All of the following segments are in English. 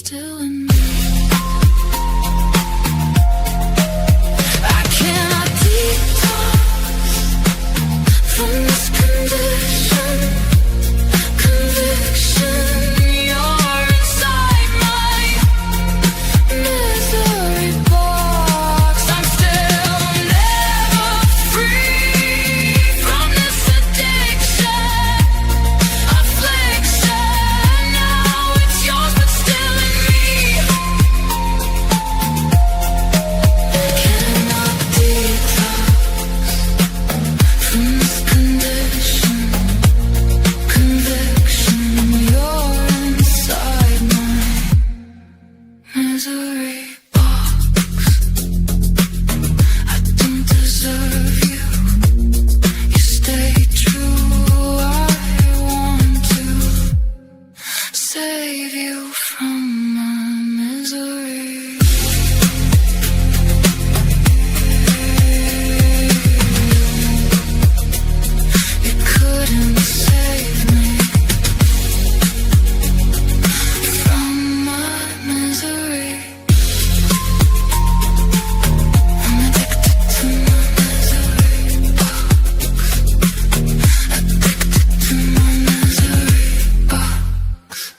still in me. I cannot detox from this condition, conviction. You're inside my misery box. I'm still never free from this addiction, affliction. Now it's yours, but still in me. Cannot detox from this condition, conviction. You're inside my misery box. I don't deserve you. You stay true. I want to save you from my misery. You couldn't save me from my misery. I'm addicted to my misery box. Addicted to my misery box.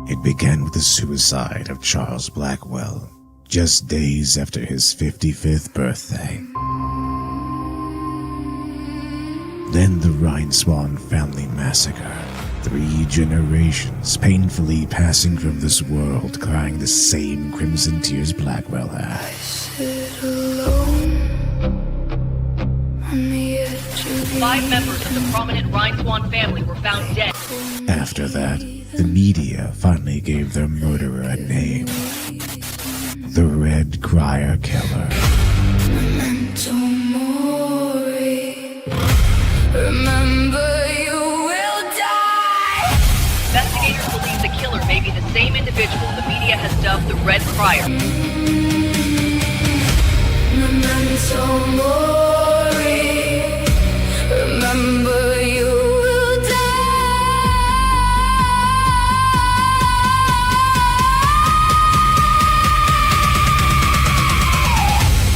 It began with the suicide of Charles Blackwell, just days after his 55th birthday. Then the Rhineswan family massacre. 3 generations painfully passing from this world, crying the same crimson tears Blackwell had. Sit alone on the edge of 5 members of the prominent Rhineswan family were found dead. After that, the media finally gave their murderer a name. The Red Crier Killer. Memento mori. Remember you will die. Investigators believe the killer may be the same individual the media has dubbed the Red Crier. Memento mori. Remember you will die.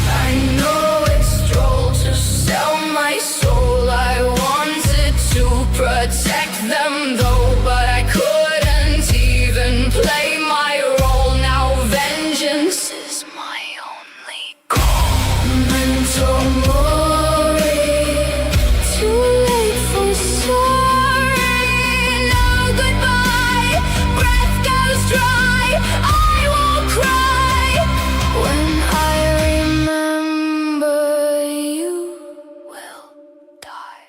I know it's droll to sell my soul. I wanted to protect them though, but I couldn't even play my role. Now vengeance is my only goal. Memento mori. Too late for sorry. Now goodbye. Breath goes dry. I will cry when I remember you will die.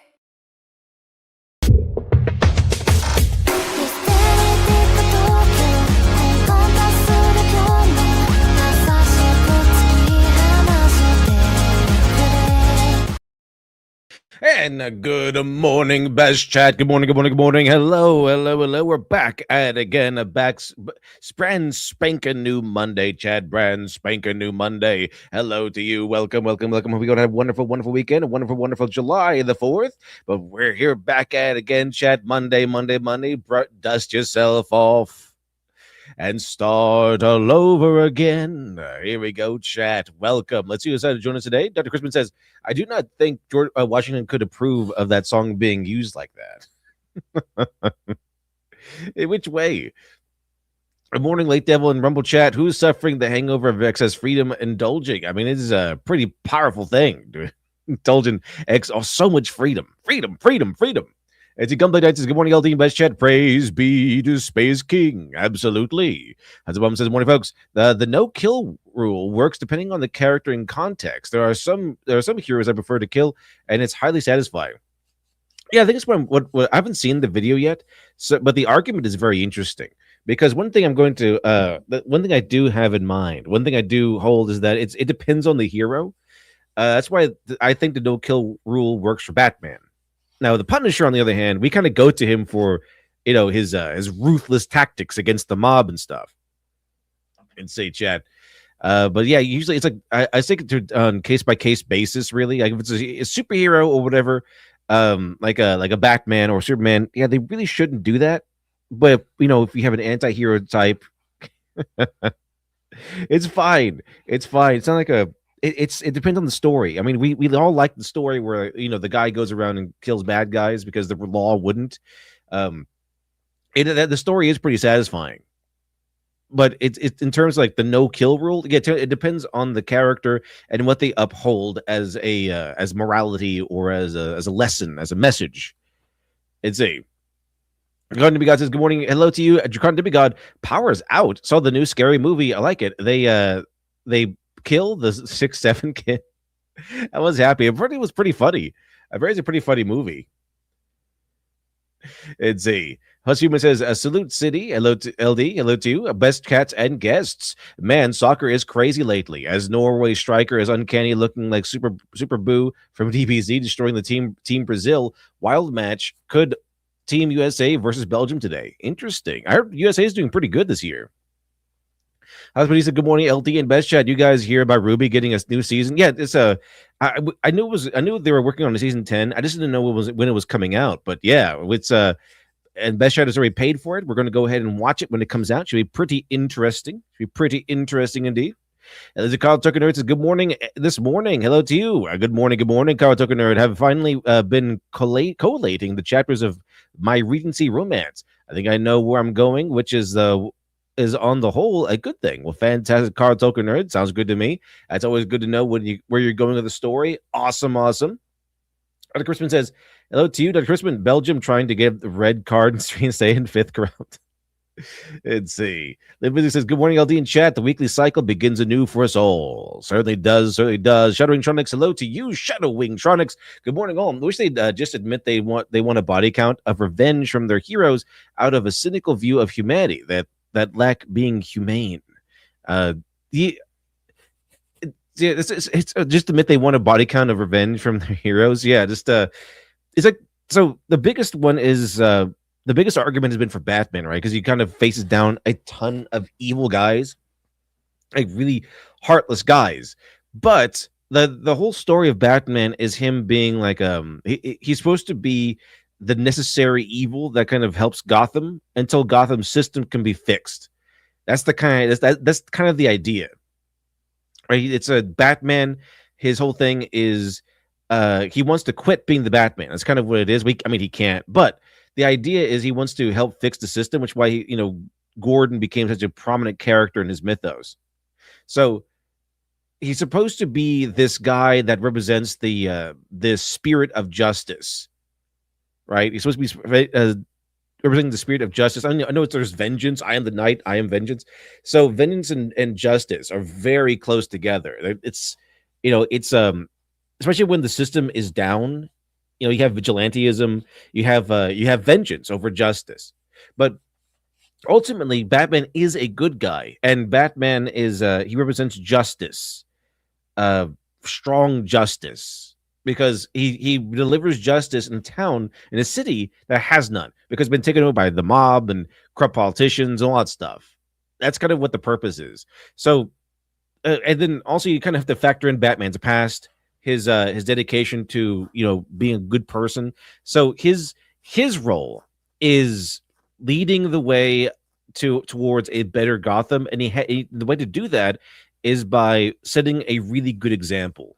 And good morning, best chat. Good morning, good morning, good morning. Hello, hello, hello. We're back at again, brand spanking new Monday, Chad. Brand spanking new Monday. Hello to you. Welcome, welcome, welcome. We're going to have a wonderful, wonderful weekend, a wonderful, wonderful July the 4th. But we're here back at again, Chad. Monday. Dust yourself off and start all over again. Here we go, chat. Welcome. Let's see who's decided to join us today. Dr. Crispin says, I do not think George, Washington could approve of that song being used like that. In which way? Good morning, Late Devil and Rumble Chat. Who's suffering the hangover of excess freedom indulging? I mean, it is a pretty powerful thing. Indulging so much freedom. Freedom. It's a Gunblade Knight says, good morning, LD, best chat. Praise be to Space King. Absolutely. As a bum says, morning, folks. The no-kill rule works depending on the character and context. There are some heroes I prefer to kill, and it's highly satisfying. Yeah, I think it's what I haven't seen the video yet, but the argument is very interesting. Because one thing one thing I do have in mind, one thing I do hold is that it depends on the hero. That's why I think the no-kill rule works for Batman. Now, the Punisher, on the other hand, we kind of go to him for, his ruthless tactics against the mob and stuff. And say, chat. But yeah, usually it's like I think it on case by case basis. Really, like if it's a superhero or whatever, like a Batman or Superman, yeah, they really shouldn't do that. But if you have an anti-hero type, it's fine. It's fine. It's not like it depends on the story. I mean, we all like the story where the guy goes around and kills bad guys because the law wouldn't. Um, the story is pretty satisfying, but it's in terms of like the no kill rule. Yeah, it depends on the character and what they uphold as morality or as a lesson, as a message. It's a Dragon to be God says, good morning. Hello to you. Dragon to be God. Power's out. Saw the new scary movie. I like it. They kill the 6'7" kid. I was happy. It was pretty funny. It's a pretty funny movie. It's a Hushuman says, salute City. Hello to LD. Hello to you. Best cats and guests. Man, soccer is crazy lately. As Norway striker is uncanny, looking like Super Boo from DBZ, destroying the Team Brazil. Wild match. Could Team USA versus Belgium today. Interesting. I heard USA is doing pretty good this year. Husband, he said, good morning, LD and Best Chat. You guys hear about Ruby getting a new season? Yeah, it's I knew they were working on a season 10. I just didn't know when it was coming out. But yeah, it's and Best Chat has already paid for it. We're going to go ahead and watch it when it comes out. Should be pretty interesting. Should be pretty interesting indeed. There's a Kyle Tucker Nerd says, good morning this morning. Hello to you. Good morning, Kyle Tucker Nerd. Have finally been collating the chapters of my Regency romance. I think I know where I'm going, which is on the whole a good thing. Well, fantastic, Kyle Tucker Nerd. Sounds good to me. It's always good to know where you're going with the story. Awesome. Dr. Crispin says, hello to you, Dr. Crispin. Belgium trying to get the red card and stay in 5th round. Let's see. Liv says, good morning, LD in chat. The weekly cycle begins anew for us all. Certainly does. Shadowwing Tronics, hello to you, Shadowwing Tronics. Good morning, all. I wish they'd just admit they want a body count of revenge from their heroes out of a cynical view of humanity that lack being humane. It's just admit they want a body count of revenge from their heroes. Yeah, just it's like, so the biggest one is the biggest argument has been for Batman, right? Because he kind of faces down a ton of evil guys, like really heartless guys. But the whole story of Batman is him being like he's supposed to be the necessary evil that kind of helps Gotham until Gotham's system can be fixed. That's kind of the idea, right? It's a Batman. His whole thing is he wants to quit being the Batman. That's kind of what it is. He can't, but the idea is he wants to help fix the system, which is why Gordon became such a prominent character in his mythos. So he's supposed to be this guy that represents the spirit of justice, right? He's supposed to be representing the spirit of justice. I know there's vengeance. I am the knight. I am vengeance. So vengeance and justice are very close together. It's especially when the system is down. You have vigilantism, you have vengeance over justice, but ultimately Batman is a good guy, and Batman is he represents justice, strong justice, because he delivers justice in a town, in a city that has none, because it's been taken over by the mob and corrupt politicians and all that stuff. That's kind of what the purpose is. So, and then also you kind of have to factor in Batman's past, his dedication to being a good person. So his role is leading the way towards a better Gotham, and the way to do that is by setting a really good example,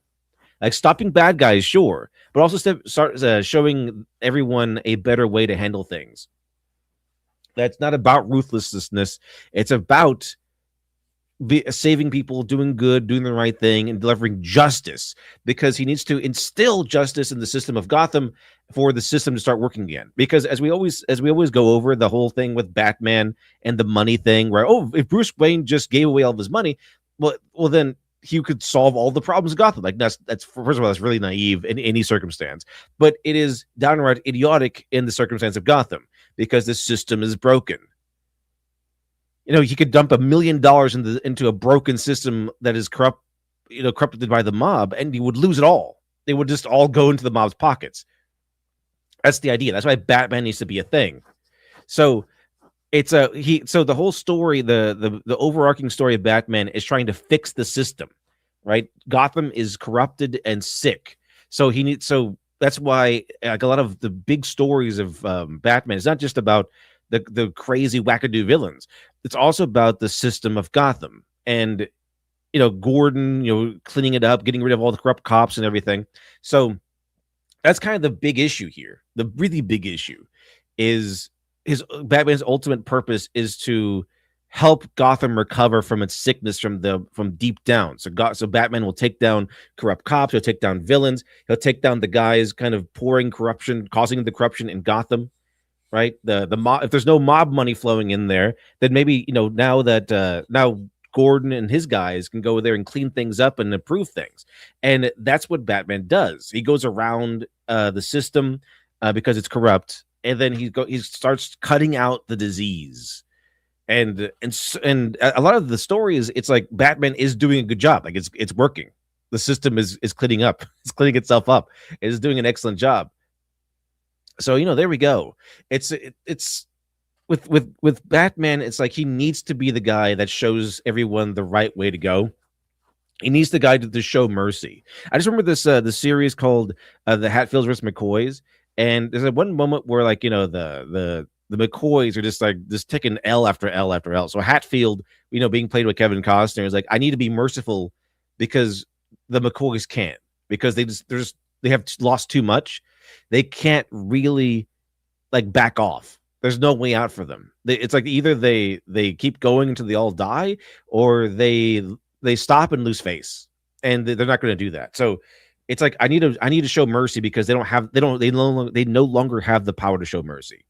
like stopping bad guys, sure, but also start showing everyone a better way to handle things. That's not about ruthlessness. It's about saving people, doing good, doing the right thing, and delivering justice, because he needs to instill justice in the system of Gotham for the system to start working again. Because as we always go over the whole thing with Batman and the money thing, where if Bruce Wayne just gave away all of his money, well then he could solve all the problems of Gotham. Like that's first of all, that's really naive in any circumstance, but it is downright idiotic in the circumstance of Gotham, because the system is broken. He could dump $1 million into a broken system that is corrupted by the mob, and he would lose it all. They would just all go into the mob's pockets. That's the idea. That's why Batman needs to be a thing. So so the whole story, the overarching story of Batman is trying to fix the system, right? Gotham is corrupted and sick. So that's why like a lot of the big stories of Batman is not just about the crazy wackadoo villains. It's also about the system of Gotham and Gordon, cleaning it up, getting rid of all the corrupt cops and everything. So that's kind of the big issue here. The really big issue is his Batman's ultimate purpose is to help Gotham recover from its sickness from deep down. So Batman will take down corrupt cops, he'll take down villains, he'll take down the guys kind of pouring corruption, causing the corruption in Gotham, right? The mob, if there's no mob money flowing in there, then maybe now Gordon and his guys can go there and clean things up and improve things. And that's what Batman does. He goes around the system because it's corrupt, and then he starts cutting out the disease. And a lot of the stories, it's like Batman is doing a good job. Like it's working. The system is cleaning up. It's cleaning itself up. It is doing an excellent job. So there we go. It's with Batman, it's like he needs to be the guy that shows everyone the right way to go. He needs the guy to show mercy. I just remember this the series called the Hatfields versus McCoys, and there's one moment where the McCoys are just taking L after L after L. So Hatfield, being played with Kevin Costner, is like, I need to be merciful because the McCoys can't, because they have lost too much. They can't really back off. There's no way out for them. It's like either they keep going until they all die, or they stop and lose face, and they're not going to do that. So it's like I need to show mercy because they no longer have the power to show mercy.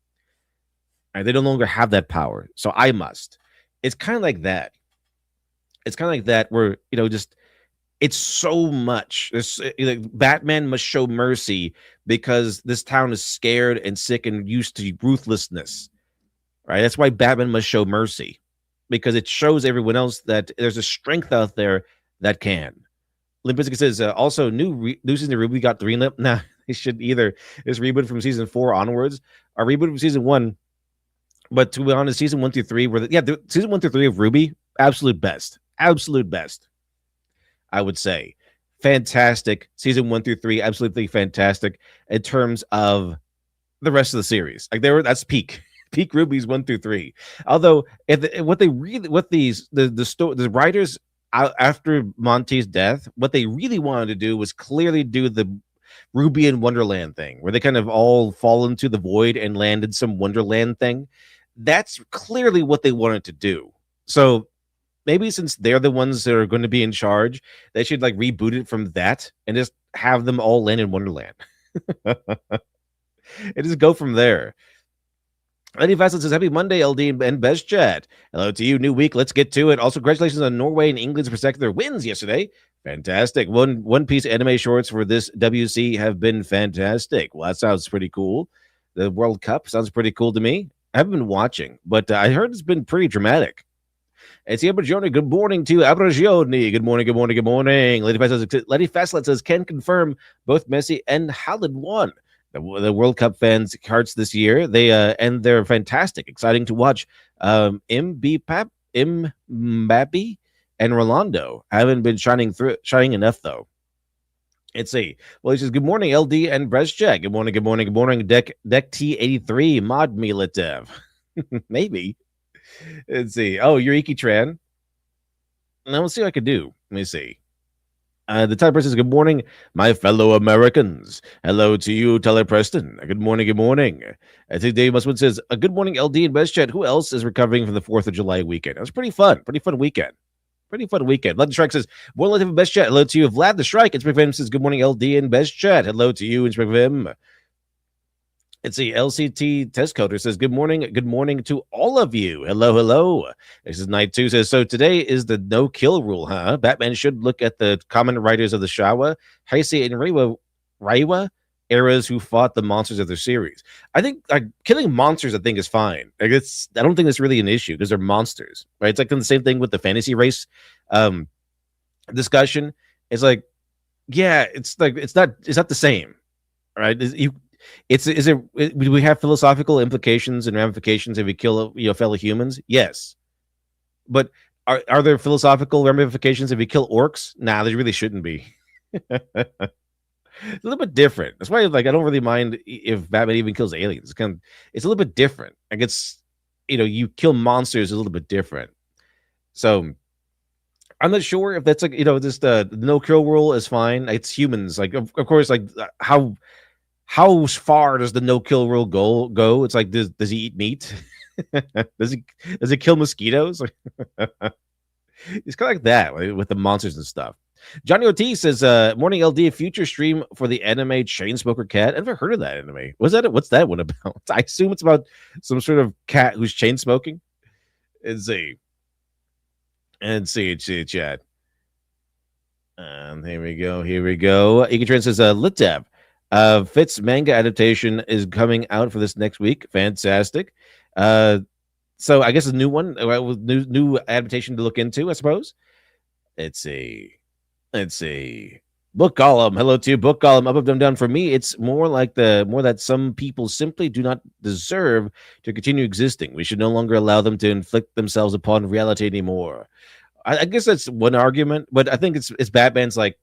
Right? They no longer have that power, so I must. It's kind of like that. It's kind of like that where just it's so much. Batman must show mercy because this town is scared and sick and used to ruthlessness, right? That's why Batman must show mercy, because it shows everyone else that there's a strength out there that can. Limbiskit says also new season of Ruby got greenlit. Nah, they should either just reboot from season 4 onwards or reboot from season 1. But to be honest, season 1 through 3 the season 1 through 3 of Ruby, absolute best. I would say fantastic. Season 1 through 3, absolutely fantastic in terms of the rest of the series. That's peak Ruby's 1 through 3. Although the writers after Monty's death, what they really wanted to do was clearly do the Ruby and Wonderland thing, where they kind of all fall into the void and land in some Wonderland thing. That's clearly what they wanted to do. So maybe since they're the ones that are going to be in charge, they should reboot it from that and just have them all land in Wonderland. And just go from there. Eddie Vassett says, happy Monday, LD and Best Chat. Hello to you. New week. Let's get to it. Also, congratulations on Norway and England's spectacular wins yesterday. Fantastic. One Piece anime shorts for this WC have been fantastic. Well, that sounds pretty cool. The World Cup sounds pretty cool to me. I haven't been watching, but I heard it's been pretty dramatic. It's Abragione. Good morning to Abragione. Good morning. Lady Fastlet says, can confirm both Messi and Haaland won the World Cup fans' hearts this year. And they're fantastic, exciting to watch. Mbappe and Rolando haven't been shining enough though. Let's see. Well, he says, good morning, LD and Brezchek. Good morning. Deck T83 Mod Miletev. Maybe. Let's see. Oh, Yuriki Tran. Now we'll see what I could do. Let me see. The type person says, good morning, my fellow Americans. Hello to you, Tyler Preston. Good morning. I think Dave Muswood says, good morning, LD and Best Chat. Who else is recovering from the 4th of July weekend? It was pretty fun weekend. Vlad the Strike says, one live Best Chat. Hello to you, Vlad the Strike. It's McVim says, good morning, LD and Best Chat. Hello to you, McVim. It's the LCT test coder says, good morning to all of you. Hello. This is Night 2 says, so today is the no kill rule, huh? Batman should look at the common writers of the Shawa, Heisei, and Reiwa eras who fought the monsters of their series. I think killing monsters, I think, is fine. I don't think that's really an issue because they're monsters, right? It's the same thing with the fantasy race discussion. It's it's not the same, right? Do we have philosophical implications and ramifications if we kill fellow humans? Yes, but are there philosophical ramifications if we kill orcs? Nah, there really shouldn't be. a little bit different. That's why, like, I don't really mind if Batman even kills aliens. It's a little bit different. Like, it's you kill monsters is a little bit different. So I'm not sure if that's like just the no kill rule is fine. It's humans, like of course, like how far does the no kill rule go? It's like does he eat meat? does he kill mosquitoes? It's kind of like that, like, with the monsters and stuff. Johnny Ortiz says, "Morning LD, future stream for the anime Chainsmoker Cat." I've never heard of that anime. What's that one about? I assume it's about some sort of cat who's chain smoking. And see chat. Here we go. Egatran says, Litdev, Fitz manga adaptation is coming out for this next week. Fantastic. So I guess a new one, new adaptation to look into, I suppose. Let's see. Book Golem. Hello to you, Book Golem. Up, down, down. For me, it's more that some people simply do not deserve to continue existing. We should no longer allow them to inflict themselves upon reality anymore. I guess that's one argument, but I think it's Batman's like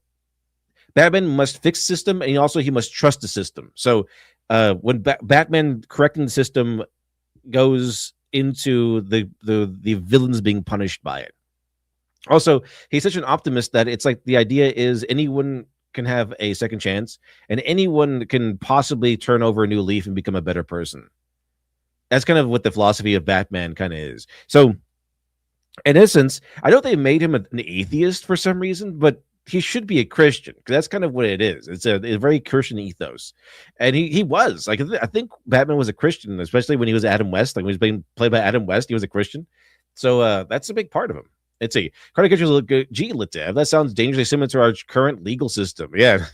Batman must fix the system, and he must trust the system. So when Batman correcting the system goes into the villains being punished by it. Also, he's such an optimist that it's like the idea is anyone can have a second chance, and anyone can possibly turn over a new leaf and become a better person. That's kind of what the philosophy of Batman kind of is. So, in essence, I know they made him an atheist for some reason, but he should be a Christian because that's kind of what it is. It's a very Christian ethos, and he was like I think Batman was a Christian, especially when he was Adam West. Like when he was being played by Adam West, he was a Christian. So that's a big part of him. It's a cardiac pictures look good. Gee, Litev, that sounds dangerously similar to our current legal system. Yeah.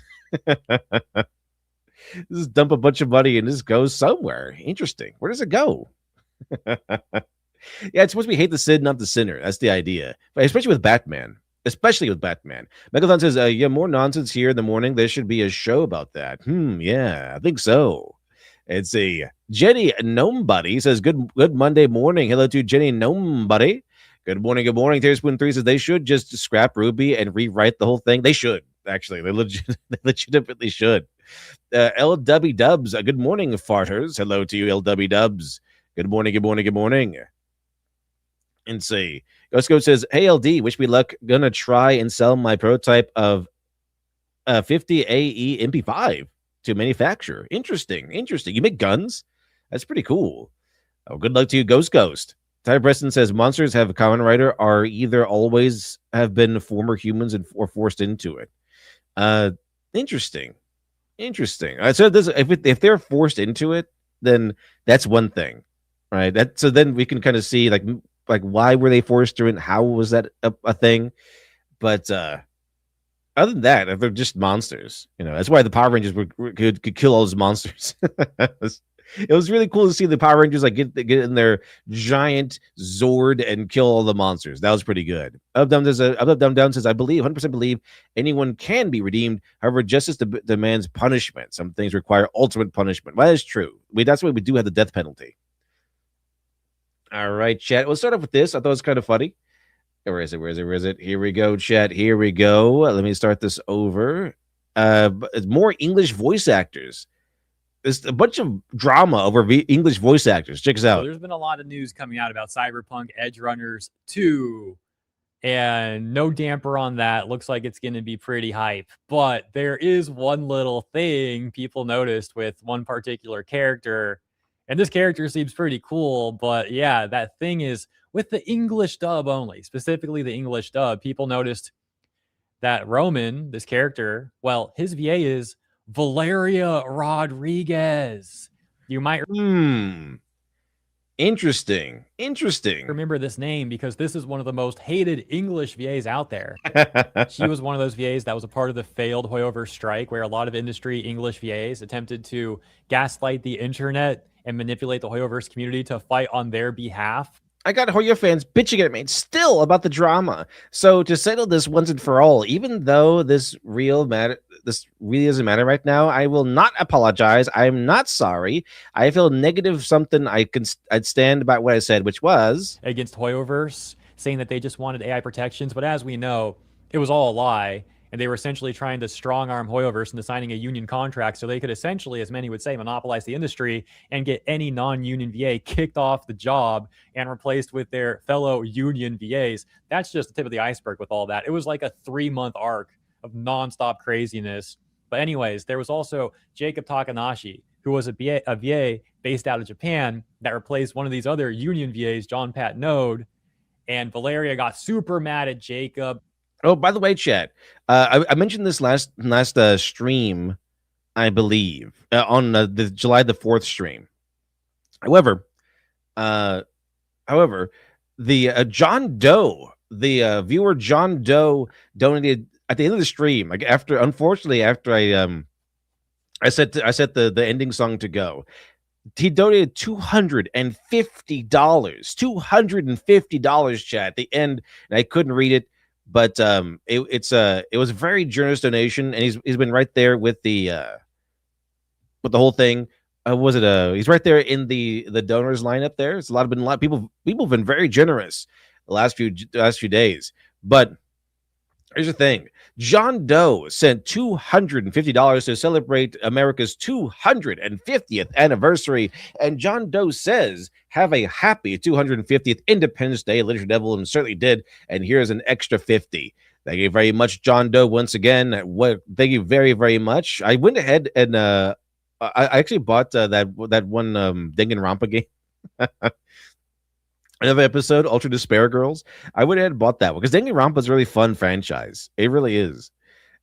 Just dump a bunch of money and just goes somewhere. Interesting. Where does it go? Yeah, it's supposed to be hate the sin, not the sinner. That's the idea. But especially with Batman. Megalon says, yeah, more nonsense here in the morning. There should be a show about that. Yeah, I think so. It's a Jenny Gnome Buddy says, good Monday morning. Hello to Jenny Gnome Buddy. Good morning. Tearspoon 3 says they should just scrap Ruby and rewrite the whole thing. They should, actually. They legitimately should. LW Dubs, good morning, farters. Hello to you, LW Dubs. Good morning. And see. Ghostgo says, hey, LD, wish me luck. Gonna try and sell my prototype of 50 AE MP5 to manufacture. Interesting. You make guns? That's pretty cool. Oh, good luck to you, Ghost. Ty Preston says monsters have a common writer are either always have been former humans or forced into it. Interesting. So this, if they're forced into it, then that's one thing, right? So then we can kind of see like why were they forced through it? How was that a thing? But other than that, if they're just monsters, that's why the Power Rangers could kill all those monsters. It was really cool to see the Power Rangers like get in their giant Zord and kill all the monsters. That was pretty good. Up Down says, I believe 100% believe anyone can be redeemed. However, justice demands punishment. Some things require ultimate punishment. Well, that is true. That's why we do have the death penalty. All right, chat. Let's start off with this. I thought it was kind of funny. Where is it? Here we go, chat. Here we go. Let me start this over. It's more English voice actors. There's a bunch of drama over English voice actors. Check us out. So there's been a lot of news coming out about Cyberpunk Edge Runners 2, and no damper on that. Looks like it's going to be pretty hype. But there is one little thing people noticed with one particular character, and this character seems pretty cool. But yeah, that thing is with the English dub only, specifically the English dub. People noticed that Roman, this character, well, his VA is Valeria Rodriguez. You might interesting. Remember this name because this is one of the most hated English VAs out there. She was one of those VAs that was a part of the failed Hoyoverse strike, where a lot of industry English VAs attempted to gaslight the internet and manipulate the Hoyoverse community to fight on their behalf. I got Hoyo fans bitching at me still about the drama. So to settle this once and for all, even though this really doesn't matter right now, I will not apologize. I'm not sorry. I feel negative something. I'd stand by what I said, which was against Hoyoverse, saying that they just wanted AI protections. But as we know, it was all a lie. and they were essentially trying to strong arm Hoyoverse into signing a union contract so they could essentially, as many would say, monopolize the industry and get any non-union VA kicked off the job and replaced with their fellow union VAs. That's just the tip of the iceberg with all that. It was like a 3-month arc of nonstop craziness. But anyways, there was also Jacob Takanashi, who was a VA based out of Japan that replaced one of these other union VAs, John Pat Node. And Valeria got super mad at Jacob. Oh, by the way, chat, I mentioned this last stream, I believe, on the July the 4th stream. However, the John Doe, the viewer John Doe donated at the end of the stream. Like after I set the ending song to go. He donated $250. $250, chat, at the end, and I couldn't read it, but it was a very generous donation, and he's been right there with the whole thing. He's right there in the donors lineup there. It's a lot of people have been very generous the last few days. But here's the thing. John Doe sent $250 to celebrate America's 250th anniversary. And John Doe says, have a happy 250th Independence Day, Literature Devil, and certainly did. And here's an extra 50. Thank you very much, John Doe, once again. Thank you very, very much. I went ahead and I actually bought that one Danganronpa game. Another episode, Ultra Despair Girls. I went ahead and bought that one because Danganronpa is a really fun franchise. It really is.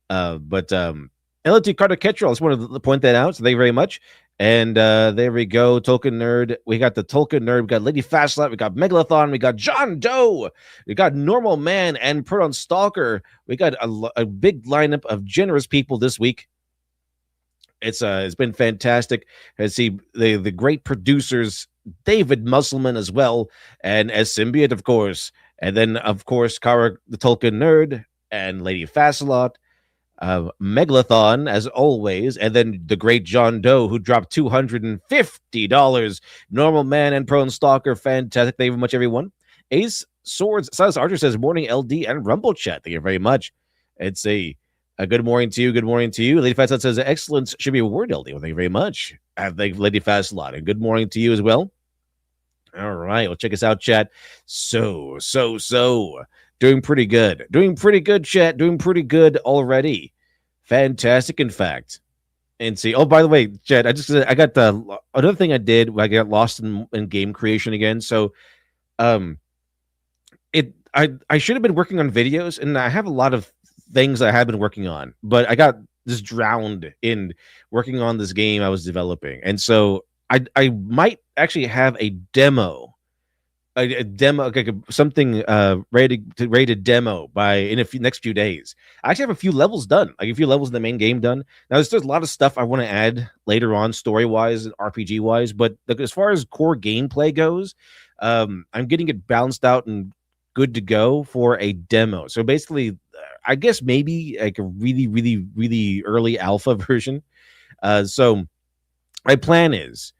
But LT Carter Ketchel, I just wanted to point that out. So thank you very much. And there we go, Tolkien Nerd. We got the Tolkien Nerd. We got Lady Fastlight. We got Megalathon. We got John Doe. We got Normal Man and Proton Stalker. We got a big lineup of generous people this week. It's been fantastic. I see the great producers, David Musselman as well, and as Symbiote, of course. And then, of course, Kara, the Tolkien Nerd, and Lady Fascelot, Megalathon, as always, and then the great John Doe, who dropped $250. Normal Man and Prone Stalker, fantastic. Thank you very much, everyone. Ace Swords, Silas Archer says, morning, LD, and Rumble Chat. Thank you very much. It's a good morning to you. Good morning to you. Lady Fascelot says, excellence should be a word, LD. Well, thank you very much. I thank Lady Fascelot, and good morning to you as well. All right, well, check us out, chat. So doing pretty good. Doing pretty good, chat. Doing pretty good already. Fantastic, in fact. And see, oh, by the way, chat, I got another thing I did. I got lost in game creation again. So, I should have been working on videos, and I have a lot of things I have been working on, but I got just drowned in working on this game I was developing, and so I might actually have a demo, like something ready to demo in next few days. I actually have a few levels done, like a few levels in the main game done. Now there's a lot of stuff I want to add later on, story wise and RPG wise, but as far as core gameplay goes, I'm getting it balanced out and good to go for a demo. So basically, I guess maybe like a really, really, really early alpha version. So my plan is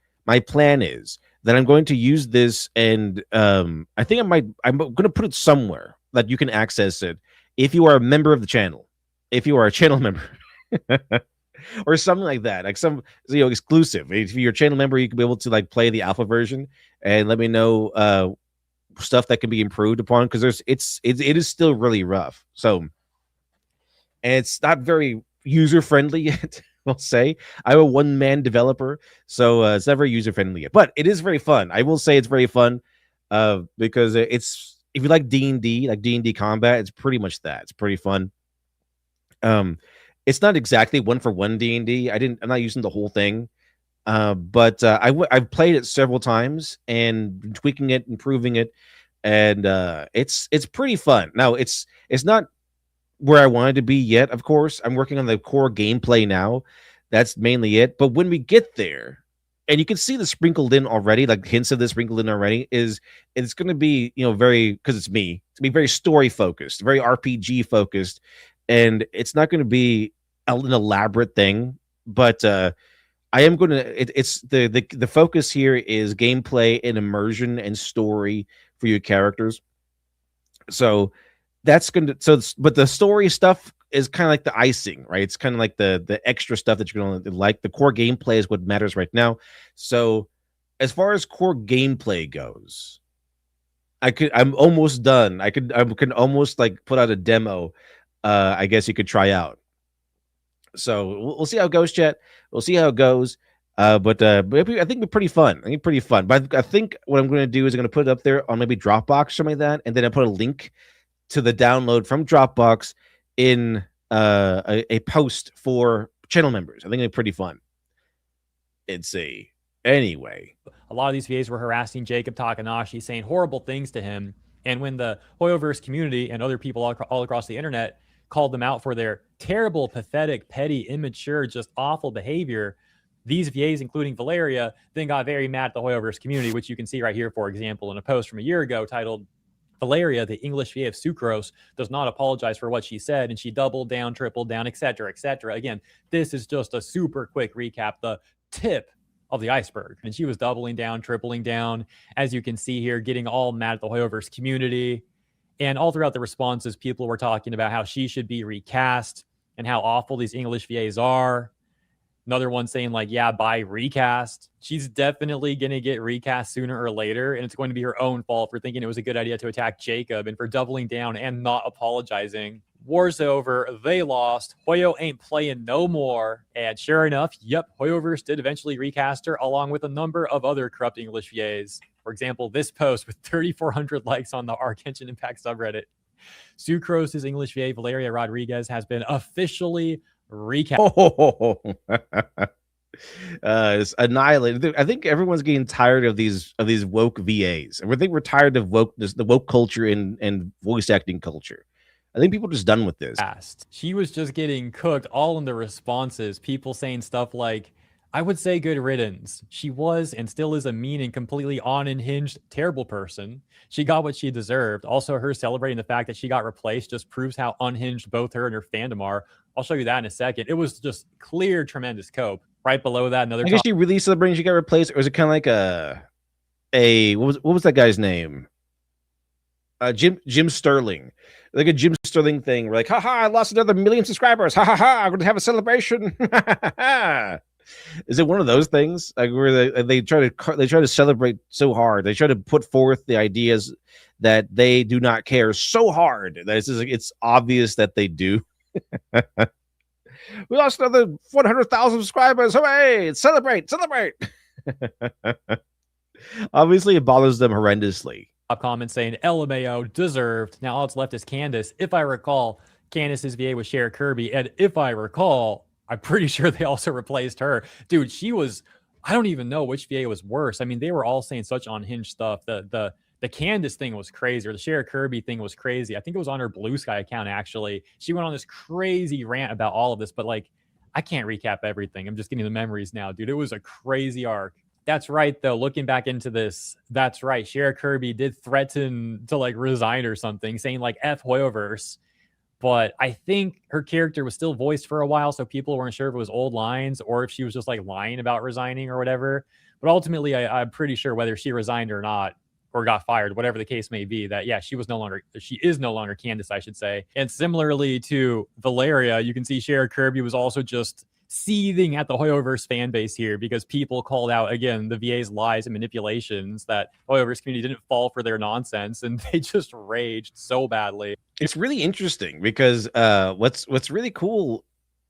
that I'm going to use this, and I think I'm going to put it somewhere that you can access it if you are a member of the channel, if you are a channel member, or something like that, like some exclusive. If you're a channel member, you can be able to like play the alpha version and let me know stuff that can be improved upon, because it is still really rough. So, and it's not very user friendly yet. I'll say I'm a one-man developer, so it's not very user-friendly yet, but it is very fun. I will say it's very fun because it's, if you like D&D, like D&D combat, it's pretty much that. It's pretty fun. It's not exactly one-for-one D&D. I'm not using the whole thing, but I've played it several times and tweaking it, improving it, and it's pretty fun. Now it's not where I wanted to be yet, of course. I'm working on the core gameplay now. That's mainly it. But when we get there, and you can see the sprinkled in already, like hints of this sprinkled in already, it's going to be, very, because it's me, it's going to be very story focused, very RPG focused, and it's not going to be an elaborate thing, but I am going to, it's the focus here is gameplay and immersion and story for your characters. So that's going to, but the story stuff is kind of like the icing, right? It's kind of like the extra stuff that you're gonna like. The core gameplay is what matters right now. So as far as core gameplay goes, I'm almost done. I can almost like put out a demo. I guess you could try out. So we'll see how it goes, chat. We'll see how it goes. But I think it'll be pretty fun. I think pretty fun. But I think what I'm going to do is I'm going to put it up there on maybe Dropbox or something like that, and then I put a link to the download from Dropbox in a post for channel members. I think it'll be pretty fun. It's anyway. A lot of these VAs were harassing Jacob Takanashi, saying horrible things to him. And when the Hoyoverse community and other people all across the internet called them out for their terrible, pathetic, petty, immature, just awful behavior, these VAs, including Valeria, then got very mad at the Hoyoverse community, which you can see right here, for example, in a post from a year ago titled, Valeria, the English VA of Sucrose, does not apologize for what she said, and she doubled down, tripled down, etc., etc. Again, this is just a super quick recap, the tip of the iceberg. And she was doubling down, tripling down, as you can see here, getting all mad at the Hoyoverse community. And all throughout the responses, people were talking about how she should be recast and how awful these English VAs are. Another one saying like, yeah, by recast. She's definitely going to get recast sooner or later. And it's going to be her own fault for thinking it was a good idea to attack Jacob and for doubling down and not apologizing. War's over. They lost. Hoyo ain't playing no more. And sure enough, yep, Hoyoverse did eventually recast her along with a number of other corrupt English VAs. For example, this post with 3,400 likes on the Arc Genshin Impact subreddit. Sucrose's English VA, Valeria Rodriguez, has been officially recast. It's annihilated. I think everyone's getting tired of these woke VAs. I think we're tired of the woke culture and voice acting culture. I think people are just done with this. She was just getting cooked all in the responses. People saying stuff like, I would say good riddance. She was and still is a mean and completely unhinged, terrible person. She got what she deserved. Also, her celebrating the fact that she got replaced just proves how unhinged both her and her fandom are. I'll show you that in a second. It was just clear, tremendous cope. Right below that, another. I guess she really celebrating she got replaced, or was it kind of like what was that guy's name? Jim Sterling, like a Jim Sterling thing. We're like, haha, I lost another 1 million subscribers. Ha ha ha! I'm gonna have a celebration. Is it one of those things like where they try to celebrate so hard? They try to put forth the ideas that they do not care so hard that it's obvious that they do. We lost another 100,000 subscribers. Hooray! Celebrate! Obviously, it bothers them horrendously. Comment saying LMAO deserved. Now all that's left is Candace. If I recall, Candace's VA was Cher Kirby, and if I recall, I'm pretty sure they also replaced her. Dude, she was. I don't even know which VA was worse. I mean, they were all saying such unhinged stuff. The Candace thing was crazy, or the Cher Kirby thing was crazy. I think it was on her Blue Sky account, actually. She went on this crazy rant about all of this, but like, I can't recap everything. I'm just getting the memories now, dude. It was a crazy arc. That's right, though. Looking back into this, that's right. Cher Kirby did threaten to like resign or something, saying like F Hoyoverse. But I think her character was still voiced for a while, so people weren't sure if it was old lines or if she was just like lying about resigning or whatever. But ultimately, I'm pretty sure whether she resigned or not, or got fired, whatever the case may be, that, yeah, she is no longer Candace, I should say. And similarly to Valeria, you can see Cher Kirby was also just seething at the Hoyoverse fan base here because people called out, again, the VA's lies and manipulations, that Hoyoverse community didn't fall for their nonsense, and they just raged so badly. It's really interesting because what's really cool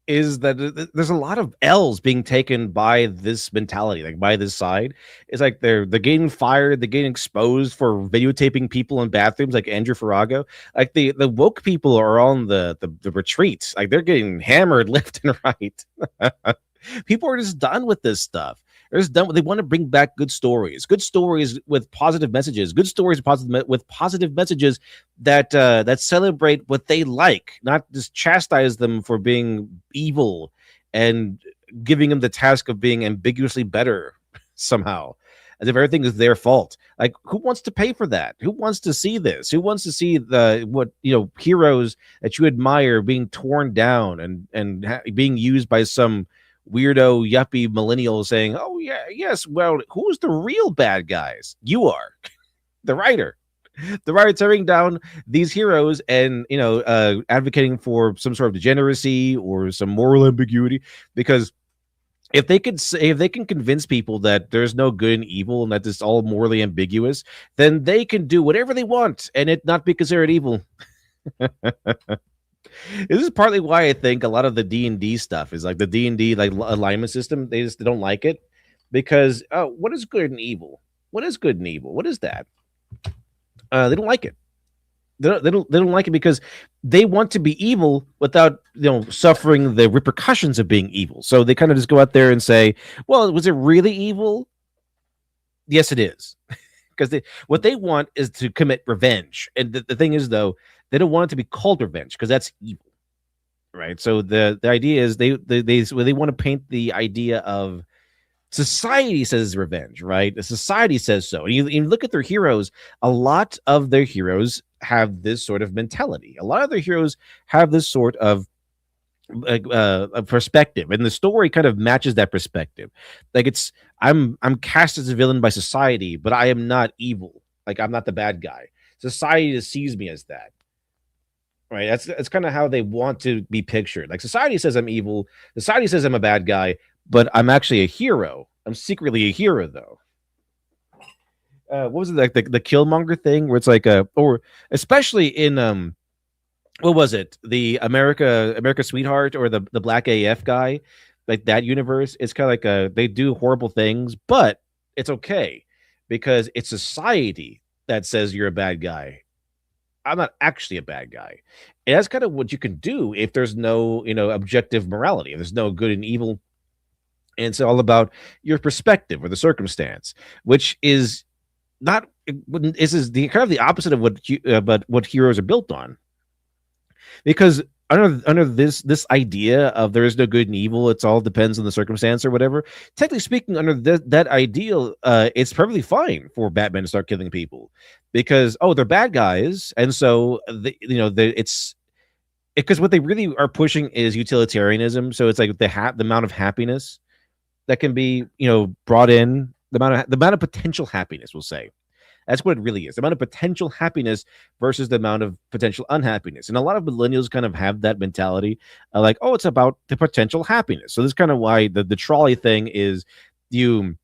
is that there's a lot of L's being taken by this mentality, like by this side. It's like they're getting fired, they're getting exposed for videotaping people in bathrooms, like Andrew Farago. Like the woke people are on the retreats, like they're getting hammered left and right. People are just done with this stuff. They're just done. They want to bring back good stories with positive messages, with positive messages that celebrate what they like, not just chastise them for being evil and giving them the task of being ambiguously better somehow, as if everything is their fault. Like, who wants to pay for that? Who wants to see this? Who wants to see heroes that you admire being torn down and being used by some weirdo yuppie millennial saying, oh yeah, yes, well, who's the real bad guys? You are the writer. The writer tearing down these heroes and advocating for some sort of degeneracy or some moral ambiguity, because if they can convince people that there's no good and evil and that it's all morally ambiguous, then they can do whatever they want and it not be considered evil. This is partly why I think a lot of the D&D stuff is like the D&D like alignment system. They don't like it because what is good and evil? What is good and evil? What is that? They don't like it. They don't like it because they want to be evil without suffering the repercussions of being evil. So they kind of just go out there and say, "Well, was it really evil?" Yes, it is, because what they want is to commit revenge. And the thing is, though, they don't want it to be called revenge because that's evil, right? So the idea is they want to paint the idea of society says revenge, right? The society says so. And you look at their heroes, a lot of their heroes have this sort of mentality. A lot of their heroes have this sort of a perspective, and the story kind of matches that perspective. Like I'm cast as a villain by society, but I am not evil. Like I'm not the bad guy. Society just sees me as that. Right. That's kind of how they want to be pictured. Like society says I'm evil. Society says I'm a bad guy, but I'm actually a hero. I'm secretly a hero, though. What was it like the Killmonger thing, where it's like or especially in what was it, the America Sweetheart or the Black AF guy, like that universe? It's kind of like they do horrible things, but it's okay because it's society that says you're a bad guy. I'm not actually a bad guy. And that's kind of what you can do if there's no objective morality. If there's no good and evil. And it's all about your perspective or the circumstance, which is not. This is the kind of the opposite of what heroes are built on, because under this idea of there is no good and evil, it's all depends on the circumstance or whatever. Technically speaking, under that ideal, it's perfectly fine for Batman to start killing people because they're bad guys, and so it's because what they really are pushing is utilitarianism. So it's like the amount of happiness that can be brought in, the amount of potential happiness, we'll say. That's what it really is. The amount of potential happiness versus the amount of potential unhappiness. And a lot of millennials kind of have that mentality, like, it's about the potential happiness. So this is kind of why the trolley thing is you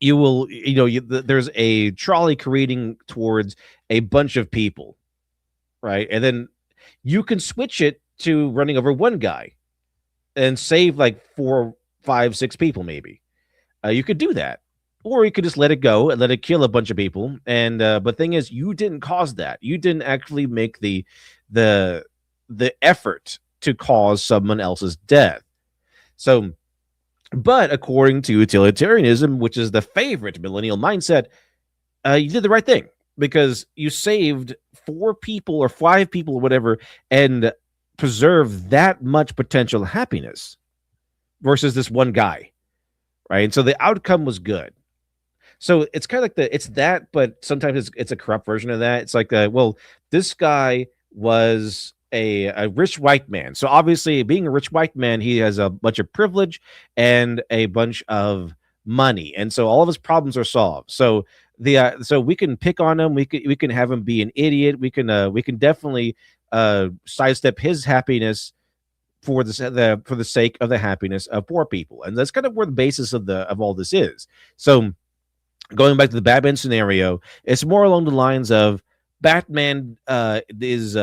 will, there's a trolley creating towards a bunch of people, right? And then you can switch it to running over one guy and save like 4, 5, 6 people, maybe. You could do that. Or you could just let it go and let it kill a bunch of people. And but thing is, you didn't cause that. You didn't actually make the effort to cause someone else's death. So, but according to utilitarianism, which is the favorite millennial mindset, you did the right thing because you saved 4 people or 5 people or whatever and preserved that much potential happiness versus this one guy, right? And so the outcome was good. So it's kind of like it's that, but sometimes it's a corrupt version of that. It's like, this guy was a rich white man. So obviously, being a rich white man, he has a bunch of privilege and a bunch of money, and so all of his problems are solved. So so we can pick on him. We can have him be an idiot. We can definitely sidestep his happiness for the sake of the happiness of poor people, and that's kind of where the basis of all this is. So going back to the Batman scenario, it's more along the lines of Batman is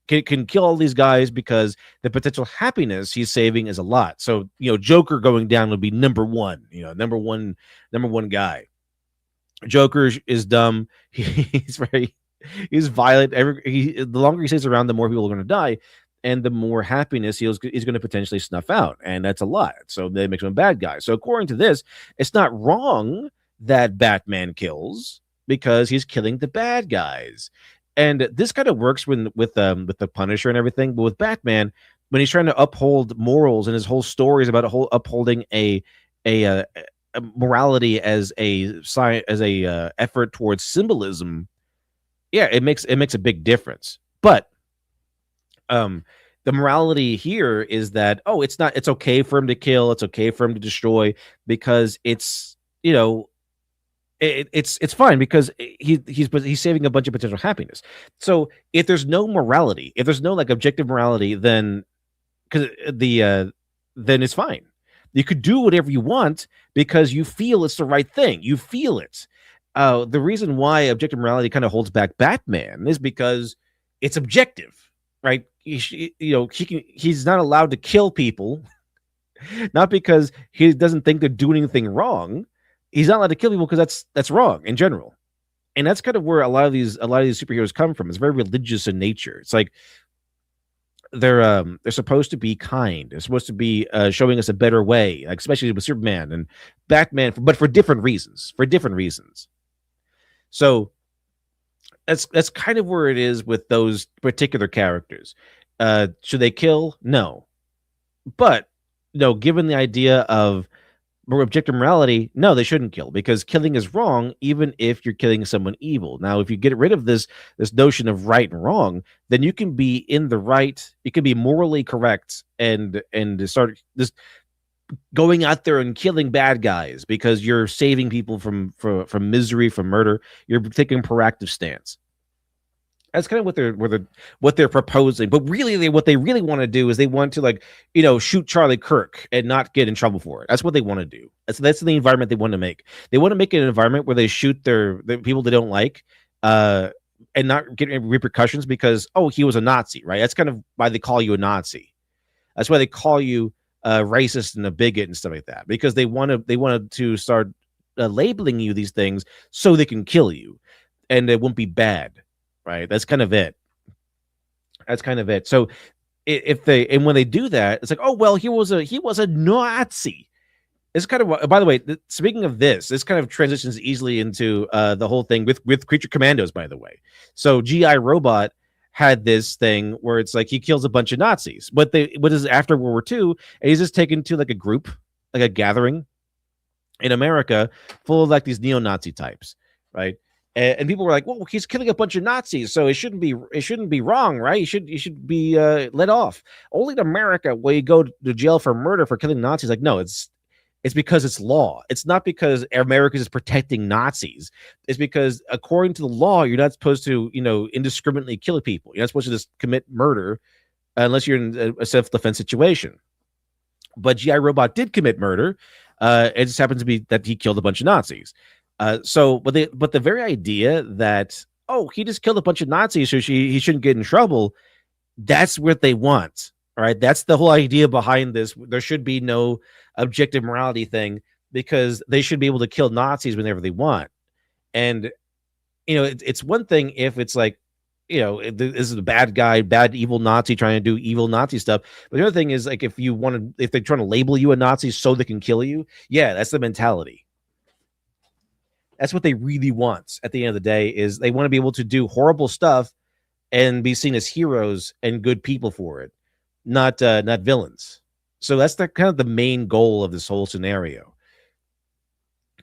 can kill all these guys because the potential happiness he's saving is a lot. So Joker going down would be number one. Number one guy. Joker is dumb. He's violent. The longer he stays around, the more people are going to die, and the more happiness he's going to potentially snuff out, and that's a lot. So that makes him a bad guy. So according to this, it's not wrong that Batman kills because he's killing the bad guys. And this kind of works with the Punisher and everything, but with Batman, when he's trying to uphold morals and his whole story is about upholding a morality as a effort towards symbolism, it makes a big difference. But the morality here is that it's okay for him to kill, it's okay for him to destroy because it's it's fine because he's saving a bunch of potential happiness. So if there's no morality, if there's no like objective morality, then because then it's fine. You could do whatever you want because you feel it's the right thing. You feel it. The reason why objective morality kind of holds back Batman is because it's objective, right? He's not allowed to kill people, not because he doesn't think they're doing anything wrong. He's not allowed to kill people because that's wrong in general. And that's kind of where a lot of these superheroes come from. It's very religious in nature. It's like they're supposed to be kind. They're supposed to be showing us a better way, like especially with Superman and Batman, but for different reasons. For different reasons. So that's kind of where it is with those particular characters. Should they kill? No, but no. Given the idea of objective morality, no, they shouldn't kill because killing is wrong, even if you're killing someone evil. Now, if you get rid of this notion of right and wrong, then you can be in the right. You can be morally correct and start this going out there and killing bad guys because you're saving people from misery, from murder. You're taking a proactive stance. That's kind of what they're proposing. But really, what they really want to do is they want to, like, shoot Charlie Kirk and not get in trouble for it. That's what they want to do. That's the environment they want to make. They want to make an environment where they shoot the people they don't like, and not get any repercussions because, oh, he was a Nazi, right? That's kind of why they call you a Nazi. That's why they call you a racist and a bigot and stuff like that, because they wanted to start labeling you these things so they can kill you, and it won't be bad. Right. That's kind of it. So when they do that, it's like, oh, well, he was a Nazi. It's kind of, by the way, speaking of this kind of transitions easily into the whole thing with Creature Commandos, by the way. So G.I. Robot had this thing where it's like he kills a bunch of Nazis. What is after World War II, and he's just taken to like a group, like a gathering in America full of like these neo-Nazi types, right? And people were like, "Well, he's killing a bunch of Nazis, so it shouldn't be wrong, right? He should be let off. Only in America will you go to jail for murder for killing Nazis." Like, no, it's because it's law. It's not because America is protecting Nazis. It's because according to the law, you're not supposed to, indiscriminately kill people. You're not supposed to just commit murder unless you're in a self-defense situation. But G.I. Robot did commit murder. It just happens to be that he killed a bunch of Nazis. But the very idea that, oh, he just killed a bunch of Nazis, so he shouldn't get in trouble, that's what they want. All right. That's the whole idea behind this. There should be no objective morality thing because they should be able to kill Nazis whenever they want. And, it's one thing if it's like, this is a bad guy, bad, evil Nazi trying to do evil Nazi stuff. But the other thing is, like, if they're trying to label you a Nazi so they can kill you. Yeah, that's the mentality. That's what they really want at the end of the day, is they want to be able to do horrible stuff and be seen as heroes and good people for it, not villains. So that's kind of the main goal of this whole scenario.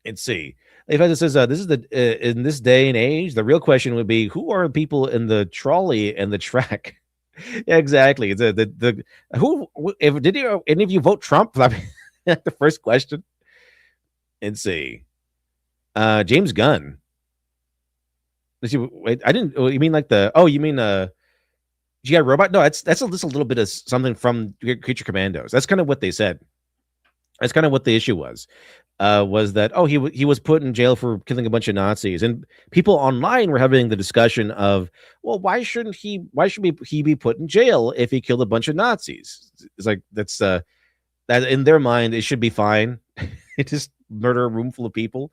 Let's see. If it says this is in this day and age, the real question would be, who are the people in the trolley and the track? Yeah, exactly. It's did any of you vote Trump? I mean, the first question. Let's see. James Gunn. Wait, I didn't. You mean like you mean G.I. Robot? No, that's just a little bit of something from Creature Commandos. That's kind of what they said. That's kind of what the issue was. Was that, oh, he was put in jail for killing a bunch of Nazis, and people online were having the discussion of, well, why should he be put in jail if he killed a bunch of Nazis? It's like that's that in their mind it should be fine. It just murder a room full of people.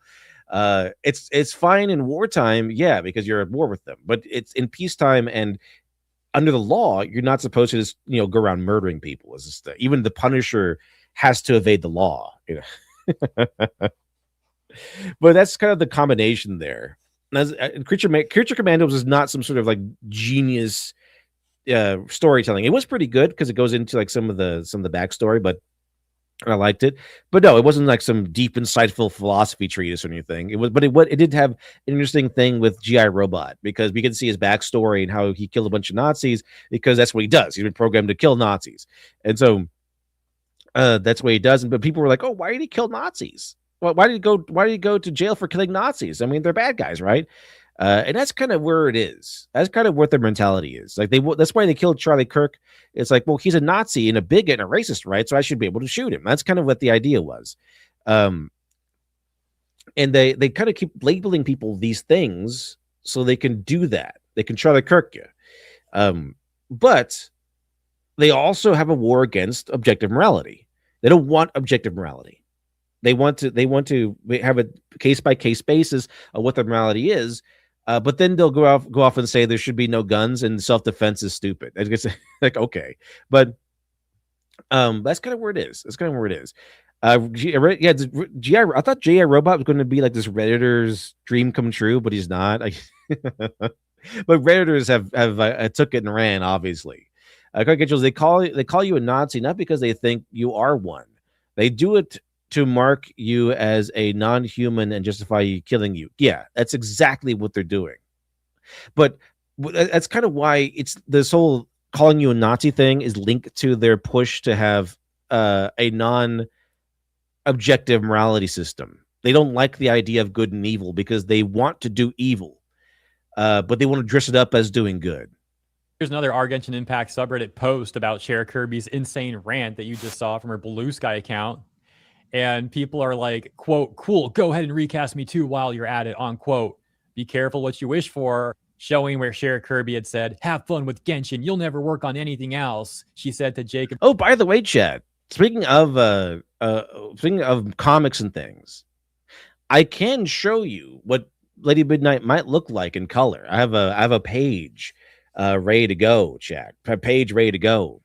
It's fine in wartime, yeah, because you're at war with them. But it's in peacetime and under the law, you're not supposed to just go around murdering people. It's just, even the Punisher has to evade the law. But that's kind of the combination there. Creature Commandos is not some sort of like genius storytelling. It was pretty good because it goes into like some of the backstory, but I liked it. But no, it wasn't like some deep, insightful philosophy treatise or anything. It did have an interesting thing with G.I. Robot, because we can see his backstory and how he killed a bunch of Nazis, because that's what he does. He's been programmed to kill Nazis. And so that's what he does. But people were like, oh, why did he kill Nazis? Well, why did he go to jail for killing Nazis? I mean, they're bad guys, right? And that's kind of where it is. That's kind of what their mentality is. Like that's why they killed Charlie Kirk. It's like, well, he's a Nazi and a bigot and a racist, right? So I should be able to shoot him. That's kind of what the idea was. And they kind of keep labeling people these things so they can do that. They can Charlie Kirk you. But they also have a war against objective morality. They don't want objective morality. They want to have a case by case basis of what the morality is, but then they'll go off and say there should be no guns and self defense is stupid. I guess like okay, but that's kind of where it is. That's kind of where it is. I thought G.I. Robot was going to be like this Redditor's dream come true, but he's not. But Redditors have took it and ran. Obviously, they call you a Nazi not because they think you are one. They do it to mark you as a non-human and justify killing you. Yeah, that's exactly what they're doing. But that's kind of why it's this whole calling you a Nazi thing is linked to their push to have a non-objective morality system. They don't like the idea of good and evil because they want to do evil, but they want to dress it up as doing good. Here's another Argentine Impact subreddit post about Cher Kirby's insane rant that you just saw from her Blue Sky account. And people are like, quote, cool, go ahead and recast me too while you're at it, unquote. Be careful what you wish for. Showing where Cher Kirby had said, have fun with Genshin. You'll never work on anything else. She said to Jacob. Oh, by the way, Chad, speaking of comics and things, I can show you what Lady Midnight might look like in color. I have a page ready to go, Chad. A page ready to go.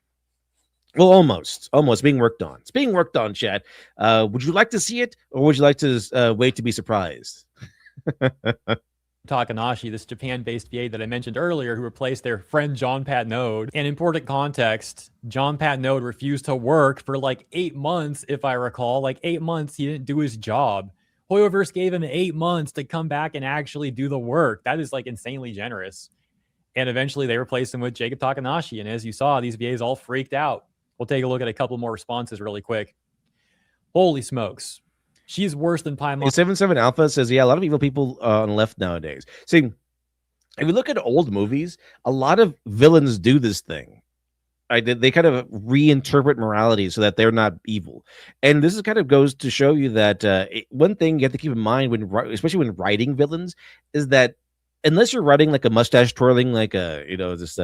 Well, almost being worked on. It's being worked on, Chad. Would you like to see it, or would you like to wait to be surprised? Takanashi, this Japan-based VA that I mentioned earlier, who replaced their friend John Pat Node. And important context, John Pat Node refused to work for like 8 months, if I recall. Like 8 months, he didn't do his job. Hoyoverse gave him 8 months to come back and actually do the work. That is like insanely generous. And eventually they replaced him with Jacob Takanashi. And as you saw, these VAs all freaked out. We'll take a look at a couple more responses really quick. Holy smokes. She's worse than Paimon. 77 Alpha says, yeah, a lot of evil people on the left nowadays. See, if you look at old movies, a lot of villains do this thing. They kind of reinterpret morality so that they're not evil. And this is kind of goes to show you that one thing you have to keep in mind, especially when writing villains, is that unless you're writing like a mustache twirling, like what's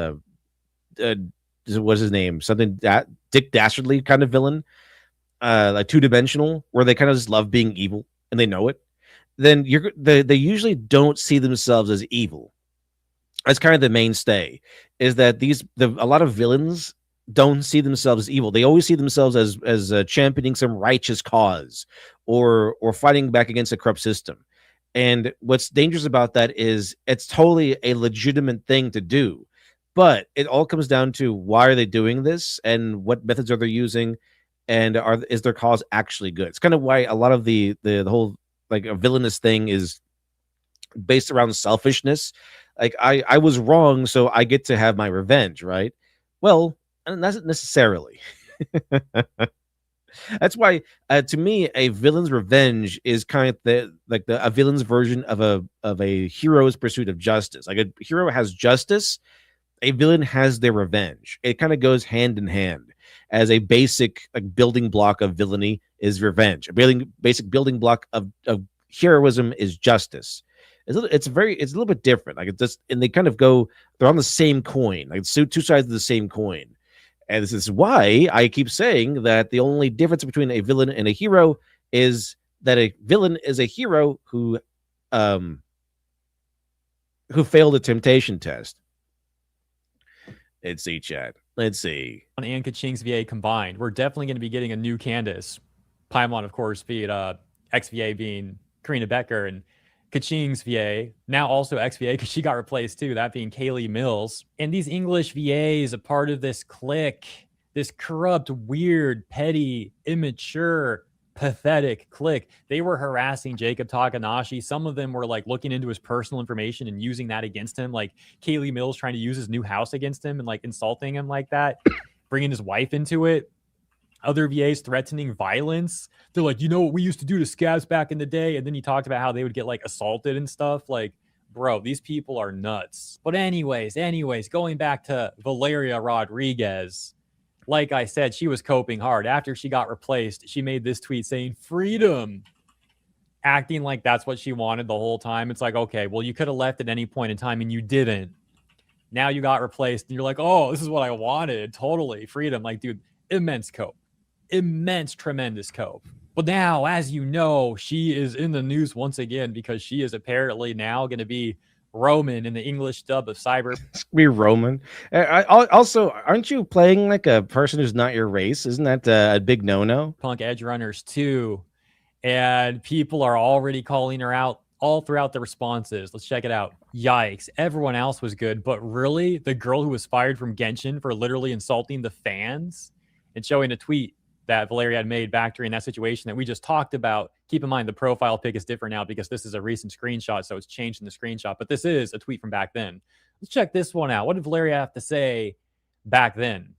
his name? Something that Dick Dastardly kind of villain, like two-dimensional, where they kind of just love being evil and they know it. Then they usually don't see themselves as evil. That's kind of the mainstay. Is that a lot of villains don't see themselves as evil. They always see themselves as championing some righteous cause or fighting back against a corrupt system. And what's dangerous about that is it's totally a legitimate thing to do. But it all comes down to why are they doing this and what methods are they using, and is their cause actually good? It's kind of why a lot of the whole like a villainous thing is based around selfishness. Like I was wrong, so I get to have my revenge, right? Well, and that's not necessarily. That's why to me a villain's revenge is kind of a villain's version of a hero's pursuit of justice. Like a hero has justice, a villain has their revenge. It kind of goes hand in hand. As a basic building block of villainy is revenge. A basic building block of heroism is justice. It's a little bit different. Like and they kind of they're on the same coin. Like it's two sides of the same coin. And this is why I keep saying that the only difference between a villain and a hero is that a villain is a hero who failed a temptation test. Let's see, Chad. Let's see. And Kaching's VA combined. We're definitely going to be getting a new Candace. Paimon, of course, being XVA being Karina Becker, and Kaching's VA, now also XVA because she got replaced too, that being Kaylee Mills. And these English VAs, a part of this clique, this corrupt, weird, petty, immature, pathetic clique. They were harassing Jacob Takanashi. Some of them were like looking into his personal information and using that against him, like Kaylee Mills trying to use his new house against him and like insulting him like that, bringing his wife into it. other VAs threatening violence. They're like, you know what we used to do to scabs back in the day? And then he talked about how they would get like assaulted and stuff. Like, bro, these people are nuts. But anyways, going back to Valeria Rodriguez, like I said, she was coping hard. After she got replaced, she made this tweet saying freedom, acting like that's what she wanted the whole time. It's like, okay, well, you could have left at any point in time and you didn't. Now you got replaced and you're like, oh, this is what I wanted. Totally. Freedom. Like, dude, immense cope. Immense, tremendous cope. But now, as you know, she is in the news once again because she is apparently now going to be Roman in the English dub of Cyber. Be Roman. Also, aren't you playing like a person who's not your race? Isn't that a big no-no? Punk Edge Runners 2. And people are already calling her out all throughout the responses. Let's check it out. Yikes. Everyone else was good, but really, the girl who was fired from Genshin for literally insulting the fans and showing a tweet that Valeria had made back during that situation that we just talked about. Keep in mind, the profile pic is different now because this is a recent screenshot, so it's changed in the screenshot, but this is a tweet from back then. Let's check this one out. What did Valeria have to say back then?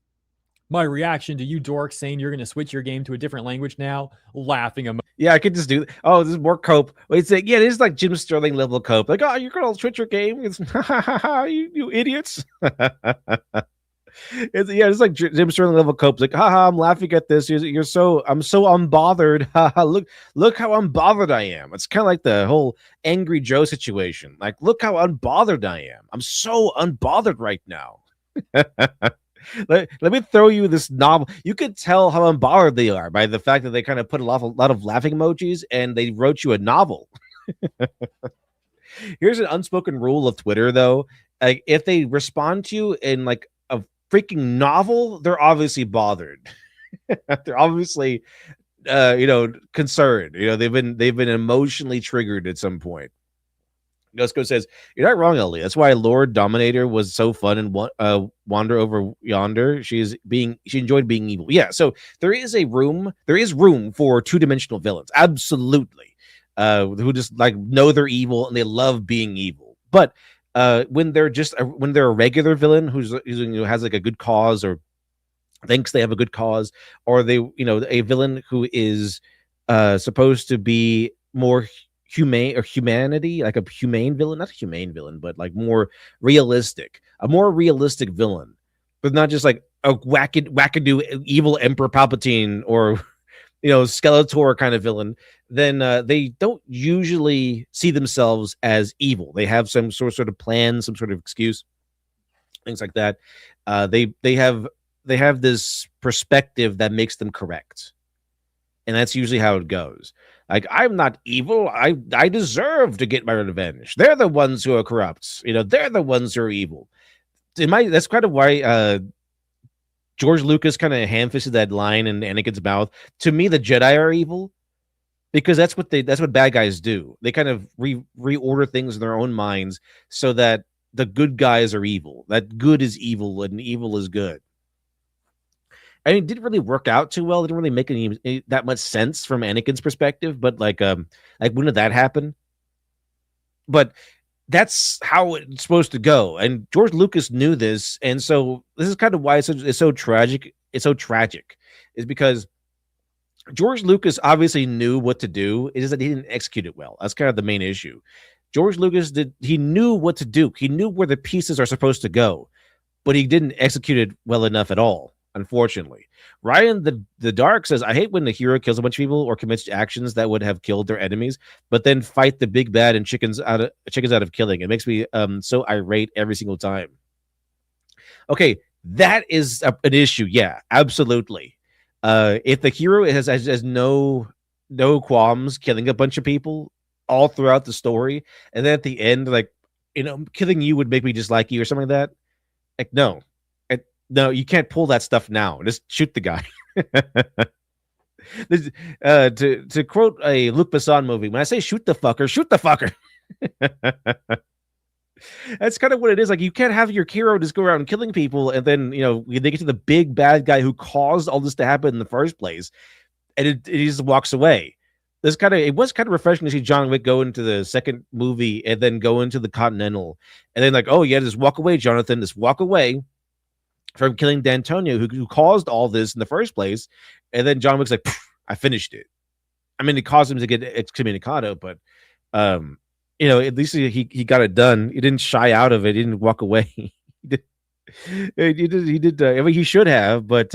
My reaction to you dorks saying you're going to switch your game to a different language now, laughing emoji. Yeah, I could just do. Oh, this is more cope. It's like, yeah, it is like Jim Sterling level cope. Like, oh, you're gonna switch your game. It's you idiots. It's like Jim Sterling level cope. It's like, haha, I'm laughing at this. I'm so unbothered. Look how unbothered I am. It's kind of like the whole Angry Joe situation. Like, look how unbothered I am. I'm so unbothered right now. Let me throw you this novel. You could tell how unbothered they are by the fact that they kind of put a lot of laughing emojis and they wrote you a novel. Here's an unspoken rule of Twitter, though. Like, if they respond to you in like a freaking novel, they're obviously bothered. They're obviously, concerned. They've been emotionally triggered at some point. Nosco says, you're not wrong, Ellie. That's why Lord Dominator was so fun and Wander Over Yonder. She enjoyed being evil. Yeah, so there is room for two-dimensional villains. Absolutely. Who just like know they're evil and they love being evil. But when they're a regular villain who has like a good cause or thinks they have a good cause, or a villain who is supposed to be more humane or humanity, like a humane villain, not a humane villain, but like a more realistic villain, but not just like a wackadoo evil Emperor Palpatine or Skeletor kind of villain. Then they don't usually see themselves as evil. They have some sort of plan, some sort of excuse, things like that. They have this perspective that makes them correct, and that's usually how it goes. Like, I'm not evil. I deserve to get my revenge. They're the ones who are corrupt. They're the ones who are evil. That's kind of why George Lucas kind of ham-fisted that line in Anakin's mouth. To me, the Jedi are evil because that's what bad guys do. They kind of reorder things in their own minds so that the good guys are evil. That good is evil and evil is good. I mean, it didn't really work out too well. It didn't really make any that much sense from Anakin's perspective. But like when did that happen? But that's how it's supposed to go. And George Lucas knew this, and so this is kind of why it's so tragic. It's so tragic, is because George Lucas obviously knew what to do. It is that he didn't execute it well. That's kind of the main issue. George Lucas he knew what to do. He knew where the pieces are supposed to go, but he didn't execute it well enough at all. Unfortunately, Ryan the Dark says, I hate when the hero kills a bunch of people or commits actions that would have killed their enemies, but then fight the big bad and chickens out of killing. It makes me so irate every single time. Okay, that is an issue. Yeah, absolutely. If the hero has no qualms killing a bunch of people all throughout the story, and then at the end, like, killing you would make me dislike you or something like that. Like, no, you can't pull that stuff now. Just shoot the guy. To quote a Luc Besson movie, when I say shoot the fucker, shoot the fucker. That's kind of what it is. Like, you can't have your hero just go around killing people and then, they get to the big bad guy who caused all this to happen in the first place, and it just walks away. It was kind of refreshing to see John Wick go into the second movie and then go into the Continental, and then like, oh yeah, just walk away, Jonathan, just walk away. from killing D'Antonio, who caused all this in the first place. And then John Wick's like, I finished it. I mean, it caused him to get excommunicado, but at least he got it done. He didn't shy out of it. He didn't walk away. he did. He did. I mean, he should have, but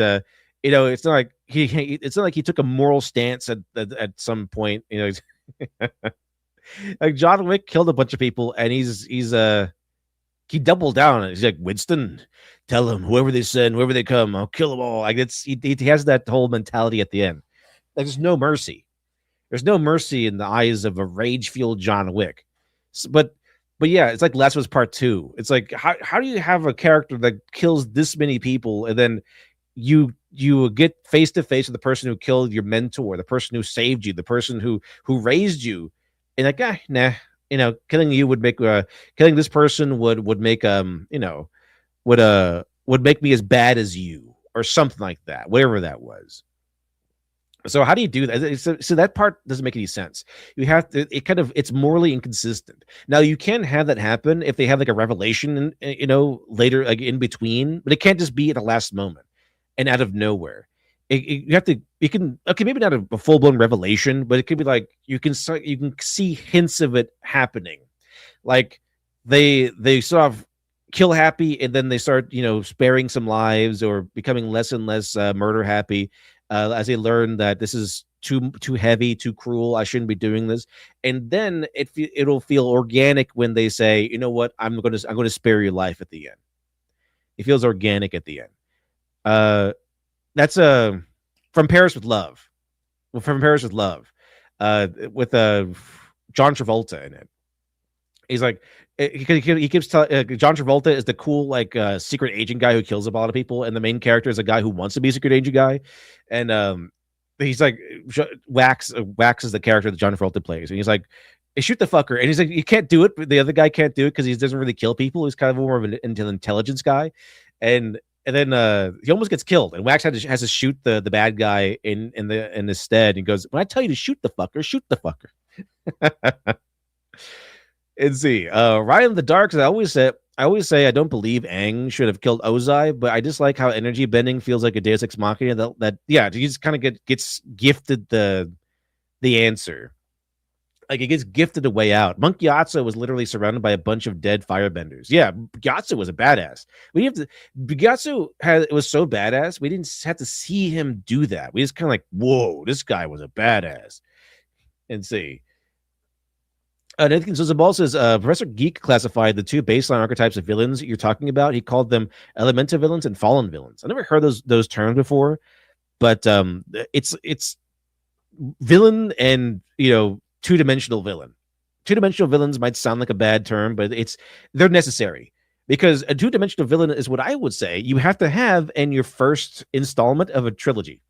it's not like it's not like he took a moral stance at some point. Like John Wick killed a bunch of people, and he doubled down. He's like, Winston, tell them whoever they send, whoever they come, I'll kill them all. Like he has that whole mentality at the end. Like there's no mercy. There's no mercy in the eyes of a rage-fueled John Wick. But yeah, it's like Last of Us Part 2. It's like how do you have a character that kills this many people, and then you get face to face with the person who killed your mentor, the person who saved you, the person who raised you, and like, nah, killing you would make killing this person would make would make me as bad as you, or something like that, whatever that was. So how do you do that? So that part doesn't make any sense. You have to, it's morally inconsistent. Now you can have that happen if they have like a revelation, later, like in between, but it can't just be at the last moment and out of nowhere. You can maybe not a full blown revelation, but it could be like you can see hints of it happening, like they sort of kill happy, and then they start sparing some lives or becoming less and less murder happy. As they learn that this is too heavy, too cruel, I shouldn't be doing this, and then it'll feel organic when they say, you know what, I'm going to spare your life at the end. It feels organic at the end. That's From Paris with Love. Well, From Paris with Love, with John Travolta in it. He's like, he keeps telling John Travolta is the cool secret agent guy who kills a lot of people, and the main character is a guy who wants to be a secret agent guy, and he's like, Wax is the character that John Travolta plays, and he's like, hey, shoot the fucker, and he's like, you can't do it, but the other guy can't do it because he doesn't really kill people. He's kind of more of an intelligence guy, and then he almost gets killed, and Wax has to shoot the bad guy in his stead. He goes, when I tell you to shoot the fucker. And see, Ryan in the Dark, I always say I don't believe Aang should have killed Ozai, but I just like how energy bending feels like a Deus Ex Machina. He just kind of gets gifted the answer. Like, it gets gifted a way out. Monk Gyatso was literally surrounded by a bunch of dead firebenders. Yeah, Gyatso was a badass. Gyatso was so badass, we didn't have to see him do that. We just kind of like, whoa, this guy was a badass. And see. Nathan Zuzabal says, Professor Geek classified the two baseline archetypes of villains you're talking about. He called them elemental villains and fallen villains. I never heard those terms before, but it's villain and two-dimensional villain. Two-dimensional villains might sound like a bad term, but they're necessary, because a two-dimensional villain is what I would say you have to have in your first installment of a trilogy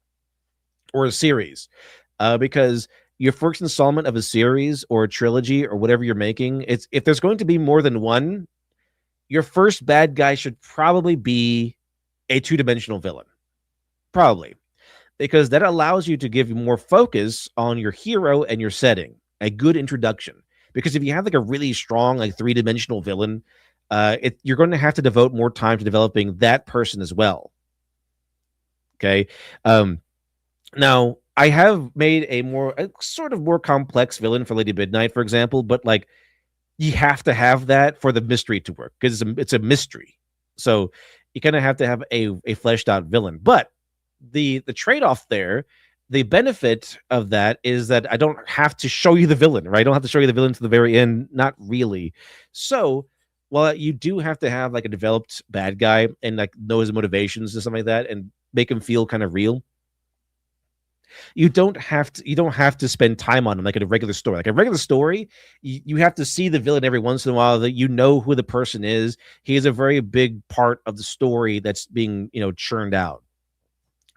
or a series, because your first installment of a series or a trilogy or whatever you're making, if there's going to be more than one, your first bad guy should probably be a two-dimensional villain. Probably. Because that allows you to give more focus on your hero and your setting. A good introduction. Because if you have like a really strong three-dimensional villain, you're going to have to devote more time to developing that person as well. Okay? Now, I have made a sort of more complex villain for Lady Midnight, for example, but you have to have that for the mystery to work, because it's a mystery. So you kind of have to have a fleshed out villain. But the trade-off there, the benefit of that is that I don't have to show you the villain, right? I don't have to show you the villain to the very end. Not really. So while you do have to have a developed bad guy and know his motivations and something like that and make him feel kind of real, you don't have to spend time on him like in a regular story. Like a regular story, you have to see the villain every once in a while, that who the person is. He is a very big part of the story that's being churned out.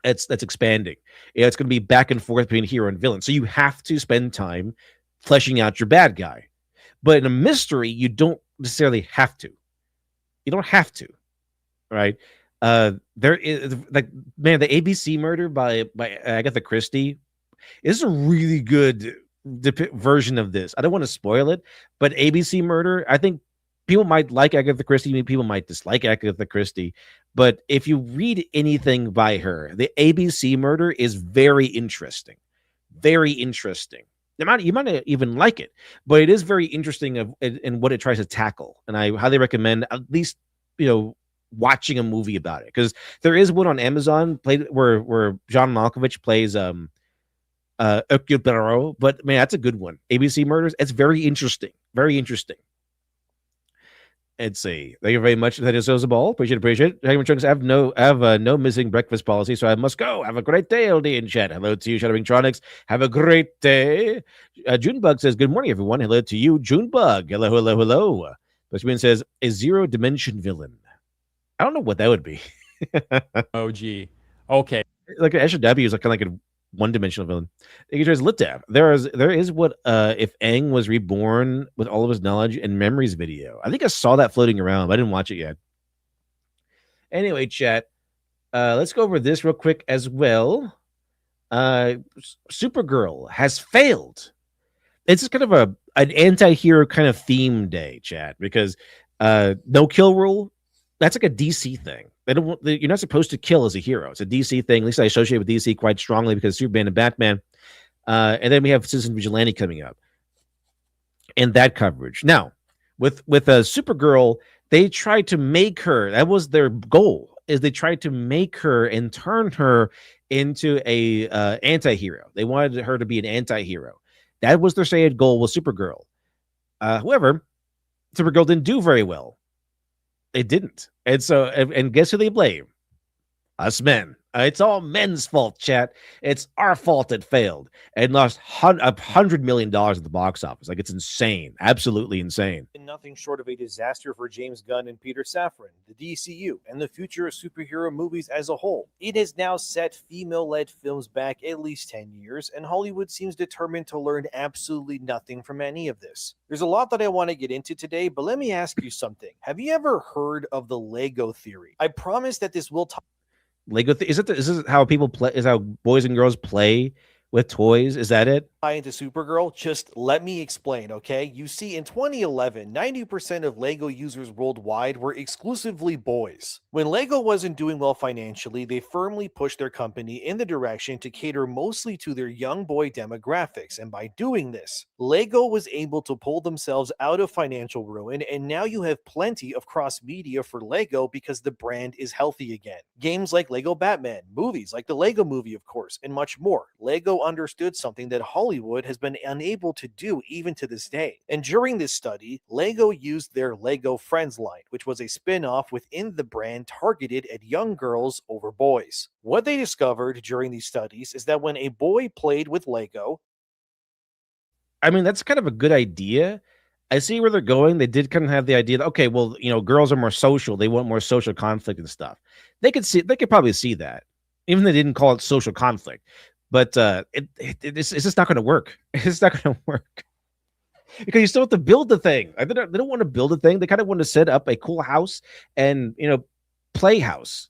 That's expanding. It's going to be back and forth between hero and villain. So you have to spend time fleshing out your bad guy. But in a mystery, you don't necessarily have to. You don't have to, right? There is the ABC Murder by Agatha Christie is a really good version of this. I don't want to spoil it, but ABC Murder, I think people might like Agatha Christie, people might dislike Agatha Christie, but if you read anything by her, the ABC murder is very interesting. Very interesting. You might not even like it, but it is very interesting in what it tries to tackle. And I highly recommend at least, watching a movie about it, because there is one on Amazon played where John Malkovich plays Hercule Poirot, but man, that's a good one. ABC Murders. It's very interesting. Very interesting. Let's see. Thank you very much. That is a ball. Appreciate it. I have no missing breakfast policy, so I must go. Have a great day, LD in chat. Hello to you, Shadowingtronics. Have a great day. Junebug says, "Good morning, everyone." Hello to you, Junebug. Hello, hello, hello. Bushman says, "A zero dimension villain." I don't know what that would be. Oh, gee. Okay. Like an SW is kind of like a one-dimensional villain. It says Litav. There is what if Aang was reborn with all of his knowledge and memories video. I think I saw that floating around, but I didn't watch it yet. Anyway, chat. Let's go over this real quick as well. Supergirl has failed. It's just kind of an anti-hero kind of theme day, chat, because no kill rule. That's like a DC thing. You're not supposed to kill as a hero. It's a DC thing. At least I associate with DC quite strongly because Superman and Batman. And then we have Citizen Vigilante coming up, and that coverage. Now, with Supergirl, they tried to make her. That was their goal. Is they tried to make her and turn her into a anti-hero. They wanted her to be an anti-hero. That was their stated goal with Supergirl. However, Supergirl didn't do very well. It didn't. And so, and guess who they blame? Us men. It's all men's fault, chat. It's our fault it failed and lost $100 million at the box office. Like, it's insane. Absolutely insane. Nothing short of a disaster for James Gunn and Peter Safran, the DCU, and the future of superhero movies as a whole. It has now set female-led films back at least 10 years, and Hollywood seems determined to learn absolutely nothing from any of this. There's a lot that I want to get into today, but let me ask you something. Have you ever heard of the Lego theory? I promise that this will Lego is this how people play? Is how boys and girls play with toys? Is that it? into Supergirl? Just let me explain, okay? You see, in 2011, 90% of LEGO users worldwide were exclusively boys. When LEGO wasn't doing well financially, they firmly pushed their company in the direction to cater mostly to their young boy demographics, and by doing this, LEGO was able to pull themselves out of financial ruin, and now you have plenty of cross-media for LEGO because the brand is healthy again. Games like LEGO Batman, movies like the LEGO Movie, of course, and much more. LEGO understood something that Hollywood has been unable to do even to this day. And during this study, LEGO used their LEGO Friends line, which was a spin-off within the brand targeted at young girls over boys. What they discovered during these studies is that when a boy played with LEGO, I mean, that's kind of a good idea. I see where they're going. They did kind of have the idea that, okay, well, you know, girls are more social. They want more social conflict and stuff. They could probably see that, even if they didn't call it social conflict. But it's just not going to work. It's not going to work because you still have to build the thing. They don't want to build a thing. They kind of want to set up a cool house and, you know, playhouse.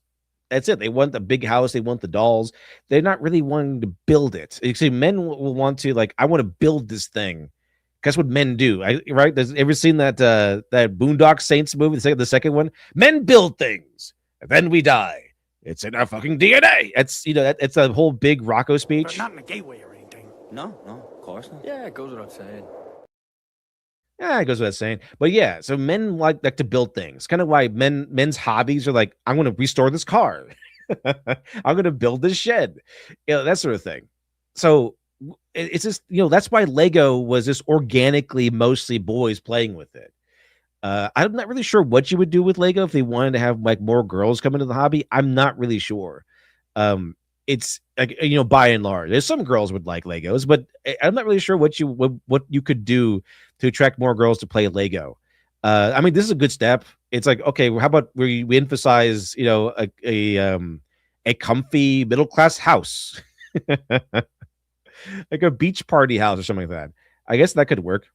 That's it. They want the big house. They want the dolls. They're not really wanting to build it. You see, men will want to, like, I want to build this thing. That's what men do, right? Ever seen that that Boondock Saints movie, the second one? Men build things, and then we die. It's in our fucking DNA. It's, you know, it's a whole big Rocco speech. But not in a gay way or anything. No, of course not. Yeah, it goes without saying. Yeah, it goes without saying. But yeah, so men like to build things. Kind of why men's hobbies are like, I'm going to restore this car. I'm going to build this shed. You know, that sort of thing. So it's just, you know, that's why Lego was just organically mostly boys playing with it. I'm not really sure what you would do with Lego if they wanted to have like more girls come into the hobby. I'm not really sure. It's like, you know, by and large, there's some girls would like Legos, but I'm not really sure what you could do to attract more girls to play Lego. I mean, this is a good step. It's like, okay, how about we emphasize, you know, a comfy middle class house, like a beach party house or something like that. I guess that could work.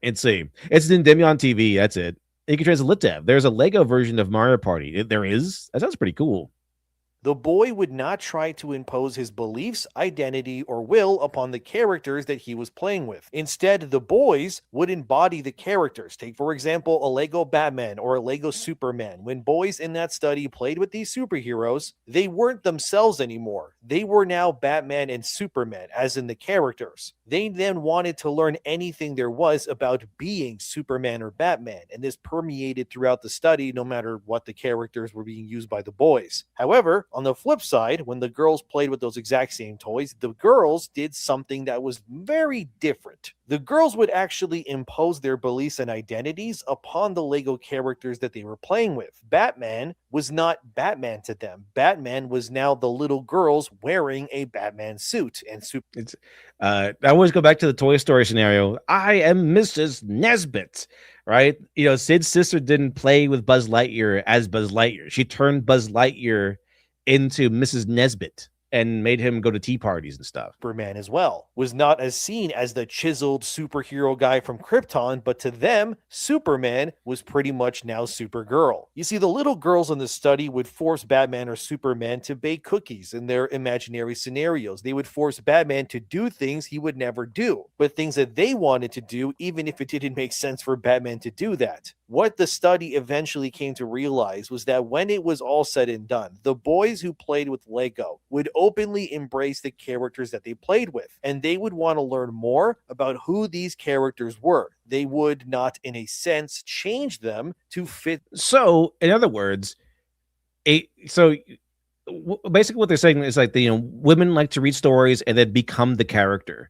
Let's see. It's in Demion TV. That's it. You can translate Litev. There's a Lego version of Mario Party. There is. That sounds pretty cool. The boy would not try to impose his beliefs, identity, or will upon the characters that he was playing with. Instead, the boys would embody the characters. Take, for example, a Lego Batman or a Lego Superman. When boys in that study played with these superheroes, they weren't themselves anymore. They were now Batman and Superman, as in the characters. They then wanted to learn anything there was about being Superman or Batman, and this permeated throughout the study no matter what the characters were being used by the boys. However, on the flip side, when the girls played with those exact same toys, the girls did something that was very different. The girls would actually impose their beliefs and identities upon the Lego characters that they were playing with. Batman was not Batman to them. Batman was now the little girls wearing a Batman suit, and It's I always go back to the Toy Story scenario. I am Mrs. Nesbit, right? You know, Sid's sister didn't play with Buzz Lightyear as Buzz Lightyear. She turned Buzz Lightyear into Mrs. Nesbit and made him go to tea parties and stuff. Superman as well, was not as seen as the chiseled superhero guy from Krypton, but to them, Superman was pretty much now Supergirl. You see, the little girls in the study would force Batman or Superman to bake cookies in their imaginary scenarios. They would force Batman to do things he would never do, but things that they wanted to do, even if it didn't make sense for Batman to do that. What the study eventually came to realize was that when it was all said and done, the boys who played with Lego would openly embrace the characters that they played with, and they would want to learn more about who these characters were. They would not, in a sense, change them to fit. So, in other words, basically what they're saying is like women like to read stories and then become the character.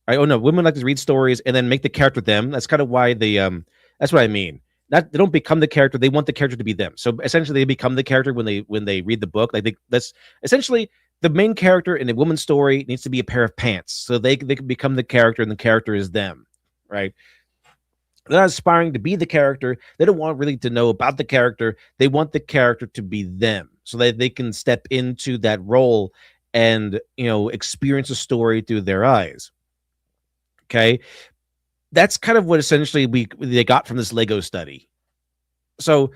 Right? Oh no, women like to read stories and then make the character them. That's kind of why that's what I mean. Not they don't become the character; they want the character to be them. So essentially, they become the character when they read the book. Like that's essentially the main character in a woman's story needs to be a pair of pants, so they can become the character, and the character is them, right? They're not aspiring to be the character. They don't want really to know about the character. They want the character to be them, so that they can step into that role and experience a story through their eyes. Okay. That's kind of what essentially they got from this Lego study. So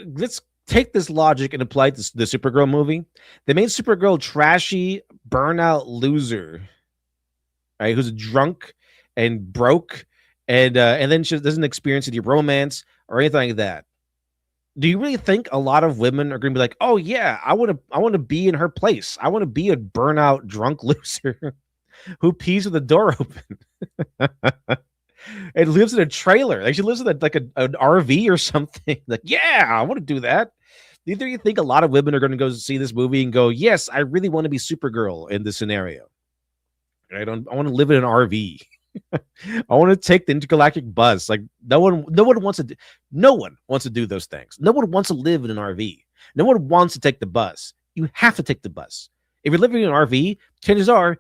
let's take this logic and apply it to the Supergirl movie. They made Supergirl trashy, burnout loser, right? Who's drunk and broke, and then she doesn't experience any romance or anything like that. Do you really think a lot of women are going to be like, "Oh yeah, I want to be in her place. I want to be a burnout drunk loser who pees with the door open and lives in a trailer. Like she lives in an RV or something. Like, yeah, I want to do that." Do you think a lot of women are going to go see this movie and go, "Yes, I really want to be Supergirl in this scenario. I want to live in an RV. I want to take the intergalactic bus." Like no one wants to do those things. No one wants to live in an RV. No one wants to take the bus. You have to take the bus. If you're living in an RV, chances are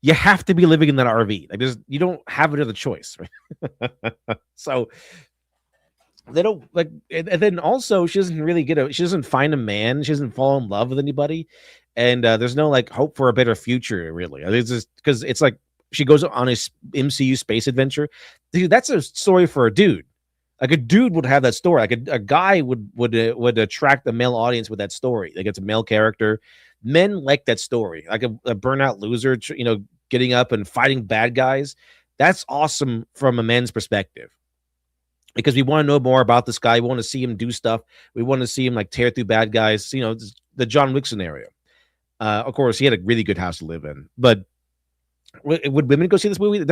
you have to be living in that RV. Like you don't have another choice, right? So they don't like, and then also she doesn't find a man. She doesn't fall in love with anybody, and there's no like hope for a better future. Really, it's just because it's like she goes on a MCU space adventure. Dude, that's a story for a dude. Like a dude would have that story. Like a guy would attract the male audience with that story. Like it's a male character. Men like that story, like a burnout loser, getting up and fighting bad guys. That's awesome from a man's perspective because we want to know more about this guy. We want to see him do stuff. We want to see him like tear through bad guys. The John Wick scenario. Of course, he had a really good house to live in. But would women go see this movie?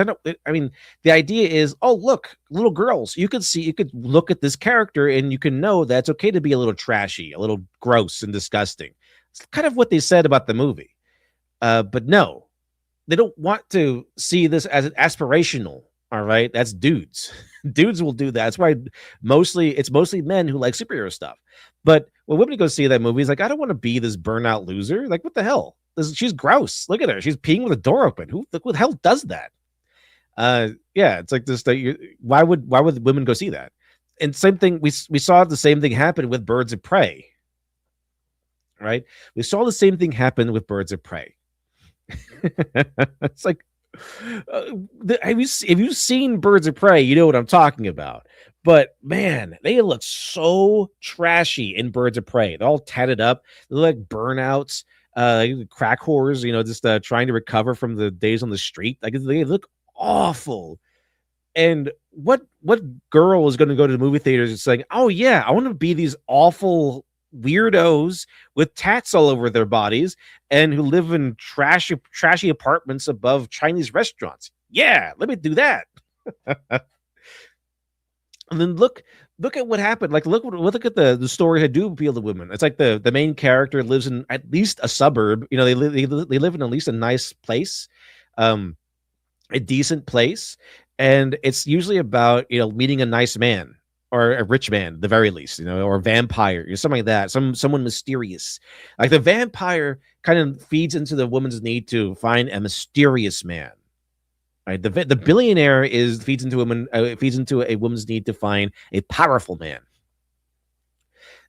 I mean, the idea is, oh look, little girls. You could look at this character and you can know that it's okay to be a little trashy, a little gross and disgusting. It's kind of what they said about the movie. But no, they don't want to see this as an aspirational. All right. That's dudes. Dudes will do that. That's why it's mostly men who like superhero stuff. But when women go see that movie, it's like, I don't want to be this burnout loser. Like, what the hell? She's gross. Look at her. She's peeing with a door open. Who the hell does that? Yeah, it's like this. Why would women go see that? And same thing. We saw the same thing happen with Birds of Prey. Right? We saw the same thing happen with Birds of Prey. It's like, have you seen Birds of Prey? You know what I'm talking about. But man, they look so trashy in Birds of Prey. They're all tatted up. They look like burnouts, crack whores, just trying to recover from the days on the street. Like they look awful. And what girl is going to go to the movie theaters and saying, "Oh yeah, I want to be these awful weirdos with tats all over their bodies and who live in trashy apartments above Chinese restaurants. Yeah, let me do that." And then look at what happened. Like look at the story had do appeal to women. It's like the main character lives in at least a suburb. They live in at least a nice place, a decent place, and it's usually about meeting a nice man or a rich man at the very least, or a vampire or something like that. Someone mysterious. Like the vampire kind of feeds into the woman's need to find a mysterious man. Right, the billionaire feeds into a woman's need to find a powerful man.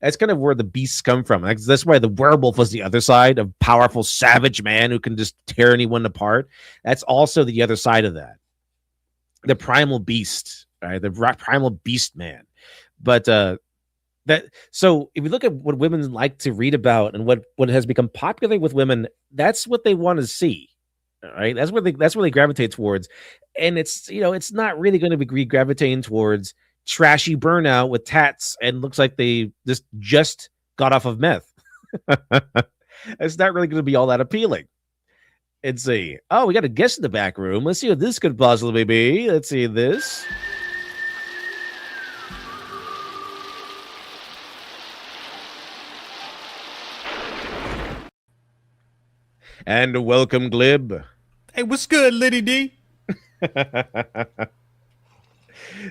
That's kind of where the beasts come from. That's why the werewolf was the other side of powerful, savage man who can just tear anyone apart. That's also the other side of that. The primal beast, right? The primal beast man. But so if you look at what women like to read about and what has become popular with women, that's what they want to see. Right, that's where they gravitate towards, and it's not really going to be gravitating towards trashy burnout with tats and looks like they just got off of meth. It's not really going to be all that appealing. Let's see. Oh, we got a guest in the back room. Let's see what this could possibly be. Let's see this. And welcome, Glib. Hey, what's good, Liddy D?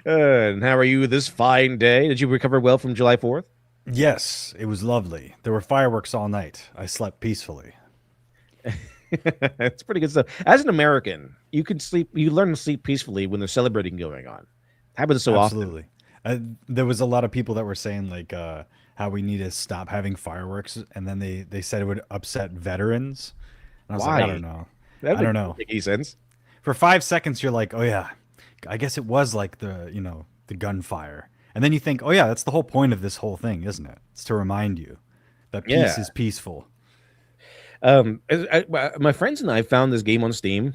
And how are you this fine day? Did you recover well from July 4th? Yes, it was lovely. There were fireworks all night. I slept peacefully. It's pretty good stuff. As an American, you learn to sleep peacefully when there's celebrating going on. It happens so Absolutely. There was a lot of people that were saying like how we need to stop having fireworks, and then they said it would upset veterans. And I was like, I don't know. I don't know. Make any sense? For 5 seconds, you're like, oh yeah, I guess it was like the gunfire. And then you think, oh yeah, that's the whole point of this whole thing, isn't it? It's to remind you that peace is peaceful. My friends and I found this game on Steam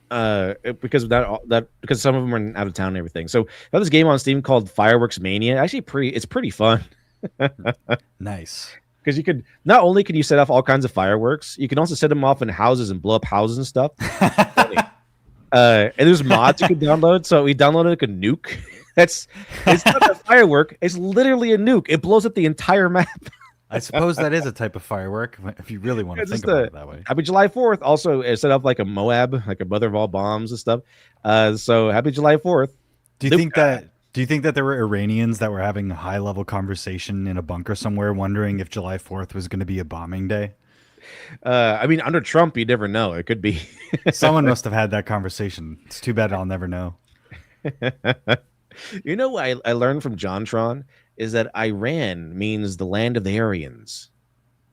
because of that because some of them are out of town and everything. So I found this game on Steam called Fireworks Mania. Actually, it's pretty fun. Nice. Because you could not only can you set off all kinds of fireworks, you can also set them off in houses and blow up houses and stuff. And there's mods you can download. So we downloaded like a nuke. It's not a firework. It's literally a nuke. It blows up the entire map. I suppose that is a type of firework if you really want to think about it that way. Happy July 4th. Also, it set up like a Moab, like a mother of all bombs and stuff. So happy July 4th. Do you think that there were Iranians that were having a high level conversation in a bunker somewhere, wondering if July 4th was going to be a bombing day? I mean, under Trump, you never know. It could be. Someone must have had that conversation. It's too bad I'll never know. You know what I learned from JonTron is that Iran means the land of the Aryans.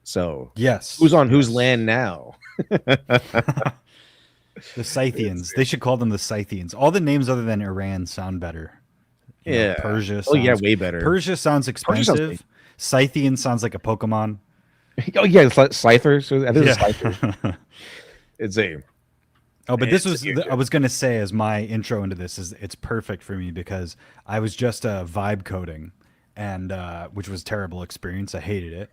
So yes, who's on whose land now? The Scythians. They should call them the Scythians. All the names other than Iran sound better. Persia. Oh yeah, way better. Persia sounds expensive. Scythian sounds like a Pokemon. Oh yeah, Scyther. So I think it's Scyther. It's a. Oh, but this was I was gonna say as my intro into this is it's perfect for me because I was just vibe coding, and which was a terrible experience. I hated it.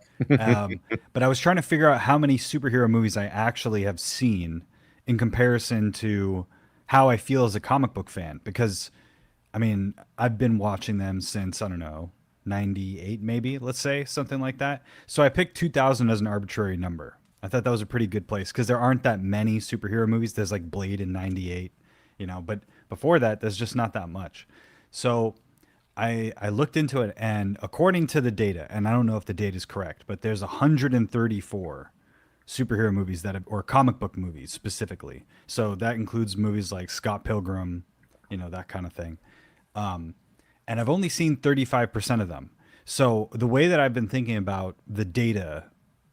But I was trying to figure out how many superhero movies I actually have seen in comparison to how I feel as a comic book fan. Because, I mean, I've been watching them since, I don't know, 98 maybe, let's say, something like that. So I picked 2000 as an arbitrary number. I thought that was a pretty good place because there aren't that many superhero movies. There's like Blade in 98, but before that, there's just not that much. So I looked into it, and according to the data, and I don't know if the data is correct, but there's 134 superhero movies or comic book movies specifically. So that includes movies like Scott Pilgrim, that kind of thing. And I've only seen 35% of them. So the way that I've been thinking about the data,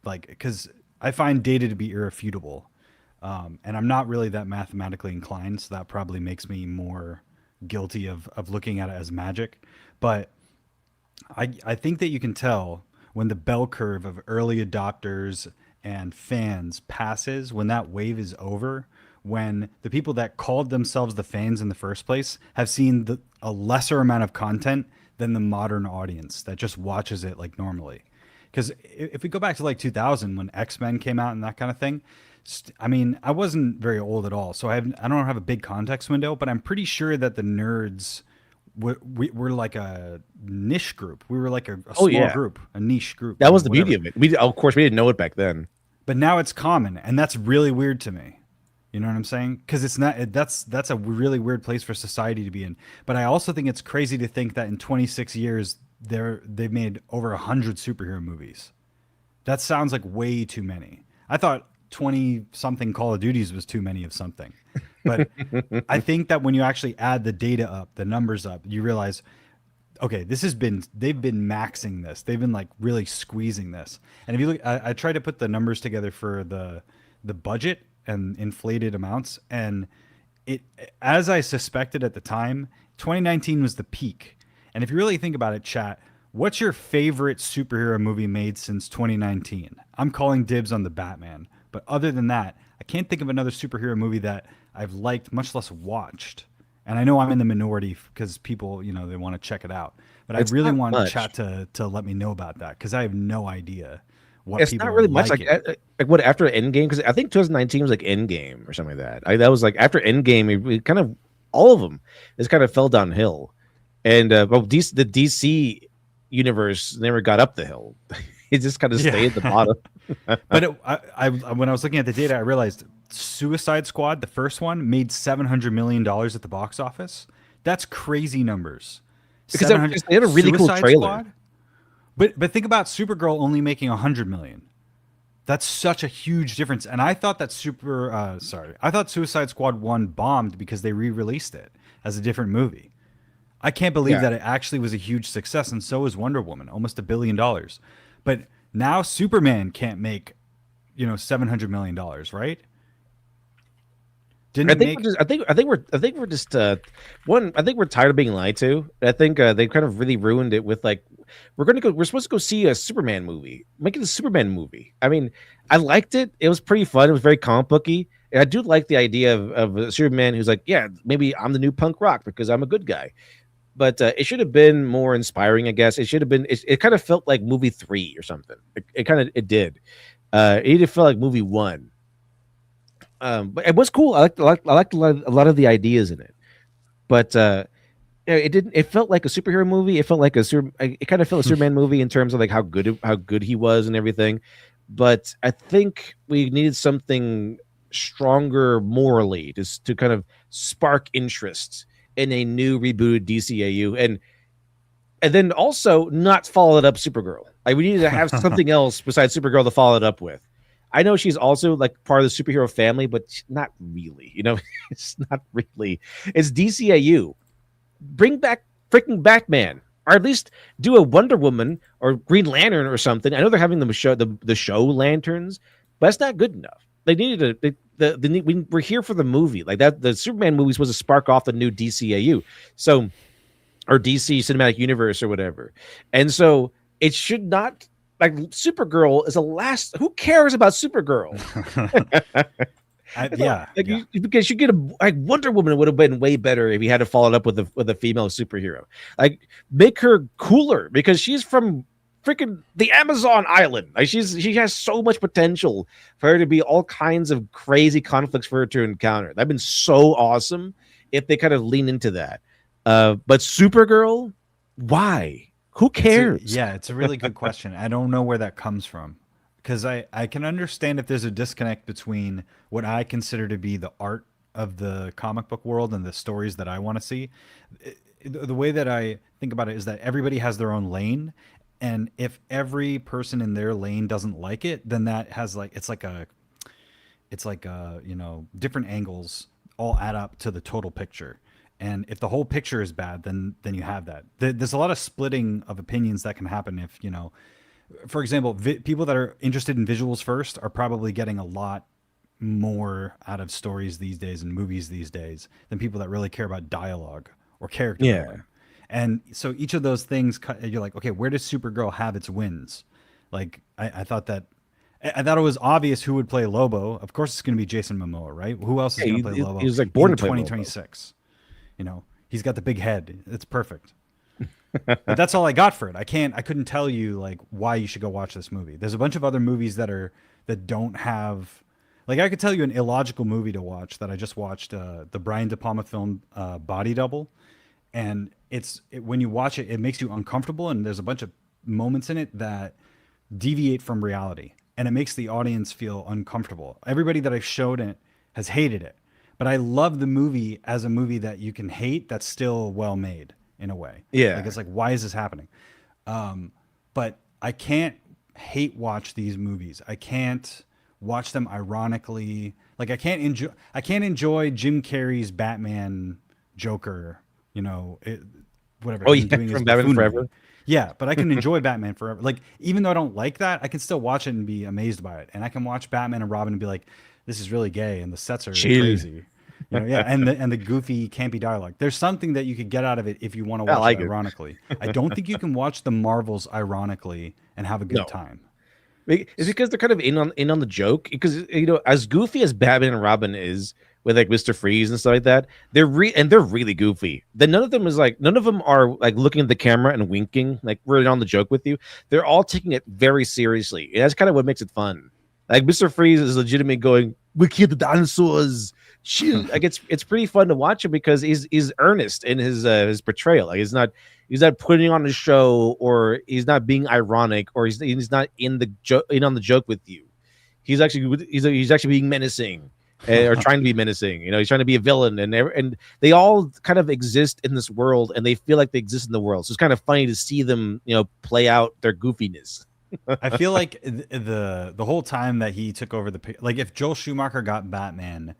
because I find data to be irrefutable, and I'm not really that mathematically inclined, so that probably makes me more guilty of looking at it as magic, but I think that you can tell when the bell curve of early adopters and fans passes, when that wave is over, when the people that called themselves the fans in the first place have seen a lesser amount of content than the modern audience that just watches it like normally. Because if we go back to like 2000 when X-Men came out and that kind of thing, I mean, I wasn't very old at all, so I don't have a big context window, but I'm pretty sure that the nerds we're like a niche group. We were like a small group, a niche group. That was the beauty of it. Of course, we didn't know it back then. But now it's common, and that's really weird to me. You know what I'm saying? Because it's not. That's a really weird place for society to be in. But I also think it's crazy to think that in 26 years they've made over 100 superhero movies. That sounds like way too many. I thought 20 something Call of Duties was too many of something. But I think that when you actually add the data up, the numbers up, you realize, okay, they've been maxing this. They've been like really squeezing this. And if you look, I tried to put the numbers together for the budget and inflated amounts, and it, as I suspected at the time, 2019 was the peak. And if you really think about it, chat, what's your favorite superhero movie made since 2019? I'm calling dibs on the Batman. But other than that, I can't think of another superhero movie that I've liked, much less watched. And I know I'm in the minority because people, they want to check it out. But I really want chat to let me know about that, because I have no idea what it's people not really much liking. like what after Endgame, because I think 2019 was like Endgame or something like that. That was like after Endgame, it kind of all of them just kind of fell downhill, and the DC universe never got up the hill. It just kind of stayed at the bottom. But when I was looking at the data, I realized Suicide Squad, the first one, made $700 million at the box office. That's crazy numbers. Because they had a really cool trailer. Squad? But think about Supergirl only making $100 million. That's such a huge difference. And I thought that I thought Suicide Squad 1 bombed because they re-released it as a different movie. I can't believe that it actually was a huge success, and so is Wonder Woman, almost $1 billion. But now Superman can't make, $700 million, right? I think we're just I think we're tired of being lied to. I think they kind of really ruined it with like we're supposed to go see a Superman movie. Make it a Superman movie. I mean, I liked it. It was pretty fun. It was very comic booky. And I do like the idea of a Superman who's like, yeah, maybe I'm the new punk rock because I'm a good guy. But it should have been more inspiring, I guess. It should have been. It kind of felt like movie 3 or something. It did. It did feel like movie 1. But it was cool. I liked a lot of the ideas in it. But it didn't. It felt like a superhero movie. It felt like it kind of felt a Superman movie in terms of like how good he was and everything. But I think we needed something stronger morally to kind of spark interest in a new rebooted DCAU, and then also not follow it up Supergirl. Like we needed to have something else besides Supergirl to follow it up with. I know she's also like part of the superhero family, but not really. It's not really. It's DCAU. Bring back freaking Batman, or at least do a Wonder Woman or Green Lantern or something. I know they're having the show Lanterns, but that's not good enough. They needed we're here for the movie like that. The Superman movie was supposed to spark off the new DCAU, or DC Cinematic Universe or whatever, and so it should not. Like Supergirl is who cares about Supergirl? Because you get Wonder Woman would have been way better if you had to follow it up with a female superhero. Like make her cooler because she's from freaking the Amazon island. Like she has so much potential for her to be all kinds of crazy conflicts for her to encounter. That'd been so awesome if they kind of lean into that. But Supergirl, why? Who cares? It's a really good question. I don't know where that comes from, because I can understand if there's a disconnect between what I consider to be the art of the comic book world and the stories that I want to see. The way that I think about it is that everybody has their own lane, and if every person in their lane doesn't like it, then that has it's like different angles all add up to the total picture. And if the whole picture is bad, then you have that. There's a lot of splitting of opinions that can happen if, for example, people that are interested in visuals first are probably getting a lot more out of stories these days and movies these days than people that really care about dialogue or character Yeah. building. And so each of those things, you're like, okay, where does Supergirl have its wins? Like, I thought that, I thought it was obvious who would play Lobo. Of course, it's going to be Jason Momoa, right? Who else is Yeah, going to play Lobo? he was like born in to play Lobo. 2026. You know, he's got the big head. It's perfect. But that's all I got for it. I couldn't tell you like why you should go watch this movie. There's a bunch of other movies that don't have, like, I could tell you an illogical movie to watch that I just watched, the Brian De Palma film, Body Double. And when you watch it, it makes you uncomfortable. And there's a bunch of moments in it that deviate from reality, and it makes the audience feel uncomfortable. Everybody that I've showed it has hated it, but I love the movie as a movie that you can hate that's still well made in a way. Yeah. Like, it's like, why is this happening? But I can't hate watch these movies. I can't watch them ironically. Like, I can't enjoy Jim Carrey's Batman Joker, you know, whatever. Oh, him yeah, doing his from Batman buffoonery. Forever. Yeah, but I can enjoy Batman Forever. Like, even though I don't like that, I can still watch it and be amazed by it. And I can watch Batman and Robin and be like, this is really gay and the sets are Chill. crazy. You know, yeah, and the goofy, campy dialogue. There's something that you could get out of it if you want to watch like it it. ironically. I don't think you can watch the Marvels ironically and have a good No. time. It's because they're kind of in on the joke. Because, you know, as goofy as Batman and Robin is with like Mr. Freeze and stuff like that, they're really goofy. Then none of them are like looking at the camera and winking, like we're on the joke with you. They're all taking it very seriously. And that's kind of what makes it fun. Like Mr. Freeze is legitimately going, "We killed the dinosaurs." Chill. Like it's pretty fun to watch it because he's earnest in his portrayal. Like he's not putting on a show, or he's not being ironic, or he's not in on the joke with you. He's actually being menacing, or trying to be menacing. You know, he's trying to be a villain, and they all kind of exist in this world, and they feel like they exist in the world. So it's kind of funny to see them, you know, play out their goofiness. I feel like the whole time that he took over like, if Joel Schumacher got Batman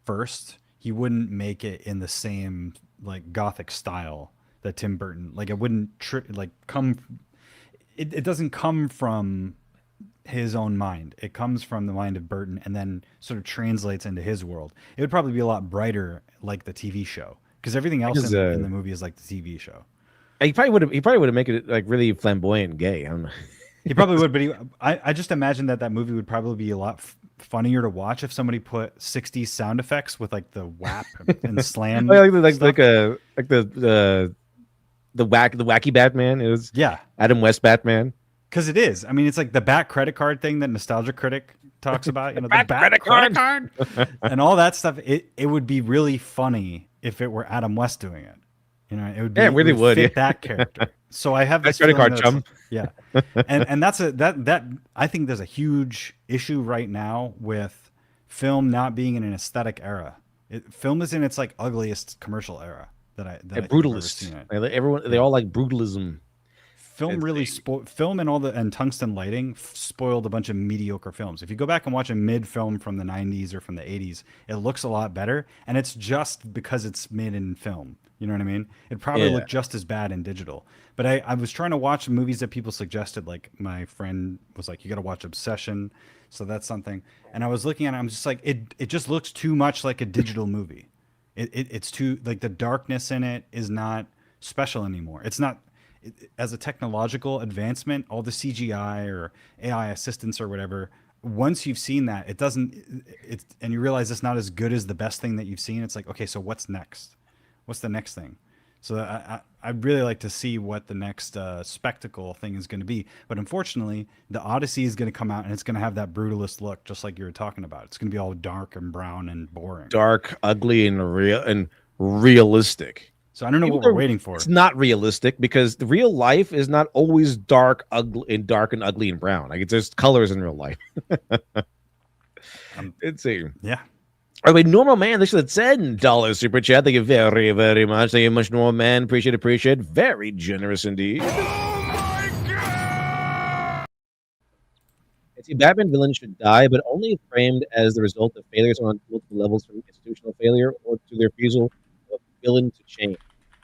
first, he wouldn't make it in the same like gothic style that Tim Burton. Like, it wouldn't it doesn't come from his own mind. It comes from the mind of Burton and then sort of translates into his world. It would probably be a lot brighter, like the TV show, because everything else in the movie is like the TV show. He probably would have made it like really flamboyant and gay. I don't know. He probably would, but I just imagine that movie would probably be a lot funnier to watch if somebody put 60s sound effects with like the whap and slam. Like the wacky Batman. It was Adam West Batman. Because it is. I mean, it's like the Bat credit card thing that Nostalgia Critic talks about. You know, Bat the Bat credit credit card and all that stuff. It would be really funny if it were Adam West doing it. You know, it would be, it really would fit yeah. that character. So I have this credit feeling card that's- chum. Yeah, and that's that I think there's a huge issue right now with film not being in an aesthetic era. Film is in its like ugliest commercial era that I think I've ever brutalist. seen it. Everyone, they all like brutalism. Film really film and tungsten lighting spoiled a bunch of mediocre films. If you go back and watch a mid film from the 90s or from the 80s, it looks a lot better, and it's just because it's made in film. You know what I mean? It probably looked just as bad in digital. But I was trying to watch movies that people suggested. Like, my friend was like, you got to watch Obsession. So that's something. And I was looking at it, I'm just like, it just looks too much like a digital movie. It's too, like, the darkness in it is not special anymore. It's not, as a technological advancement, all the CGI or AI assistance or whatever, once you've seen that, and you realize it's not as good as the best thing that you've seen, it's like, okay, so what's next? What's the next thing? So I'd really like to see what the next spectacle thing is going to be. But unfortunately, the Odyssey is going to come out and it's going to have that brutalist look, just like you were talking about. It's going to be all dark and brown and boring. Dark, ugly, and realistic. So I don't know what we're waiting for. It's not realistic because the real life is not always dark, ugly, and ugly and brown. Like, there's colors in real life. It's yeah. All right, normal man, this is a $10 super chat. Thank you very, very much. Thank you much, normal man. Appreciate. Very generous indeed. I see Batman villains should die, but only if framed as the result of failures on multiple levels, from institutional failure or to the refusal of the villain to change.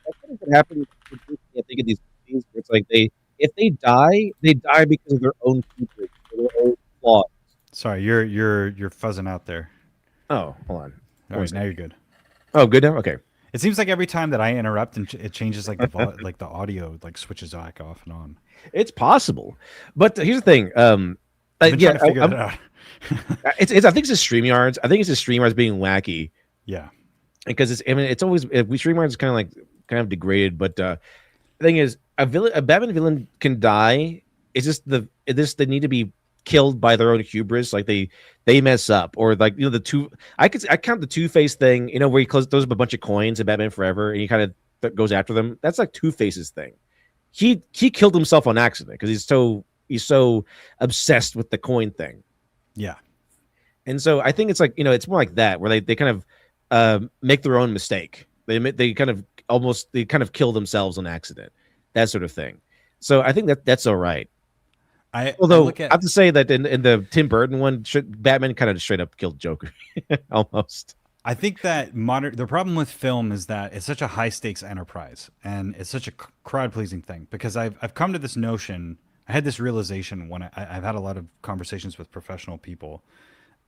That's kind of what happens. I think in these movies, where it's like if they die because of their own futures, their own flaws. Sorry, you're fuzzing out there. Oh, hold on. All right, now you're good. Oh, good now? Okay. It seems like every time that I interrupt and it changes like like the audio like switches back off and on. It's possible, but here's the thing. I've been Yeah, trying to figure that out. it's. I think it's just StreamYards. I think it's just StreamYards being wacky Yeah. because it's. I mean, it's always we StreamYards is kind of degraded. But the thing is, a Batman villain can die. It's just they need to be killed by their own hubris. Like they mess up, or like the two. I count the Two-Face thing. Where he throws up a bunch of coins at Batman Forever, and he kind of goes after them. That's like Two-Face's thing. He killed himself on accident because he's so obsessed with the coin thing. Yeah. And so I think it's like, it's more like that, where they kind of make their own mistake. They kind of kill themselves on accident, that sort of thing. So I think that's all right. Although I have to say that in the Tim Burton one, Batman kind of straight up killed Joker, almost. I think that the problem with film is that it's such a high stakes enterprise and it's such a crowd pleasing thing, because I've come to this notion. I had this realization when I've had a lot of conversations with professional people,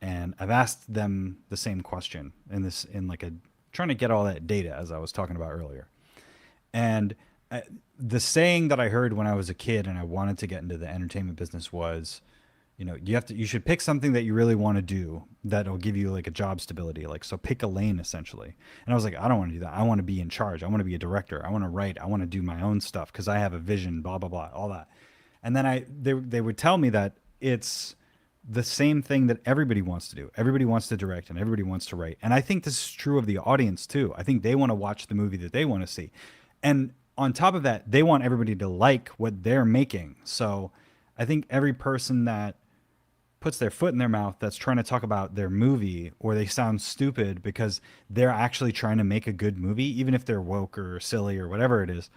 and I've asked them the same question in like trying to get all that data, as I was talking about earlier. And the saying that I heard when I was a kid and I wanted to get into the entertainment business was, you should pick something that you really want to do that'll give you like a job stability. Like, so pick a lane essentially. And I was like, I don't want to do that. I want to be in charge. I want to be a director. I want to write. I want to do my own stuff because I have a vision, blah, blah, blah, all that. And then they would tell me that it's the same thing that everybody wants to do. Everybody wants to direct and everybody wants to write. And I think this is true of the audience too. I think they want to watch the movie that they want to see. And on top of that, they want everybody to like what they're making. So I think every person that puts their foot in their mouth that's trying to talk about their movie, or they sound stupid because they're actually trying to make a good movie, even if they're woke or silly or whatever it is,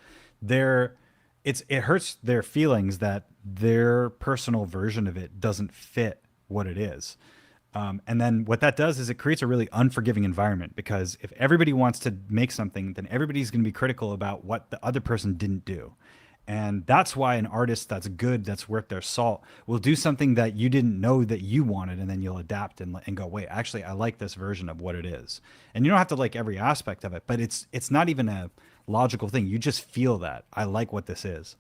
it hurts their feelings that their personal version of it doesn't fit what it is. And then what that does is it creates a really unforgiving environment, because if everybody wants to make something, then everybody's going to be critical about what the other person didn't do. And that's why an artist that's good, that's worth their salt, will do something that you didn't know that you wanted, and then you'll adapt and go, wait, actually, I like this version of what it is. And you don't have to like every aspect of it, but it's not even a logical thing. You just feel that I like what this is.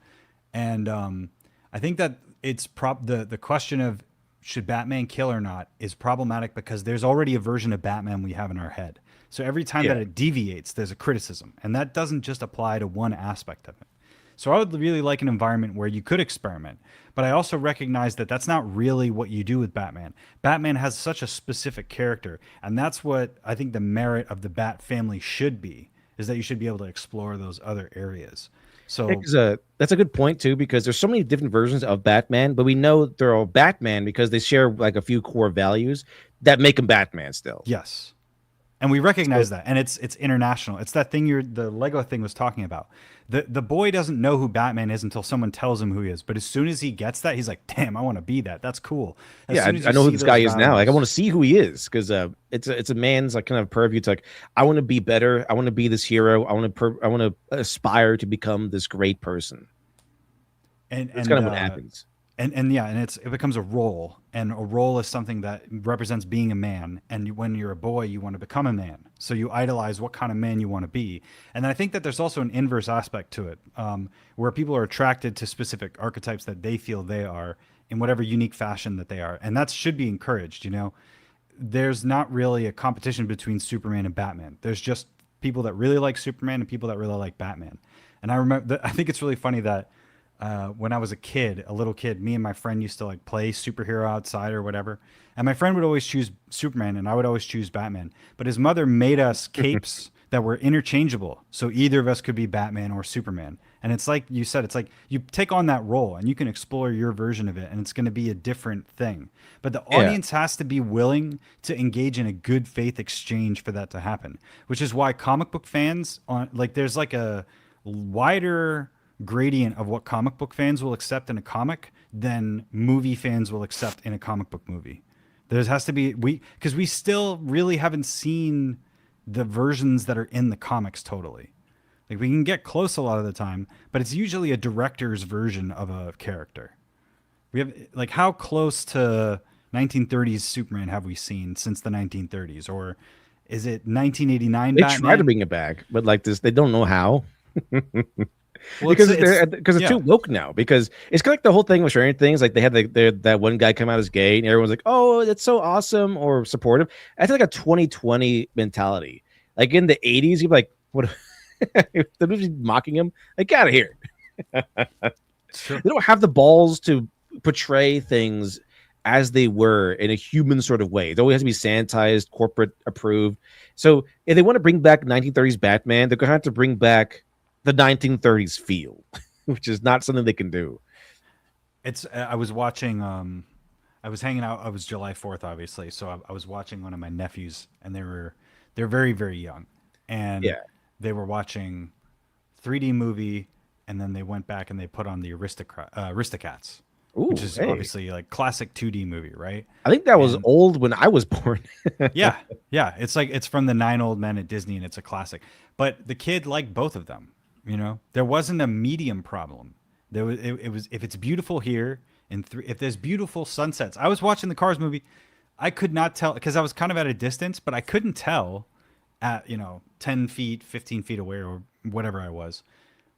And I think that it's the question of should Batman kill or not is problematic, because there's already a version of Batman we have in our head. So every time that it deviates, there's a criticism, and that doesn't just apply to one aspect of it. So I would really like an environment where you could experiment, but I also recognize that that's not really what you do with Batman. Batman has such a specific character, and that's what I think the merit of the Bat family should be, is that you should be able to explore those other areas. So that's a good point too, because there's so many different versions of Batman, but we know they're all Batman because they share like a few core values that make them Batman still. Yes. And we recognize that, and it's international. It's that thing the Lego thing was talking about. The boy doesn't know who Batman is until someone tells him who he is. But as soon as he gets that, he's like, "Damn, I want to be that. That's cool." I know who this guy is now. Like, I want to see who he is, because it's a man's like kind of purview. It's like, I want to be better. I want to be this hero. I want to aspire to become this great person. And that's kind of what happens. And it becomes a role, and a role is something that represents being a man. And when you're a boy, you want to become a man, so you idolize what kind of man you want to be. And I think that there's also an inverse aspect to it, where people are attracted to specific archetypes that they feel they are in whatever unique fashion that they are, and that should be encouraged. There's not really a competition between Superman and Batman. There's just people that really like Superman and people that really like Batman. And I think it's really funny that when I was a little kid, me and my friend used to like play superhero outside or whatever. And my friend would always choose Superman and I would always choose Batman. But his mother made us capes that were interchangeable. So either of us could be Batman or Superman. And it's like you said, it's like you take on that role and you can explore your version of it, and it's going to be a different thing. But the audience has to be willing to engage in a good faith exchange for that to happen, which is why comic book fans there's like a wider gradient of what comic book fans will accept in a comic than movie fans will accept in a comic book movie. There has to be, because we still really haven't seen the versions that are in the comics totally. Like, we can get close a lot of the time, but it's usually a director's version of a character. We have, like, how close to 1930s Superman have we seen since the 1930s? Or Is it 1989 They Batman? try to bring it back, but like this, they don't know how. Well, because it's yeah. too woke now. Because it's kind of like the whole thing with sharing things. Like they had that one guy come out as gay, and everyone's like, "Oh, that's so awesome" or supportive. That's like a 2020 mentality. Like in the 80s, you'd be like, "What?" They're just mocking him. Like, get out of here. Sure. They don't have the balls to portray things as they were in a human sort of way. It always has to be sanitized, corporate approved. So if they want to bring back 1930s Batman, they're going to have to bring back the 1930s feel, which is not something they can do. It's I was watching I was hanging out. I was July 4th, obviously. So I was watching one of my nephews, and they're very, very young, and Yeah. they were watching 3D movie, and then they went back and they put on the Aristocats, Ooh, which is hey. obviously like classic 2D movie, right? I think that was And- old when I was born. Yeah, yeah. It's like it's from the Nine Old Men at Disney, and it's a classic. But the kid liked both of them. You know, there wasn't a medium problem. There was it was if it's beautiful here, and if there's beautiful sunsets. I was watching the Cars movie. I could not tell because I was kind of at a distance, but I couldn't tell at 10 feet, 15 feet away, or whatever I was,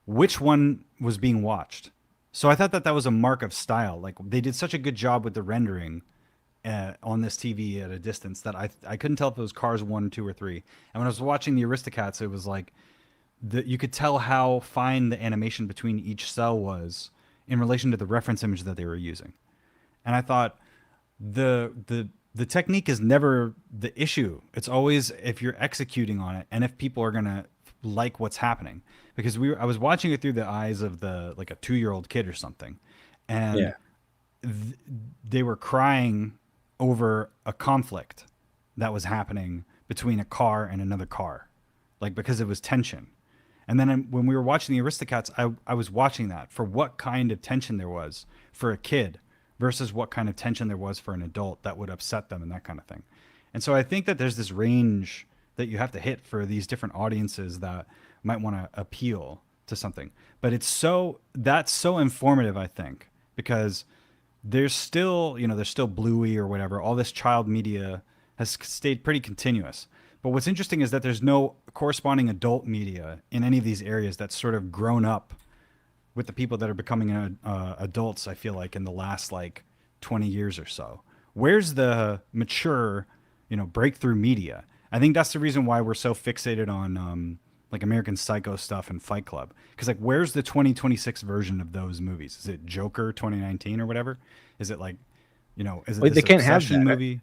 which one was being watched. So I thought that was a mark of style. Like they did such a good job with the rendering on this TV at a distance that I couldn't tell if it was Cars 1, 2, or 3. And when I was watching the Aristocats, it was like you could tell how fine the animation between each cell was in relation to the reference image that they were using. And I thought the technique is never the issue. It's always if you're executing on it and if people are gonna like what's happening. Because I was watching it through the eyes of like a 2-year-old kid or something, and Yeah. they were crying over a conflict that was happening between a car and another car, like because it was tension. And then when we were watching the Aristocats, I was watching that for what kind of tension there was for a kid versus what kind of tension there was for an adult that would upset them and that kind of thing. And so I think that there's this range that you have to hit for these different audiences that might want to appeal to something. But that's so informative, I think, because there's still Bluey or whatever. All this child media has stayed pretty continuous. But what's interesting is that there's no corresponding adult media in any of these areas that's sort of grown up with the people that are becoming adults, I feel like, in the last, 20 years or so. Where's the mature, breakthrough media? I think that's the reason why we're so fixated on, American Psycho stuff and Fight Club. Because, where's the 2026 version of those movies? Is it Joker 2019 or whatever? Is it, is it Wait, this they can't have Obsession that. movie?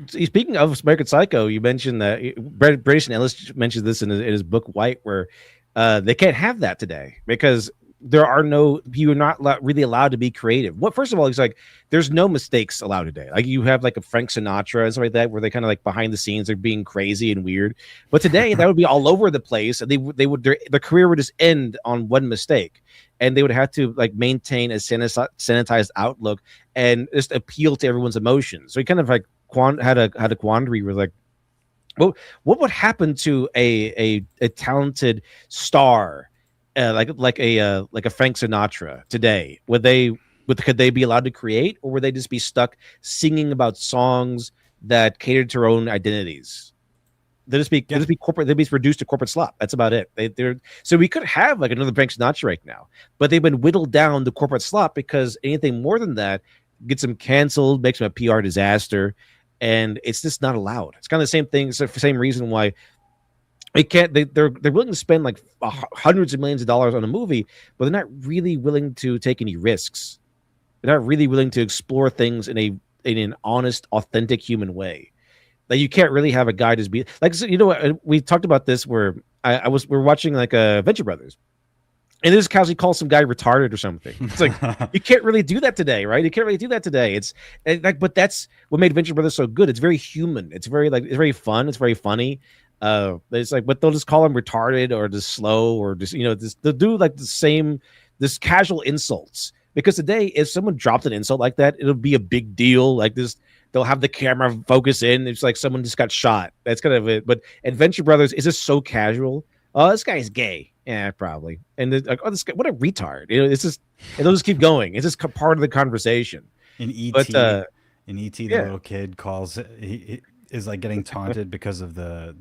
Speaking of American Psycho, you mentioned that British Ellis mentions this in his book White, where they can't have that today because you're not really allowed to be creative. First of all, it's like there's no mistakes allowed today. Like you have like a Frank Sinatra and stuff like that, where they kind of like behind the scenes they're being crazy and weird. But today that would be all over the place, and their career would just end on one mistake, and they would have to maintain a sanitized outlook and just appeal to everyone's emotions. So he kind of had a quandary with what would happen to a talented star like a Frank Sinatra today? Could they be allowed to create, or would they just be stuck singing about songs that catered to their own identities? They'd just be corporate. They'd be reduced to corporate slop. That's about it. So we could have another Frank Sinatra right now, but they've been whittled down to corporate slop because anything more than that gets them canceled, makes them a PR disaster, and it's just not allowed. It's kind of the same thing. So for the same reason why they can't. They're willing to spend hundreds of millions of dollars on a movie, but they're not really willing to take any risks. They're not really willing to explore things in an honest, authentic human way. Like you can't really have a guy just be we talked about this where we're watching Venture Brothers, and this casually calls some guy retarded or something. It's like you can't really do that today, right? You can't really do that today. But that's what made Venture Brothers so good. It's very human. It's very it's very fun. It's very funny. It's but they'll just call him retarded or just slow or just they'll do this casual insults, because today if someone dropped an insult like that, it'll be a big deal. Like this. They'll have the camera focus in. It's like someone just got shot. That's kind of it. But Adventure Brothers is just so casual. Oh, this guy's gay. Yeah, probably. And oh, this guy, what a retard. It's just, and they'll just keep going. It's just part of the conversation. In E.T., But, the yeah. little kid calls is like getting taunted because of the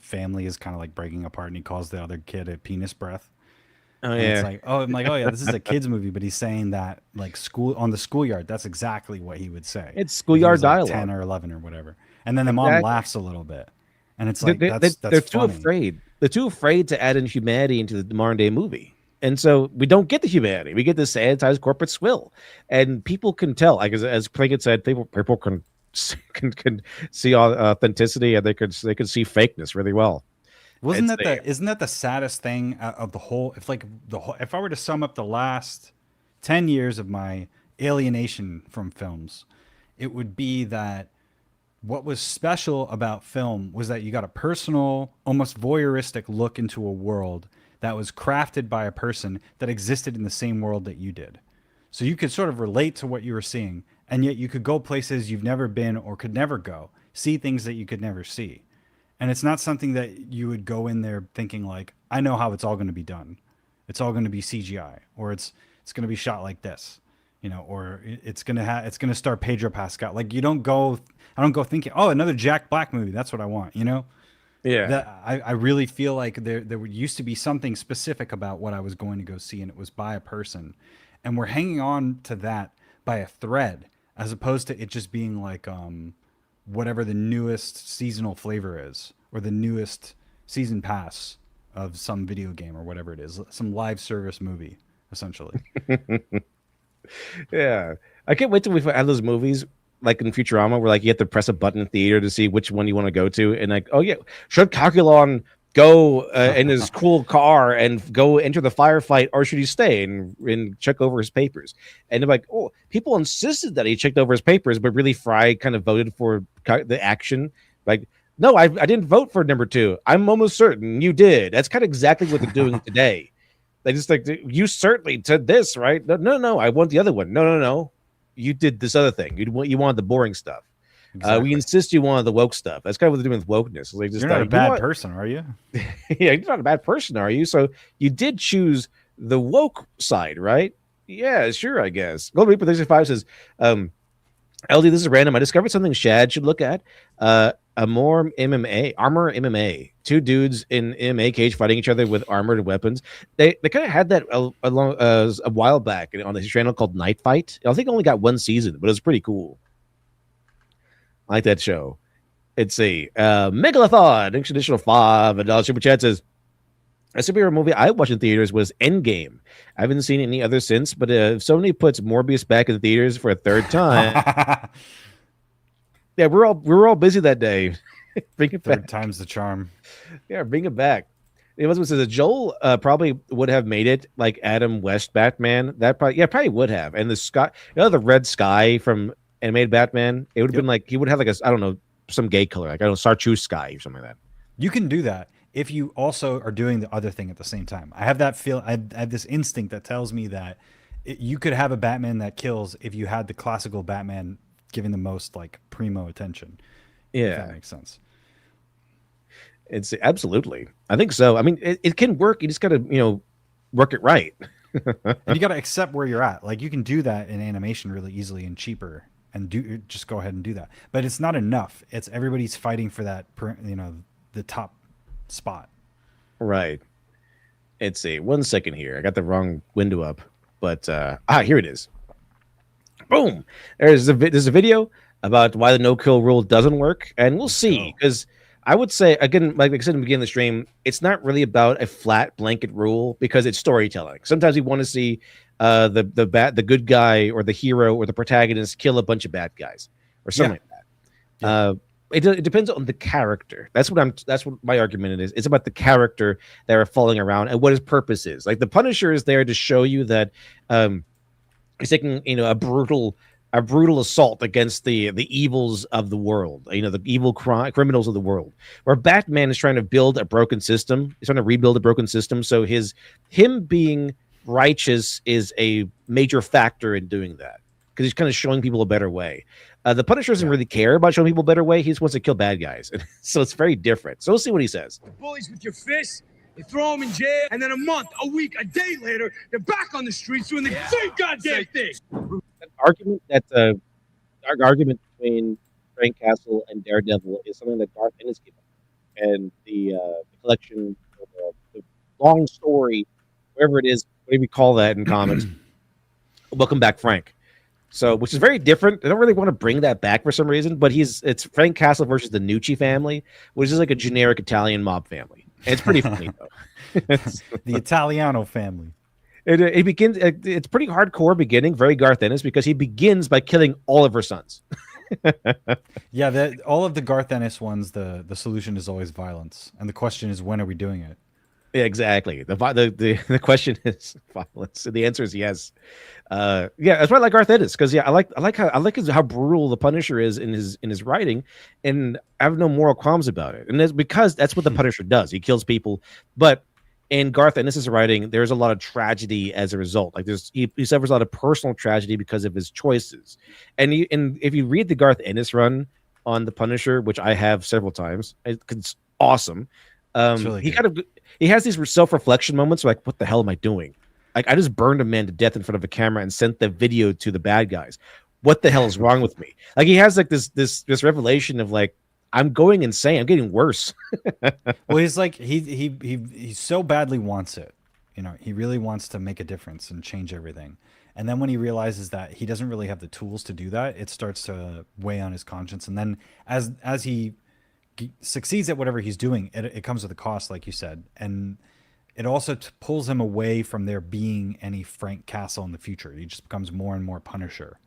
family is kind of like breaking apart, and he calls the other kid a penis breath. Oh And yeah. it's like, oh, I'm like, oh yeah, this is a kids movie, but he's saying that like school on the schoolyard. That's exactly what he would say. It's if he schoolyard was, like, dialogue. 10 or 11 or whatever. And then the mom Exactly. laughs a little bit, and it's They- like they- that's they're too funny. afraid. They're too afraid to add in humanity into the modern day movie. And so we don't get the humanity. We get this sanitized corporate swill, and people can tell. Like as Plinkett said, people can see authenticity, and they could see fakeness really well. Wasn't It's that isn't that the saddest thing of the whole? If I were to sum up the last 10 years of my alienation from films, it would be that what was special about film was that you got a personal, almost voyeuristic look into a world that was crafted by a person that existed in the same world that you did. So you could sort of relate to what you were seeing, and yet you could go places you've never been or could never go, see things that you could never see. And it's not something that you would go in there thinking like, I know how it's all going to be done. It's all going to be CGI, or it's going to be shot like this, or it's going to star Pedro Pascal. Like I don't go thinking, oh, another Jack Black movie. That's what I want, Yeah. That I really feel like there used to be something specific about what I was going to go see, and it was by a person, and we're hanging on to that by a thread, as opposed to it just being like whatever the newest seasonal flavor is, or the newest season pass of some video game, or whatever it is, some live service movie, essentially. Yeah. I can't wait till we have those movies like in Futurama where like you have to press a button in theater to see which one you want to go to, and like, oh yeah, should Calculon go in his cool car and go enter the firefight, or should he stay and check over his papers? And they're like, oh, people insisted that he checked over his papers, but really Fry kind of voted for the action. Like, no, I didn't vote for number 2. I'm almost certain you did. That's kind of exactly what they're doing today. They just like, you certainly said this, right? No, I want the other one. No. You did this other thing. You wanted the boring stuff. Exactly. We insist you wanted the woke stuff. That's kind of what they're doing with wokeness. Like, just You're not like, a bad person, are you? Yeah, you're not a bad person, are you? So you did choose the woke side, right? Yeah, sure, I guess. Gold Reaper 35 says, LD, this is random. I discovered something Shad should look at. Armor MMA. 2 dudes in MMA cage fighting each other with armored weapons. They kind of had that a while back on this channel called Night Fight. I think it only got 1 season, but it was pretty cool. I like that show. It's a Megalathon, additional $5 super chat says, a superhero movie I watched in theaters was Endgame. I haven't seen any other since, but if Sony puts Morbius back in the theaters for a 3rd time, yeah, we're all busy that day. Bring it back. 3rd time's the charm. Yeah, bring it back. It was says that Joel probably would have made it like Adam West Batman. That probably would have. And the sky, the red sky from animated Batman, it would have been like he would have like I don't know, some gay color, like I don't know, chartreuse sky or something like that. You can do that if you also are doing the other thing at the same time. I have that feel. I have this instinct that tells me that you could have a Batman that kills if you had the classical Batman giving the most like primo attention. Yeah, if that makes sense. It's absolutely. I think so. I mean, it can work. You just got to work it right. And you got to accept where you're at. Like you can do that in animation really easily and cheaper, and just go ahead and do that. But it's not enough. It's everybody's fighting for that. The top spot. Right. It's 1 second here. I got the wrong window up, but here it is. Boom. There's a video about why the no kill rule doesn't work, and we'll see. Because I would say again, like I said in the beginning of the stream, it's not really about a flat blanket rule because it's storytelling. Sometimes we want to see the good guy or the hero or the protagonist kill a bunch of bad guys or something like that. Yeah. It depends on the character. That's what my argument is. It's about the character that are falling around and what his purpose is. Like the Punisher is there to show you that he's taking a brutal assault against the evils of the world. The evil criminals of the world. Where Batman is trying to build a broken system. He's trying to rebuild a broken system. So him being righteous is a major factor in doing that because he's kind of showing people a better way. The Punisher doesn't really care about showing people a better way. He just wants to kill bad guys. So it's very different. So we'll see what he says. Bullies with your fists, you throw them in jail, and then a month, a week, a day later, they're back on the streets doing the same goddamn thing. Argument between Frank Castle and Daredevil is something that Garth Ennis gave up, and the collection, or the long story, wherever it is, whatever we call that in comics. Welcome back, Frank. So, which is very different. I don't really want to bring that back for some reason, but it's Frank Castle versus the Nucci family, which is like a generic Italian mob family. And it's pretty funny though. The Italiano family. It begins. It's pretty hardcore beginning, very Garth Ennis, because he begins by killing all of her sons. Yeah, all of the Garth Ennis ones, the solution is always violence, and the question is, when are we doing it? Yeah, exactly. The question is violence. And the answer is yes. Yeah, that's why I like Garth Ennis, because I like how brutal the Punisher is in his writing, and I have no moral qualms about it. And that's because that's what the Punisher does. He kills people, but in Garth Ennis's writing, there's a lot of tragedy as a result. Like he suffers a lot of personal tragedy because of his choices. And if you read the Garth Ennis run on the Punisher, which I have several times, it's awesome. Really he has these self-reflection moments like, what the hell am I doing? Like, I just burned a man to death in front of a camera and sent the video to the bad guys. What the hell is wrong with me? Like, he has like this revelation of like, I'm going insane. I'm getting worse. Well, he's like he so badly wants it. He really wants to make a difference and change everything. And then when he realizes that he doesn't really have the tools to do that, it starts to weigh on his conscience. And then as he succeeds at whatever he's doing, it comes with a cost, like you said, and it also pulls him away from there being any Frank Castle in the future. He just becomes more and more Punisher,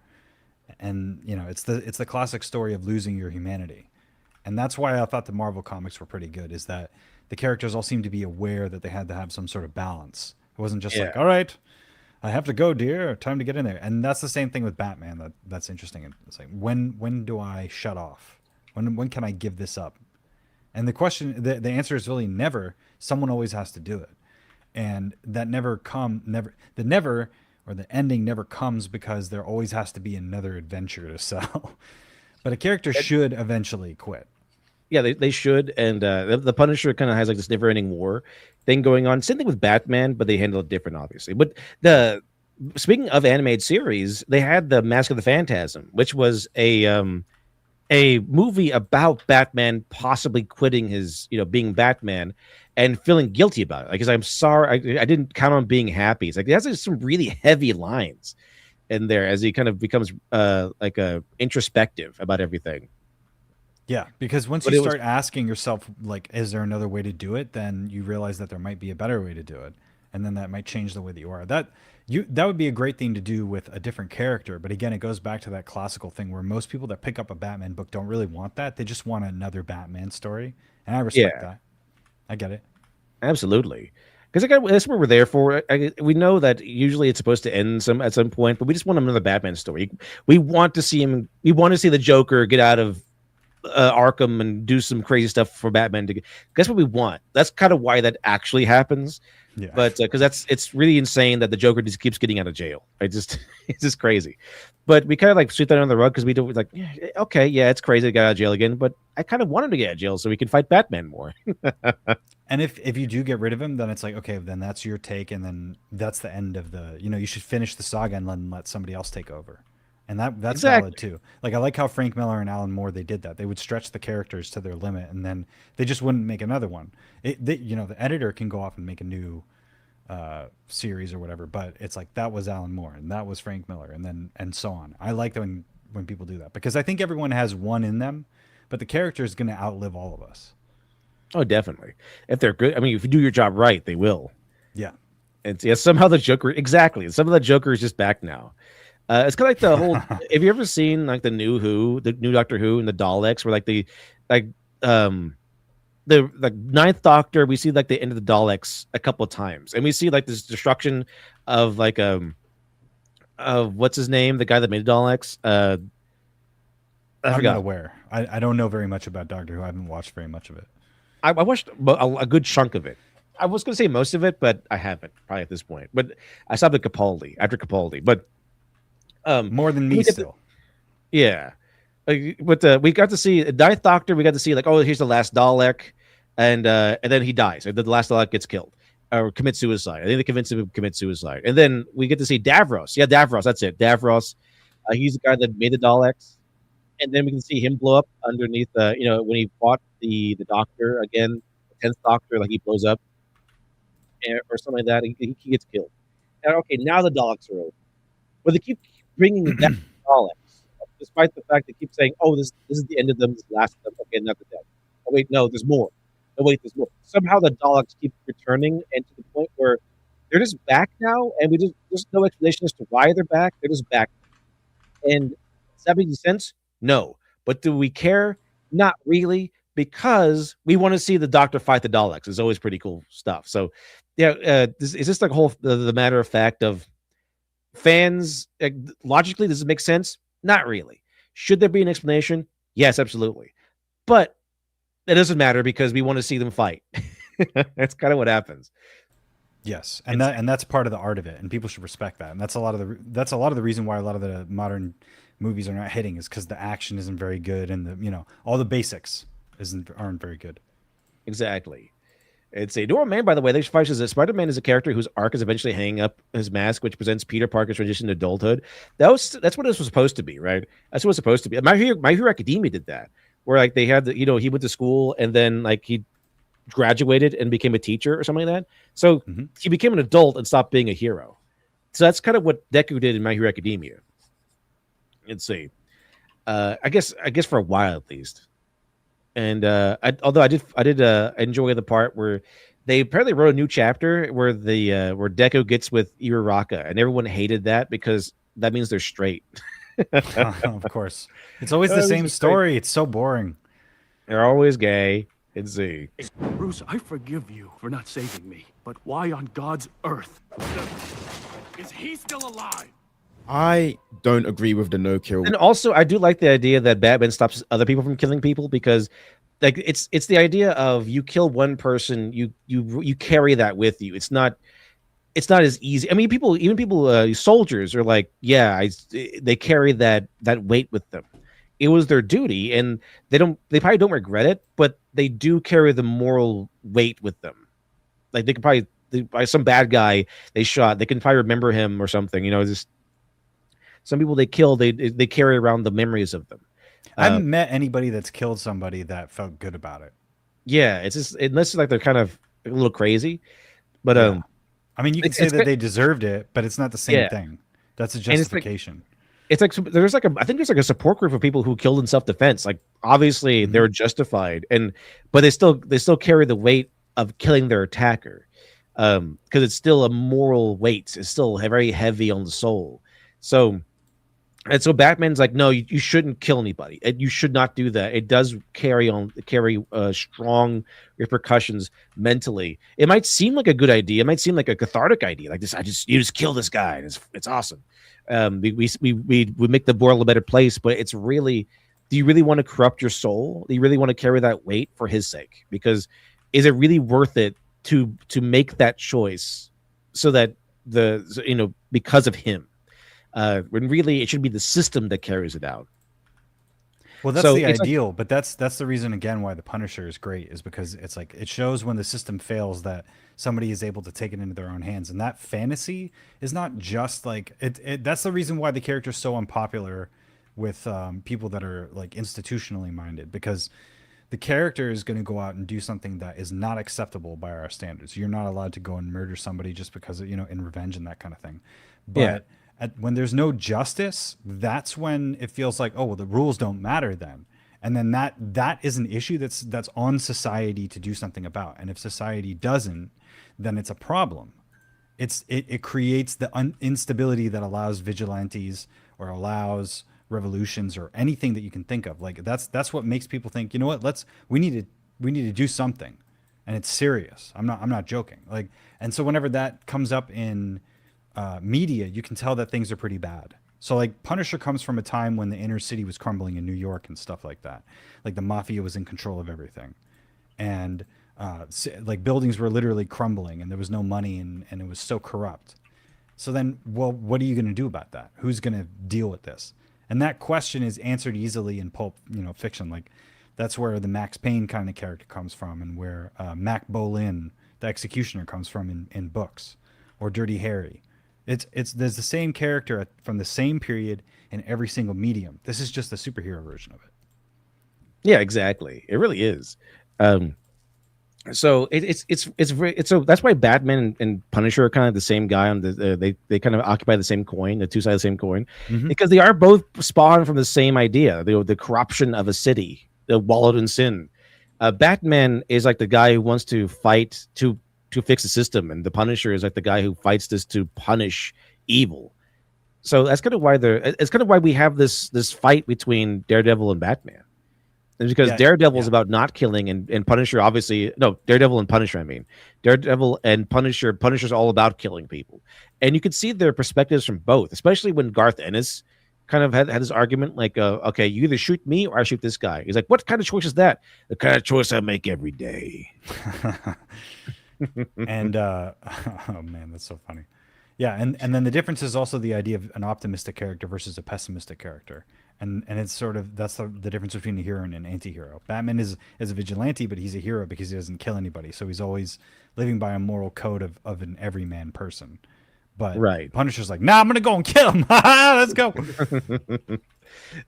and it's the classic story of losing your humanity, and that's why I thought the Marvel comics were pretty good. Is that the characters all seemed to be aware that they had to have some sort of balance. It wasn't just like, all right, I have to go, dear, time to get in there. And that's the same thing with Batman. That's interesting. It's like, when do I shut off? When can I give this up? And the question, the answer is really never. Someone always has to do it. And that the ending never comes because there always has to be another adventure to sell. But a character should eventually quit. Yeah, they should. And the Punisher kind of has like this never-ending war thing going on. Same thing with Batman, but they handle it different, obviously. But speaking of animated series, they had the Mask of the Phantasm, which was a movie about Batman possibly quitting his, being Batman and feeling guilty about it. Like, because I'm sorry, I didn't count on being happy. It's like, it has some really heavy lines in there as he kind of becomes like introspective about everything. Yeah, because once you start asking yourself, like, is there another way to do it? Then you realize that there might be a better way to do it. And then that might change the way that you are. That would be a great thing to do with a different character. But again, it goes back to that classical thing where most people that pick up a Batman book don't really want that. They just want another Batman story. And I respect that. I get it. Absolutely. Because that's what we're there for. We know that usually it's supposed to end at some point, but we just want another Batman story. We want to see him. We want to see the Joker get out of Arkham and do some crazy stuff for Batman to. Guess what we want? That's kind of why that actually happens. Yeah. But because it's really insane that the Joker just keeps getting out of jail. It's just crazy. But we kind of like sweep that under the rug because we don't like. Yeah, okay, yeah, it's crazy to get out of jail again. But I kind of want him to get out of jail so we can fight Batman more. And if you do get rid of him, then it's like, okay, then that's your take, and then that's the end of the. You should finish the saga and then let somebody else take over. And that's valid too. Like, I like how Frank Miller and Alan Moore, they did that. They would stretch the characters to their limit, and then they just wouldn't make another one. The editor can go off and make a new series or whatever, but it's like, that was Alan Moore and that was Frank Miller, and so on. I like when people do that because I think everyone has one in them, but the character is going to outlive all of us. Oh, definitely. If they're good, I mean, if you do your job right, they will. Yeah. And somehow the Joker, exactly. Some of the Joker is just back now. It's kind of like the whole. Have you ever seen like the new Doctor Who, and the Daleks, where the Ninth Doctor, we see like the end of the Daleks a couple of times, and we see like this destruction of like of what's his name, the guy that made the Daleks. I'm not aware. I don't know very much about Doctor Who. I haven't watched very much of it. I watched a good chunk of it. I was going to say most of it, but I haven't probably at this point. But I stopped at Capaldi after Capaldi. But more than me still. Yeah. But we got to see Ninth Doctor. We got to see like, oh, here's the last Dalek, and then he dies. The last Dalek gets killed or commits suicide. I think they convinced him to commit suicide. And then we get to see Davros. Yeah, Davros. That's it. Davros. He's the guy that made the Daleks. and then we can see him blow up underneath the, when he fought the doctor again, the 10th Doctor, like he blows up or something like that. He gets killed. And, okay, now the Daleks are over, but they keep bringing back Daleks, despite the fact they keep saying, "Oh, this is the end of them, this is the last of them." Okay, not the death. Oh wait, no, there's more. No wait, there's more. Somehow the Daleks keep returning, and to the point where they're just back now, and there's no explanation as to why they're back. They're just back. And does that make sense? No. But do we care? Not really, because we want to see the Doctor fight the Daleks. It's always pretty cool stuff. So, yeah, is this like the matter of fact of fans? Logically, does it make sense? Not really. Should there be an explanation? Yes, absolutely. But it doesn't matter because we want to see them fight. That's kind of what happens. Yes, and that's part of the art of it, and people should respect that. And that's a lot of the reason why a lot of the modern movies are not hitting, is because the action isn't very good, and all the basics aren't very good. Exactly. It's a Norman Man, by the way. They says that Spider-Man is a character whose arc is eventually hanging up his mask, which presents Peter Parker's transition to adulthood. That's what this was supposed to be, right? That's what it's supposed to be. My Hero Academia did that, where like they had he went to school and then like he graduated and became a teacher or something like that. So he became an adult and stopped being a hero. So that's kind of what Deku did in My Hero Academia. Let's see. I guess for a while at least. And although I did enjoy the part where they apparently wrote a new chapter where where Deku gets with Uraraka, and everyone hated that because that means they're straight. Of course, it's always the same story. It's so boring. They're always gay. Let's see. Bruce, I forgive you for not saving me, but why on God's earth is he still alive? I don't agree with the no kill. And also, I do like the idea that Batman stops other people from killing people, because like it's the idea of you kill one person, you carry that with you. It's not as easy. I mean, soldiers are like, they carry that weight with them. It was their duty, and they probably don't regret it, but they do carry the moral weight with them. Like they could probably, by some bad guy they shot, they can probably remember him or something. Just some people they kill, they carry around the memories of them. I haven't met anybody that's killed somebody that felt good about it. Yeah, it's just, unless like they're kind of a little crazy. But I mean, you can say that they deserved it, but it's not the same thing. That's a justification. It's like there's like I think there's like a support group of people who killed in self-defense. Like obviously they're justified, but they still carry the weight of killing their attacker, because it's still a moral weight. It's still very heavy on the soul. So Batman's like, no, you shouldn't kill anybody. You should not do that. It does carry strong repercussions mentally. It might seem like a good idea. It might seem like a cathartic idea. Like this, you just kill this guy, and it's awesome. We make the world a better place, but it's really, do you really want to corrupt your soul? Do you really want to carry that weight for his sake? Because is it really worth it to make that choice so that because of him? When really it should be the system that carries it out. Well, that's the ideal, but that's the reason again why the Punisher is great, is because it's like it shows when the system fails that somebody is able to take it into their own hands, and that fantasy is not just like it. That's the reason why the character is so unpopular with people that are like institutionally minded, because the character is going to go out and do something that is not acceptable by our standards. You're not allowed to go and murder somebody just because of, in revenge and that kind of thing. But when there's no justice, that's when it feels like, oh, well, the rules don't matter then. And then that is an issue that's on society to do something about. And if society doesn't, then it's a problem. It creates the instability that allows vigilantes or allows revolutions or anything that you can think of. Like that's what makes people think, you know what, we need to do something, and it's serious. I'm not joking. Like, and so whenever that comes up in media, you can tell that things are pretty bad. So like Punisher comes from a time when the inner city was crumbling in New York and stuff like that. Like the mafia was in control of everything, and like buildings were literally crumbling, and there was no money, and it was so corrupt. So then, well, what are you going to do about that? Who's going to deal with this? And that question is answered easily in pulp, fiction. Like that's where the Max Payne kind of character comes from, and where Mac Boleyn, the executioner, comes from in books, or Dirty Harry. It's there's the same character from the same period in every single medium. This is just the superhero version of it. Yeah, exactly. It really is. Um, so so that's why Batman and Punisher are kind of the same guy on they kind of occupy the same coin, the two sides of the same coin, Mhm. because they are both spawned from the same idea, the corruption of a city, the wallowed in sin. Batman is like the guy who wants to fight to fix the system, and the Punisher is like the guy who fights this to punish evil. So that's kind of why it's kind of why we have this fight between Daredevil and Batman. It's because Yeah, Daredevil is yeah. about not killing, and Punisher obviously no Daredevil and Punisher. I mean, Daredevil and Punisher. Punisher's all about killing people, and you could see their perspectives from both, especially when Garth Ennis kind of had this argument like, okay, you either shoot me or I shoot this guy. He's like, what kind of choice is that? The kind of choice I make every day. And oh man, that's so funny. Yeah, and then the difference is also the idea of an optimistic character versus a pessimistic character. And it's sort of that's the difference between a hero and an anti-hero. Batman is a vigilante, but he's a hero because he doesn't kill anybody. So he's always living by a moral code of an everyman person. But Right. Punisher's like, nah, I'm gonna go and kill him. Let's go.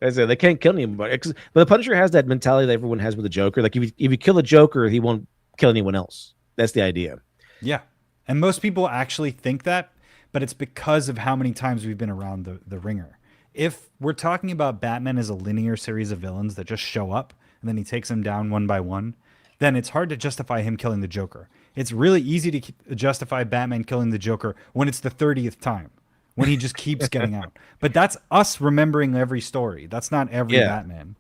I said they can't kill anybody, but the Punisher has that mentality that everyone has with the Joker. Like if you kill a Joker, he won't kill anyone else. That's the idea. Yeah. And most people actually think that, but it's because of how many times we've been around the ringer. If we're talking about Batman as a linear series of villains that just show up and then he takes them down one by one, then it's hard to justify him killing the Joker. It's really easy to justify Batman killing the Joker when it's the 30th time, when he just keeps getting out. But that's us remembering every story. That's not every Batman.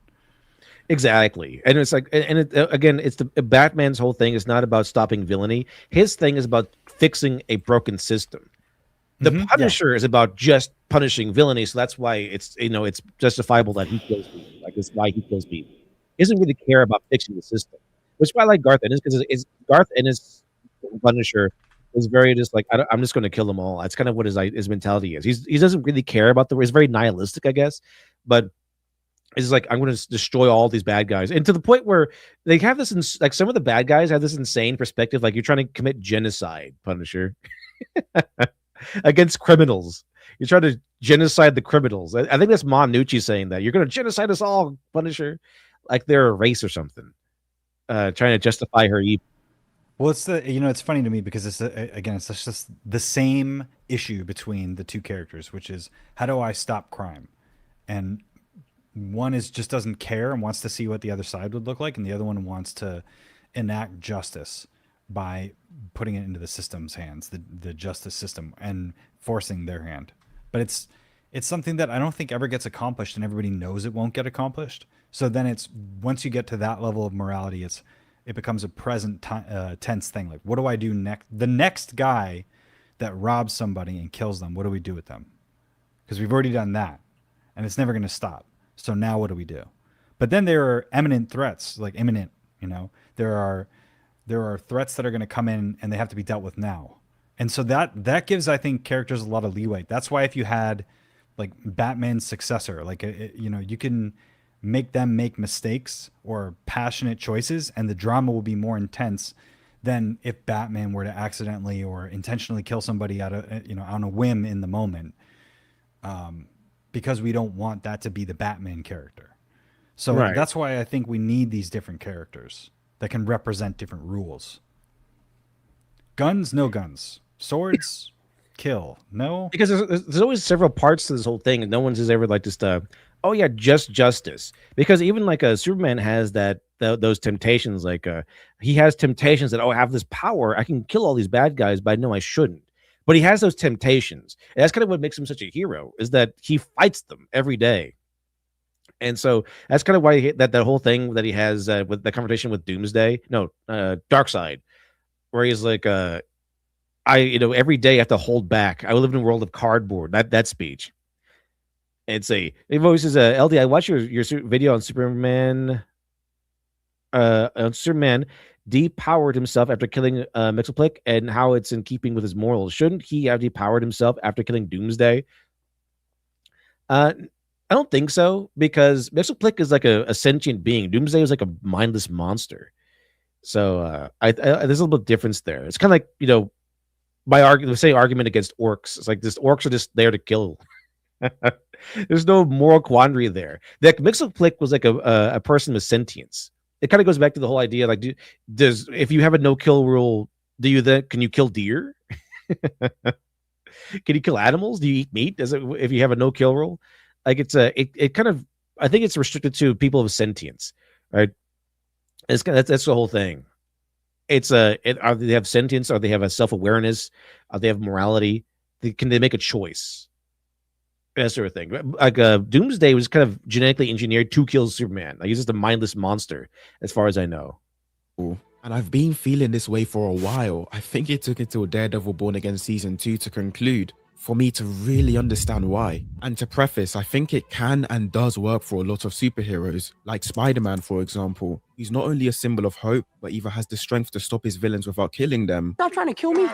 Exactly, and it's like, again, it's the Batman's whole thing is not about stopping villainy. His thing is about fixing a broken system. The Punisher is about just punishing villainy, so that's why it's it's justifiable that he kills people. Like that's why he kills people. He doesn't really care about fixing the system, which is why I like Garth Ennis because Garth Ennis Punisher is very just like I'm just going to kill them all. That's kind of what his mentality is. He doesn't really care about he's very nihilistic, I guess, but it's like I'm going to destroy all these bad guys, and to the point where they have this like some of the bad guys have this insane perspective, like you're trying to commit genocide, Punisher. Against criminals. You're trying to genocide the criminals. I think that's Nucci saying that. You're going to genocide us all, Punisher. Like they're a race or something. Trying to justify her evil. Well, it's it's funny to me because it's just the same issue between the two characters, which is how do I stop crime? And one just doesn't care and wants to see what the other side would look like, and the other one wants to enact justice by putting it into the system's hands, the justice system, and forcing their hand. But it's something that I don't think ever gets accomplished, and everybody knows it won't get accomplished. So then it's once you get to that level of morality, it becomes a present tense thing. Like, what do I do next? The next guy that robs somebody and kills them, what do we do with them? Because we've already done that, and it's never going to stop. So now what do we do? But then there are imminent threats, like imminent. There are threats that are going to come in and they have to be dealt with now. And so that gives, I think, characters a lot of leeway. That's why if you had like Batman's successor, like, you can make them make mistakes or passionate choices and the drama will be more intense than if Batman were to accidentally or intentionally kill somebody on a whim in the moment. Because we don't want that to be the Batman character. So that's why I think we need these different characters that can represent different rules. Guns, no guns. Swords, kill. No. Because there's always several parts to this whole thing, and no one's ever like just oh yeah, just justice. Because even like Superman has those temptations, like he has temptations that I have this power, I can kill all these bad guys, but I know I shouldn't. But he has those temptations. And that's kind of what makes him such a hero, is that he fights them every day. And so that's kind of why that whole thing that he has with the confrontation with Doomsday, Darkseid, where he's like, every day I have to hold back. I live in a world of cardboard. That speech. He always says, LD, I watched your video on Superman. Superman depowered himself after killing Mxyzptlk, and how it's in keeping with his morals. Shouldn't he have depowered himself after killing Doomsday? I don't think so, because Mxyzptlk is like a sentient being. Doomsday was like a mindless monster. So there's a little bit of difference there. It's kind of like, say argument against orcs. It's like this orcs are just there to kill. There's no moral quandary there. The Mixoplick was like a person with sentience. It kind of goes back to the whole idea, like, if you have a no kill rule, can you kill deer? Can you kill animals? Do you eat meat? If you have a no kill rule? Like it kind of, I think it's restricted to people of sentience, right? That's the whole thing. Are they have sentience? Or they have a self awareness? They have morality? Can they make a choice? That sort of thing. Like Doomsday was kind of genetically engineered to kill Superman. Like, he's just a mindless monster, as far as I know. And I've been feeling this way for a while. I think it took until Daredevil Born Again Season 2 to conclude for me to really understand why. And to preface, I think it can and does work for a lot of superheroes, like Spider-Man, for example, who's not only a symbol of hope, but even has the strength to stop his villains without killing them. Stop trying to kill me.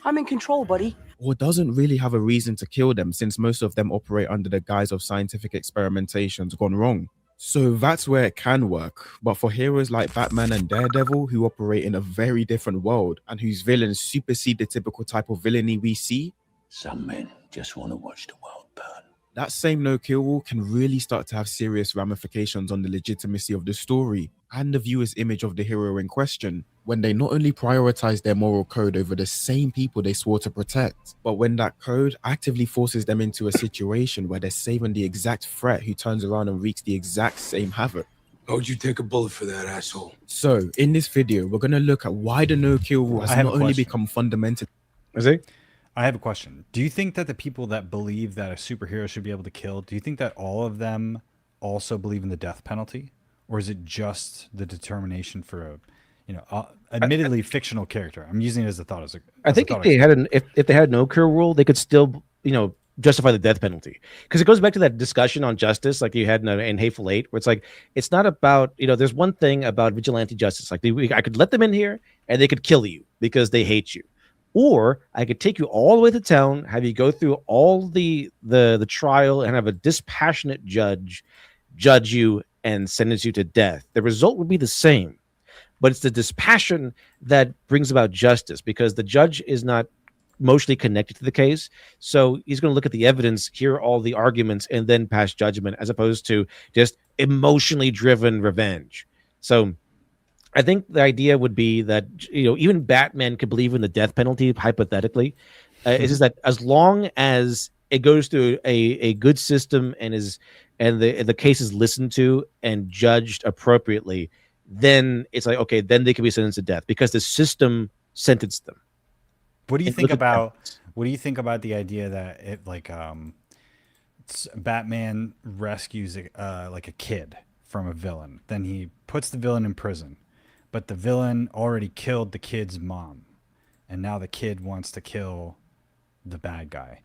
I'm in control, buddy. Or doesn't really have a reason to kill them, since most of them operate under the guise of scientific experimentations gone wrong. So that's where it can work. But for heroes like Batman and Daredevil, who operate in a very different world and whose villains supersede the typical type of villainy we see, Some men just want to watch the world burn. that same no-kill rule can really start to have serious ramifications on the legitimacy of the story and the viewer's image of the hero in question, when they not only prioritize their moral code over the same people they swore to protect, but when that code actively forces them into a situation where they're saving the exact threat who turns around and wreaks the exact same havoc. How'd you take a bullet for that, asshole? So, in this video, we're going to look at why the no-kill rule has not only become fundamental... Is it? I have a question. Do you think that the people that believe that a superhero should be able to kill, do you think that all of them also believe in the death penalty? Or is it just the determination for a, admittedly fictional character? I'm using it as a thought. I think if they had if they had no kill rule, they could still, justify the death penalty. Because it goes back to that discussion on justice, like you had in Hateful Eight, where it's like, it's not about, there's one thing about vigilante justice. Like, I could let them in here and they could kill you because they hate you. Or I could take you all the way to town, have you go through all the trial, and have a dispassionate judge judge you and sentence you to death. The result would be the same, but it's the dispassion that brings about justice, because the judge is not emotionally connected to the case. So he's going to look at the evidence, hear all the arguments, and then pass judgment, as opposed to just emotionally driven revenge. So I think the idea would be that, even Batman could believe in the death penalty, hypothetically. It's just that as long as it goes through a good system and the case is listened to and judged appropriately, then it's like, okay, then they can be sentenced to death because the system sentenced them. What do you think about the idea that Batman rescues like a kid from a villain, then he puts the villain in prison, but the villain already killed the kid's mom, and now the kid wants to kill the bad guy,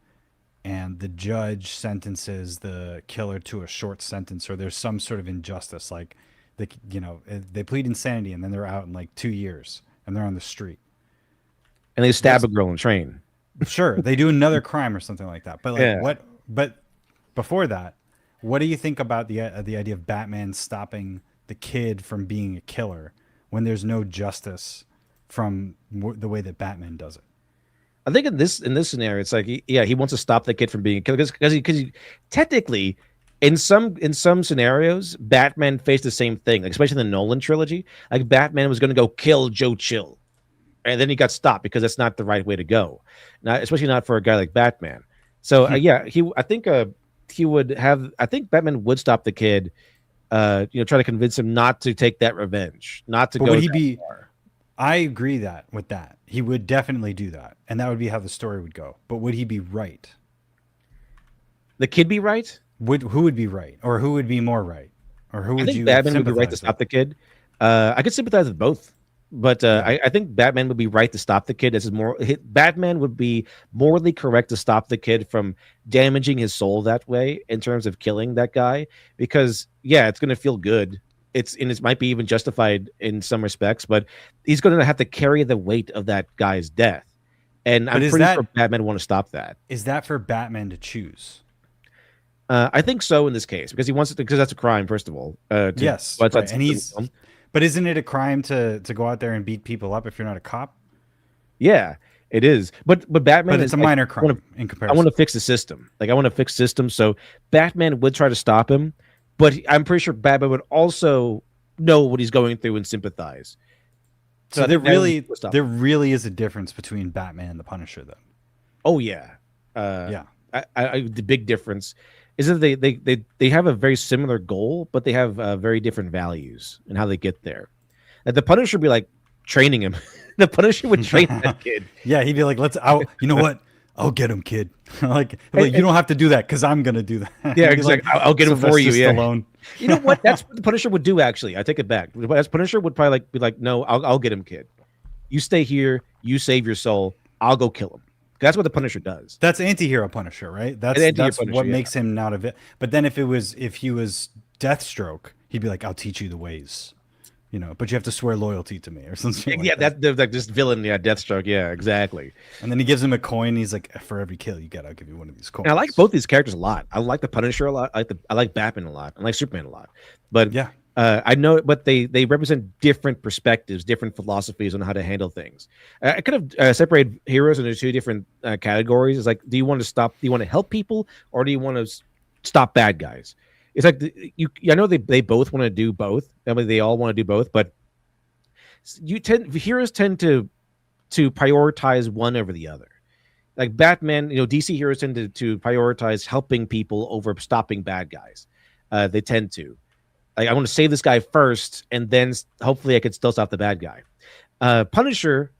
and the judge sentences the killer to a short sentence, or there's some sort of injustice, like they plead insanity and then they're out in like 2 years and they're on the street and they stab a girl in train. Sure, they do another crime or something like that. But But before that, what do you think about the idea of Batman stopping the kid from being a killer when there's no justice from the way that Batman does it? I think in this scenario, it's like, he wants to stop the kid from being a killer because he technically, in some scenarios, Batman faced the same thing, like especially in the Nolan trilogy. Like, Batman was going to go kill Joe Chill, and then he got stopped because that's not the right way to go, especially not for a guy like Batman. So I think Batman would stop the kid, try to convince him not to take that revenge, not to go. Would he be? Far. I agree with that. He would definitely do that, and that would be how the story would go. But would he be right? The kid be right? Who would be right, or who would be more right, or who would you? Batman would be right to stop the kid. I could sympathize with both, but I think Batman would be right to stop the kid. Batman would be morally correct to stop the kid from damaging his soul that way in terms of killing that guy, because it's going to feel good. It might be even justified in some respects, but he's going to have to carry the weight of that guy's death. And I'm pretty sure Batman want to stop that. Is that for Batman to choose? I think so in this case, because he wants it, because that's a crime, first of all. Yes, right. But isn't it a crime to go out there and beat people up if you're not a cop? Yeah, It is, but Batman. But it's is a like, minor I wanna- crime in I comparison. want to fix the system. Like I want to fix systems. So Batman would try to stop him, but I'm pretty sure Batman would also know what he's going through and sympathize. So I there think that would stop him. really is a difference between Batman and the Punisher, though. Oh yeah, Yeah. the big difference is that they have a very similar goal, but they have very different values and how they get there. Like the Punisher would be like training him. The Punisher would train that kid. Yeah, he'd be like, you know what? I'll get him, kid. like you don't have to do that because I'm gonna do that. Yeah, He'd be exactly. I'll get him for you. Sylvester Yeah. Stallone. You know what? That's what the Punisher would do. Actually, I take it back. As Punisher would probably be like, no, I'll get him, kid. You stay here. You save your soul. I'll go kill him. That's what the Punisher does. That's anti-hero Punisher, right? That's Punisher, what yeah. makes him not a But then if he was Deathstroke, he'd be like, I'll teach you the ways. But you have to swear loyalty to me or something. Yeah, like that. that's like this villain. Yeah, Deathstroke. Yeah, exactly. And then he gives him a coin. He's like, for every kill you get, I'll give you one of these coins. And I like both these characters a lot. I like the Punisher a lot. I like Batman a lot. I like Superman a lot. But yeah, I know, but they represent different perspectives, different philosophies on how to handle things. I could have separated heroes into two different categories. It's like, do you want to help people, or do you want to stop bad guys? It's like I know they both want to do both. I mean, they all want to do both, but heroes tend to prioritize one over the other. Like Batman, DC heroes tend to prioritize helping people over stopping bad guys. They tend to. Like, I want to save this guy first, and then hopefully I can still stop the bad guy. Punisher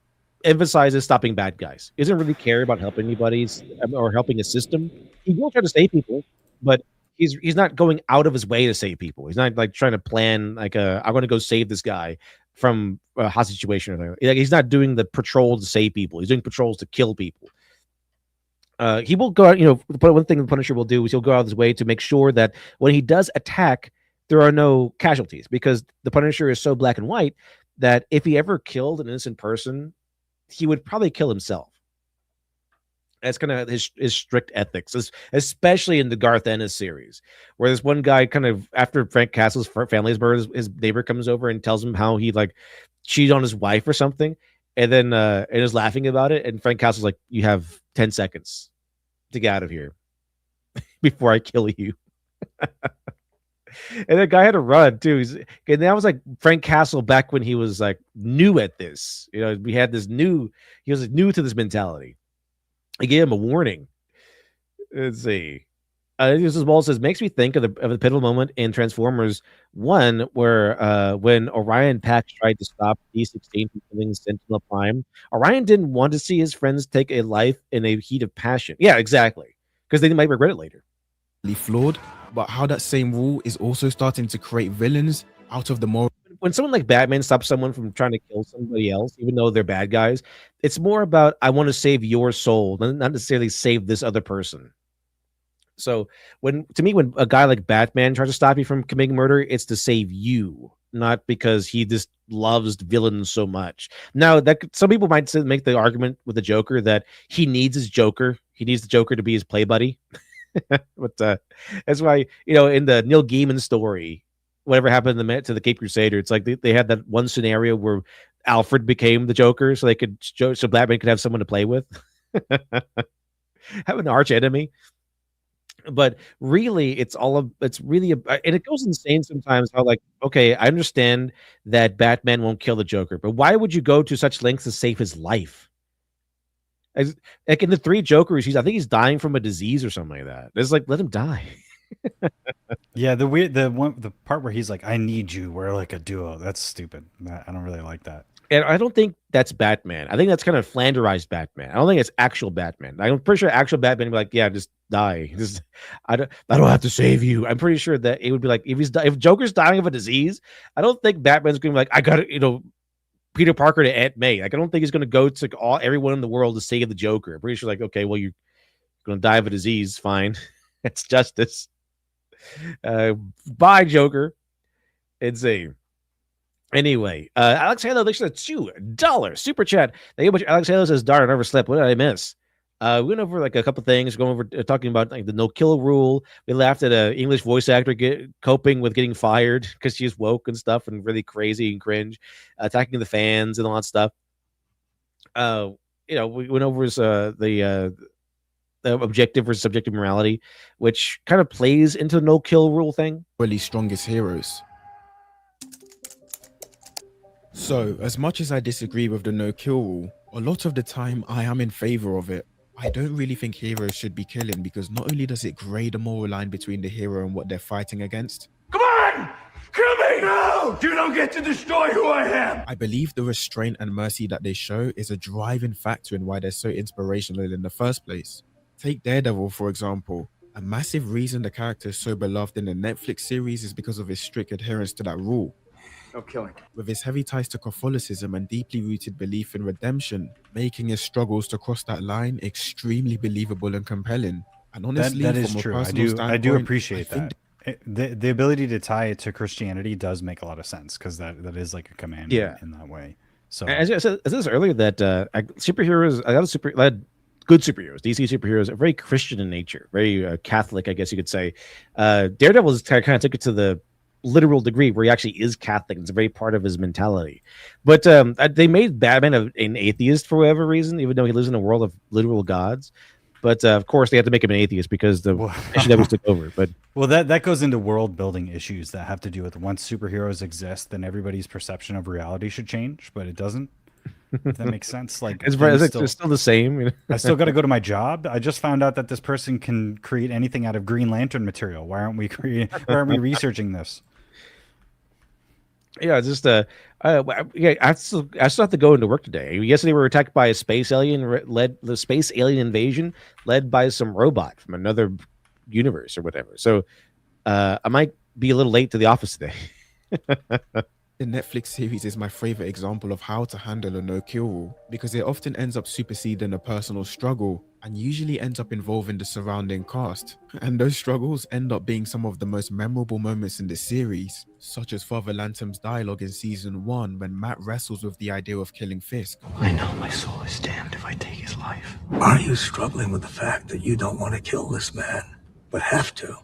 emphasizes stopping bad guys. He doesn't really care about helping anybody or helping a system. He will try to save people, but he's not going out of his way to save people. He's not like trying to plan like I'm going to go save this guy from a hot situation or something. Like, he's not doing the patrol to save people. He's doing patrols to kill people. He will go out. One thing the Punisher will do is he'll go out of his way to make sure that when he does attack, there are no casualties, because the Punisher is so black and white that if he ever killed an innocent person, he would probably kill himself. That's kind of his strict ethics, especially in the Garth Ennis series, where this one guy kind of, after Frank Castle's family is murdered, his neighbor comes over and tells him how he like cheated on his wife or something, and then and is laughing about it, and Frank Castle's like, you have 10 seconds to get out of here before I kill you. And that guy had to run too. And that was like Frank Castle back when he was like new at this. We had this he was new to this mentality. I gave him a warning. Let's see. This is Wall says, makes me think of the pivotal moment in Transformers 1 where when Orion Pax tried to stop D16 from killing Sentinel Prime. Orion didn't want to see his friends take a life in a heat of passion. Yeah, exactly. Because they might regret it later. Flawed, but how that same rule is also starting to create villains out of the moral. When someone like Batman stops someone from trying to kill somebody else, even though they're bad guys, it's more about, I want to save your soul, not necessarily save this other person. So when a guy like Batman tries to stop you from committing murder, it's to save you, not because he just loves villains so much. Now, some people might make the argument with the Joker that he needs his Joker. He needs the Joker to be his play buddy. But that's why, in the Neil Gaiman story, whatever happened to the Cape Crusader, it's like they had that one scenario where Alfred became the Joker, so Batman could have someone to play with, have an arch enemy. But really, and it goes insane sometimes how, like, okay, I understand that Batman won't kill the Joker, but why would you go to such lengths to save his life? Like in the Three Jokers, I think he's dying from a disease or something like that. It's like, let him die. Yeah, the part where he's like, I need you, we're like a duo. That's stupid. I don't really like that. And I don't think that's Batman. I think that's kind of flanderized Batman. I don't think it's actual Batman. I'm pretty sure actual Batman would be like, yeah, just die. I don't have to save you. I'm pretty sure that it would be like, if Joker's dying of a disease, I don't think Batman's going to be like, I got to, Peter Parker to Aunt May. Like, I don't think he's going to go to everyone in the world to save the Joker. I'm pretty sure, like, okay, well, you're going to die of a disease. Fine. It's justice. Bye, Joker. Insane. Anyway, Alex Halo looks at $2 super chat. Thank you much. Alex Halo says, darn, I never slept. What did I miss? We went over like a couple things, going over talking about like the no kill rule. We laughed at an English voice actor coping with getting fired because she's woke and stuff and really crazy and cringe, attacking the fans and all that stuff. we went over the objective versus subjective morality, which kind of plays into the no kill rule thing. Really strongest heroes. So, as much as I disagree with the no kill rule, a lot of the time I am in favor of it. I don't really think heroes should be killing because not only does it grade the moral line between the hero and what they're fighting against, Come on! Kill me! No! You don't get to destroy who I am! I believe the restraint and mercy that they show is a driving factor in why they're so inspirational in the first place. Take Daredevil, for example. A massive reason the character is so beloved in the Netflix series is because of his strict adherence to that rule. No killing. With his heavy ties to Catholicism and deeply rooted belief in redemption, making his struggles to cross that line extremely believable and compelling. And honestly, that is from a true. personal I do standpoint, appreciate I think that. The ability to tie it to Christianity does make a lot of sense because that is like a command in that way. So As I said earlier, that superheroes, a lot of good superheroes, DC superheroes, are very Christian in nature, very Catholic, I guess you could say. Daredevil kind of took it to the literal degree where he actually is Catholic. It's a very part of his mentality. But they made Batman an atheist for whatever reason, even though he lives in a world of literal gods. But of course, they had to make him an atheist because the SJW took over. But that goes into world building issues that have to do with once superheroes exist, then everybody's perception of reality should change, but it doesn't. If that makes sense. Like it's still the same. You know? I still got to go to my job. I just found out that this person can create anything out of Green Lantern material. Why aren't we researching this? Yeah, just I still have to go into work today. Yesterday we were attacked by a space alien invasion led by some robot from another universe or whatever. So I might be a little late to the office today. the Netflix series is my favorite example of how to handle a no-kill rule because it often ends up superseding a personal struggle and usually ends up involving the surrounding cast. And those struggles end up being some of the most memorable moments in the series, such as Father Lantom's dialogue in season 1 when Matt wrestles with the idea of killing Fisk. I know my soul is damned if I take his life. Are you struggling with the fact that you don't want to kill this man, but have to?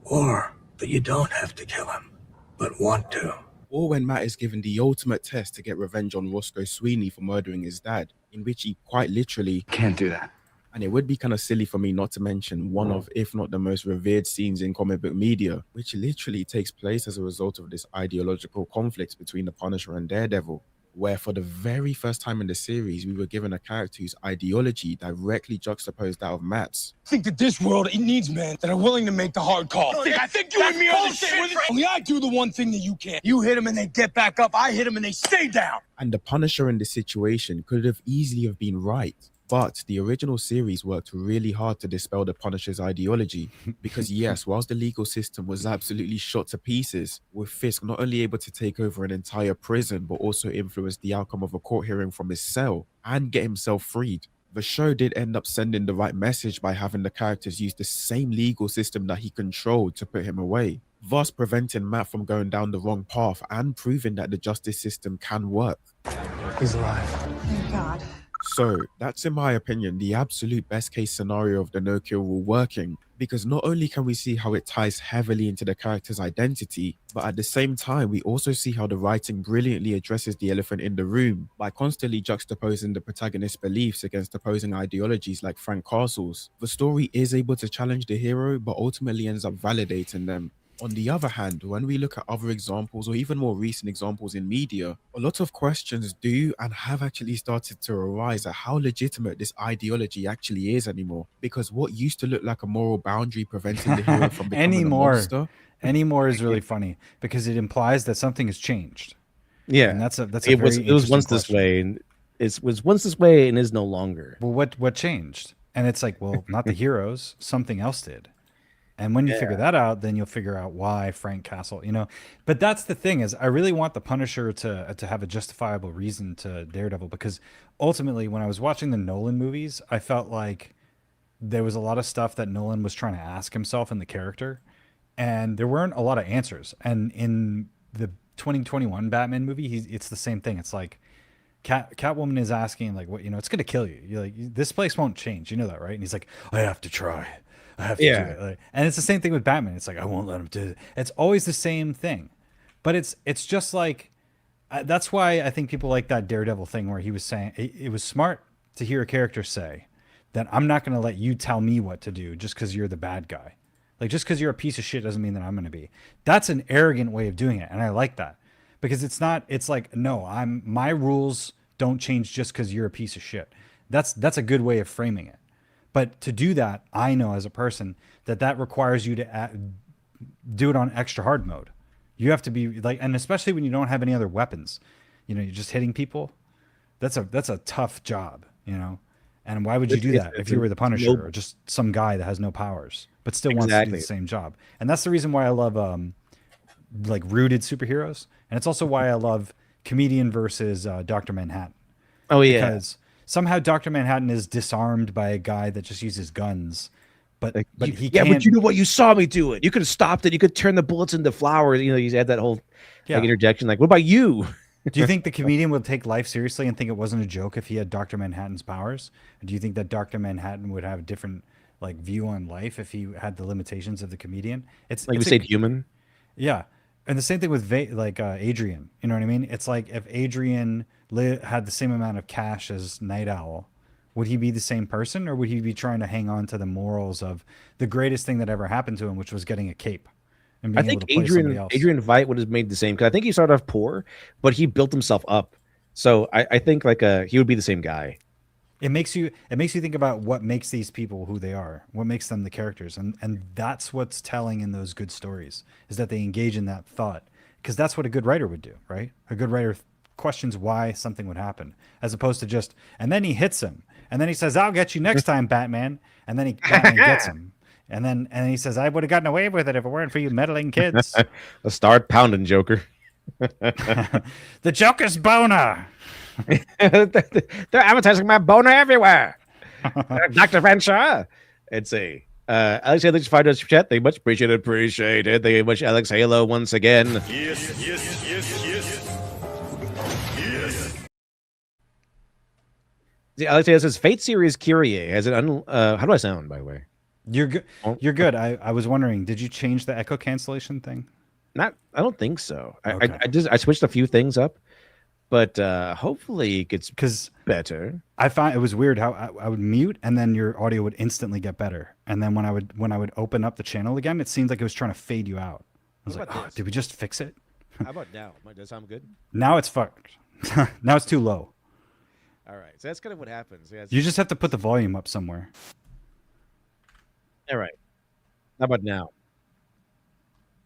Or that you don't have to kill him, but want to? Or when Matt is given the ultimate test to get revenge on Roscoe Sweeney for murdering his dad, in which he quite literally can't do that. And it would be kind of silly for me not to mention one of, if not the most revered scenes in comic book media, which literally takes place as a result of this ideological conflict between the Punisher and Daredevil, where for the very first time in the series, we were given a character whose ideology directly juxtaposed that of Matt's. I think that this world, it needs men that are willing to make the hard call. I think you and me are the same. Only I do the one thing that you can't. You hit them and they get back up. I hit them and they stay down. And the Punisher in this situation could have easily have been right. But the original series worked really hard to dispel the Punisher's ideology because yes, whilst the legal system was absolutely shot to pieces, with Fisk not only able to take over an entire prison but also influence the outcome of a court hearing from his cell and get himself freed, the show did end up sending the right message by having the characters use the same legal system that he controlled to put him away, thus preventing Matt from going down the wrong path and proving that the justice system can work. He's alive. Thank God. So that's, in my opinion, the absolute best case scenario of the no-kill rule working, because not only can we see how it ties heavily into the character's identity, but at the same time, we also see how the writing brilliantly addresses the elephant in the room by constantly juxtaposing the protagonist's beliefs against opposing ideologies like Frank Castle's. The story is able to challenge the hero, but ultimately ends up validating them. On the other hand, when we look at other examples or even more recent examples in media, a lot of questions do and have actually started to arise at how legitimate this ideology actually is anymore. Because what used to look like a moral boundary preventing the hero from becoming a monster... Anymore is really funny because it implies that something has changed. Yeah, and that's a it was once this way, and it was once this way and is no longer. Well, what changed? And it's like, well, not the heroes, something else did. And when you figure that out, then you'll figure out why Frank Castle, you know. But that's the thing is, I really want the Punisher to have a justifiable reason to Daredevil, because ultimately, when I was watching the Nolan movies, I felt like there was a lot of stuff that Nolan was trying to ask himself in the character, and there weren't a lot of answers. And in the 2021 Batman movie, it's the same thing. It's like Catwoman is asking, like, what, you know, it's gonna kill you. You're like, this place won't change. You know that, right? And he's like, I have to try. I have to do it. Like, and it's the same thing with Batman. It's like, I won't let him do it. It's always the same thing. But it's just like, that's why I think people like that Daredevil thing where he was saying it was smart to hear a character say that I'm not going to let you tell me what to do just because you're the bad guy. Like, just because you're a piece of shit doesn't mean that I'm going to be. That's an arrogant way of doing it, and I like that because it's not. It's like, no, my rules don't change just because you're a piece of shit. That's a good way of framing it. But to do that, I know as a person that requires you to do it on extra hard mode. You have to be like, and especially when you don't have any other weapons, you know, you're just hitting people. That's a tough job, you know. And why would you do that if you were the Punisher or just some guy that has no powers but still wants to do the same job? And that's the reason why I love like rooted superheroes, and it's also why I love Comedian versus Dr. Manhattan. Oh yeah, because somehow Dr. Manhattan is disarmed by a guy that just uses guns. But he can't. But you know what? You saw me do it. You could have stopped it. You could turn the bullets into flowers. You know, you had that whole like interjection. Like, what about you? Do you think the comedian would take life seriously and think it wasn't a joke if he had Dr. Manhattan's powers? Do you think that Dr. Manhattan would have a different like view on life if he had the limitations of the comedian? It's like we said, human. Yeah, and the same thing with Adrian. You know what I mean? It's like if Adrian had the same amount of cash as Night Owl, would he be the same person, or would he be trying to hang on to the morals of the greatest thing that ever happened to him, which was getting a cape? I think Adrian Veidt would have made the same, because I think he started off poor, but he built himself up. So I think like he would be the same guy. It makes you think about what makes these people who they are, what makes them the characters, and that's what's telling in those good stories is that they engage in that thought, because that's what a good writer would do, right? A good writer questions why something would happen, as opposed to just and then he hits him, and then he says, "I'll get you next time, Batman," and then Batman gets him. And then he says, "I would have gotten away with it if it weren't for you meddling kids." Let's start pounding Joker. The Joker's boner. They're advertising my boner everywhere. Dr. Venture. It's a Alex Haley just $5 super chat. They much appreciated. Thank you much, Alex Halo, once again. Yes. See, Alex Halo says Fate series Kyrie has an how do I sound, by the way? You're good. You're good. I was wondering, did you change the echo cancellation thing? I don't think so. Okay. I switched a few things up, but hopefully it gets better. I found it was weird how I would mute and then your audio would instantly get better, and then when I would open up the channel again, it seemed like it was trying to fade you out. I was like, oh, did we just fix it? How about now? Does that sound good? Now it's fucked. Now it's too low. All right, so that's kind of what happens. Yeah, you just have to put the volume up somewhere. All right. How about now?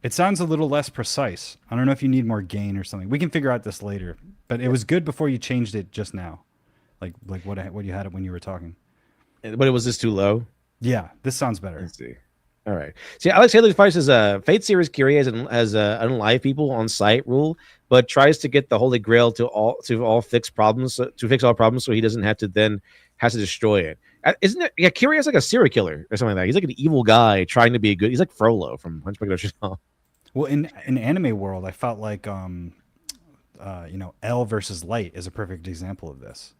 It sounds a little less precise. I don't know if you need more gain or something. We can figure out this later. But it was good before you changed it just now. Like what you had it when you were talking. But was this too low? Yeah, this sounds better. Let's see. All right. See, Alex Haley Price says Fate series Curie has unalive people on site rule, but tries to get the Holy Grail to fix all problems, so he doesn't have to destroy it. Isn't it? Yeah, Curie is like a serial killer or something like that. He's like an evil guy trying to be good. He's like Frollo from Hunchback of Notre Dame. Well, in anime world, I felt like L versus Light is a perfect example of this.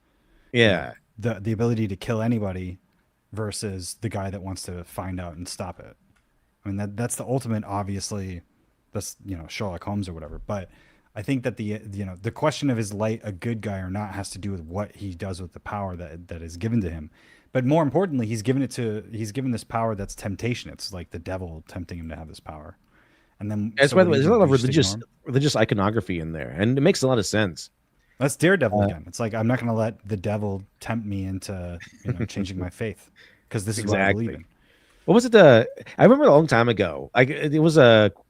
Yeah, the ability to kill anybody versus the guy that wants to find out and stop it. I mean that's the ultimate. Obviously, that's Sherlock Holmes or whatever. But I think that the question of is Light a good guy or not has to do with what he does with the power that is given to him. But more importantly, he's given this power that's temptation. It's like the devil tempting him to have this power. And then there's a lot of religious iconography in there, and it makes a lot of sense. That's Daredevil again. It's like, I'm not going to let the devil tempt me into changing my faith, because this is what I believe in. What was it? I remember a long time ago. It was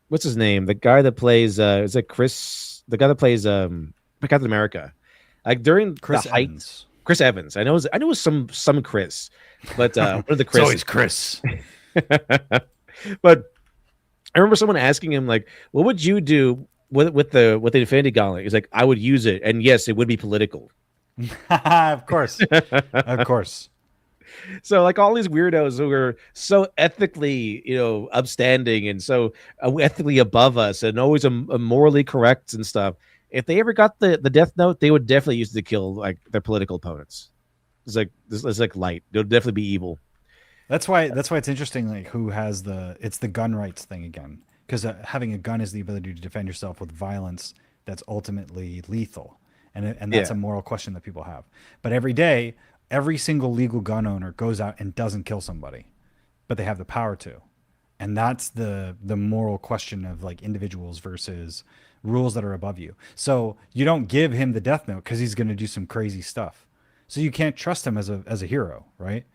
what's his name? The guy that plays is it Chris? The guy that plays Captain America. Like during Chris the height, Evans. Chris Evans. I know it was some Chris, but one of the Chris. It's always Chris. But I remember someone asking him like, "What would you do with the Infinity Gauntlet?" He's like, "I would use it, and yes, it would be political." Of course, of course. So like all these weirdos who are so ethically, upstanding and so ethically above us and always morally correct and stuff. If they ever got the Death Note, they would definitely use it to kill like their political opponents. It's like Light. They'll definitely be evil. That's why it's interesting. Like who has it's the gun rights thing again, because having a gun is the ability to defend yourself with violence that's ultimately lethal, and that's a moral question that people have. But every day, every single legal gun owner goes out and doesn't kill somebody, but they have the power to. And that's the moral question of like individuals versus rules that are above you. So you don't give him the death note because he's going to do some crazy stuff. So you can't trust him as a hero, right?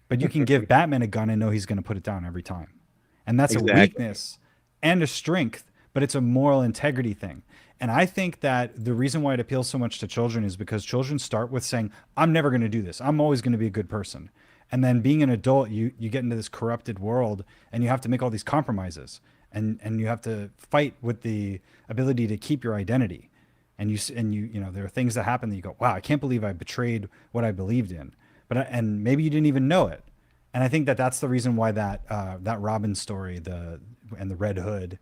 But you can give Batman a gun and know he's going to put it down every time. And that's Exactly. a weakness and a strength, but it's a moral integrity thing. And I think that the reason why it appeals so much to children is because children start with saying, I'm never going to do this. I'm always going to be a good person. And then being an adult, you get into this corrupted world and you have to make all these compromises and you have to fight with the ability to keep your identity. And you know, there are things that happen that you go, wow, I can't believe I betrayed what I believed in. And maybe you didn't even know it. And I think that that's the reason why that Robin story, the Red Hood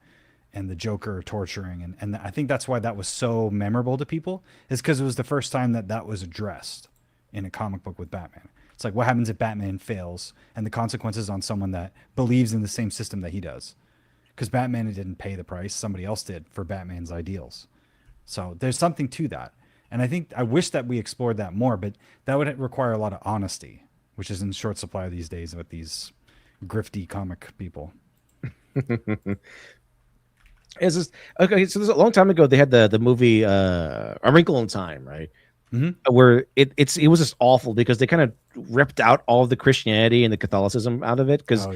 and the Joker torturing. And I think that's why that was so memorable to people, is because it was the first time that was addressed in a comic book with Batman. It's like, what happens if Batman fails and the consequences on someone that believes in the same system that he does? Because Batman didn't pay the price. Somebody else did for Batman's ideals. So there's something to that. And I wish that we explored that more, but that would require a lot of honesty, which is in short supply these days with these grifty comic people. It's just, okay, so there's a long time ago they had the movie A Wrinkle in Time, right? Where it was just awful because they kind of ripped out all of the Christianity and the Catholicism out of it because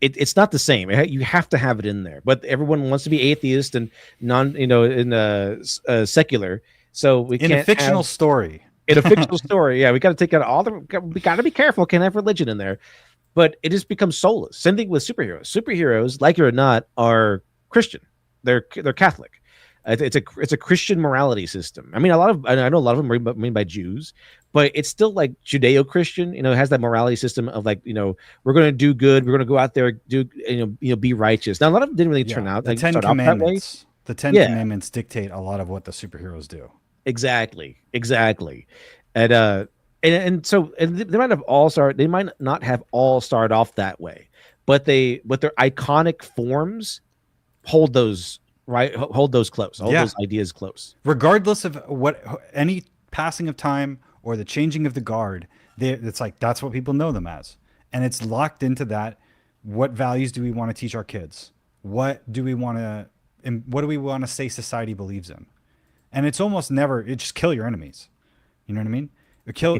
it's not the same. You have to have it in there, but everyone wants to be atheist and secular. So we can't in a fictional story. In a fictional story, yeah, we got to take out we got to be careful. Can't have religion in there, but it just becomes soulless. Same thing with superheroes. Superheroes, like it or not, are Christian. They're Catholic. It's a Christian morality system. I mean, I know a lot of them are made by Jews, but it's still like Judeo-Christian. You know, it has that morality system of like, you know, we're going to do good. We're going to go out there, do be righteous. Now, a lot of them didn't really turn out. The like, Ten start out that way. Commandments. The Ten Commandments dictate a lot of what the superheroes do. Exactly. And so they might not have all started off that way, but their iconic forms hold those close, those ideas close, regardless of what any passing of time or the changing of the guard. It's like that's what people know them as, and it's locked into that. What values do we want to teach our kids? What do we want to say society believes in? And it's almost never, it's just kill your enemies. You know what I mean? Kill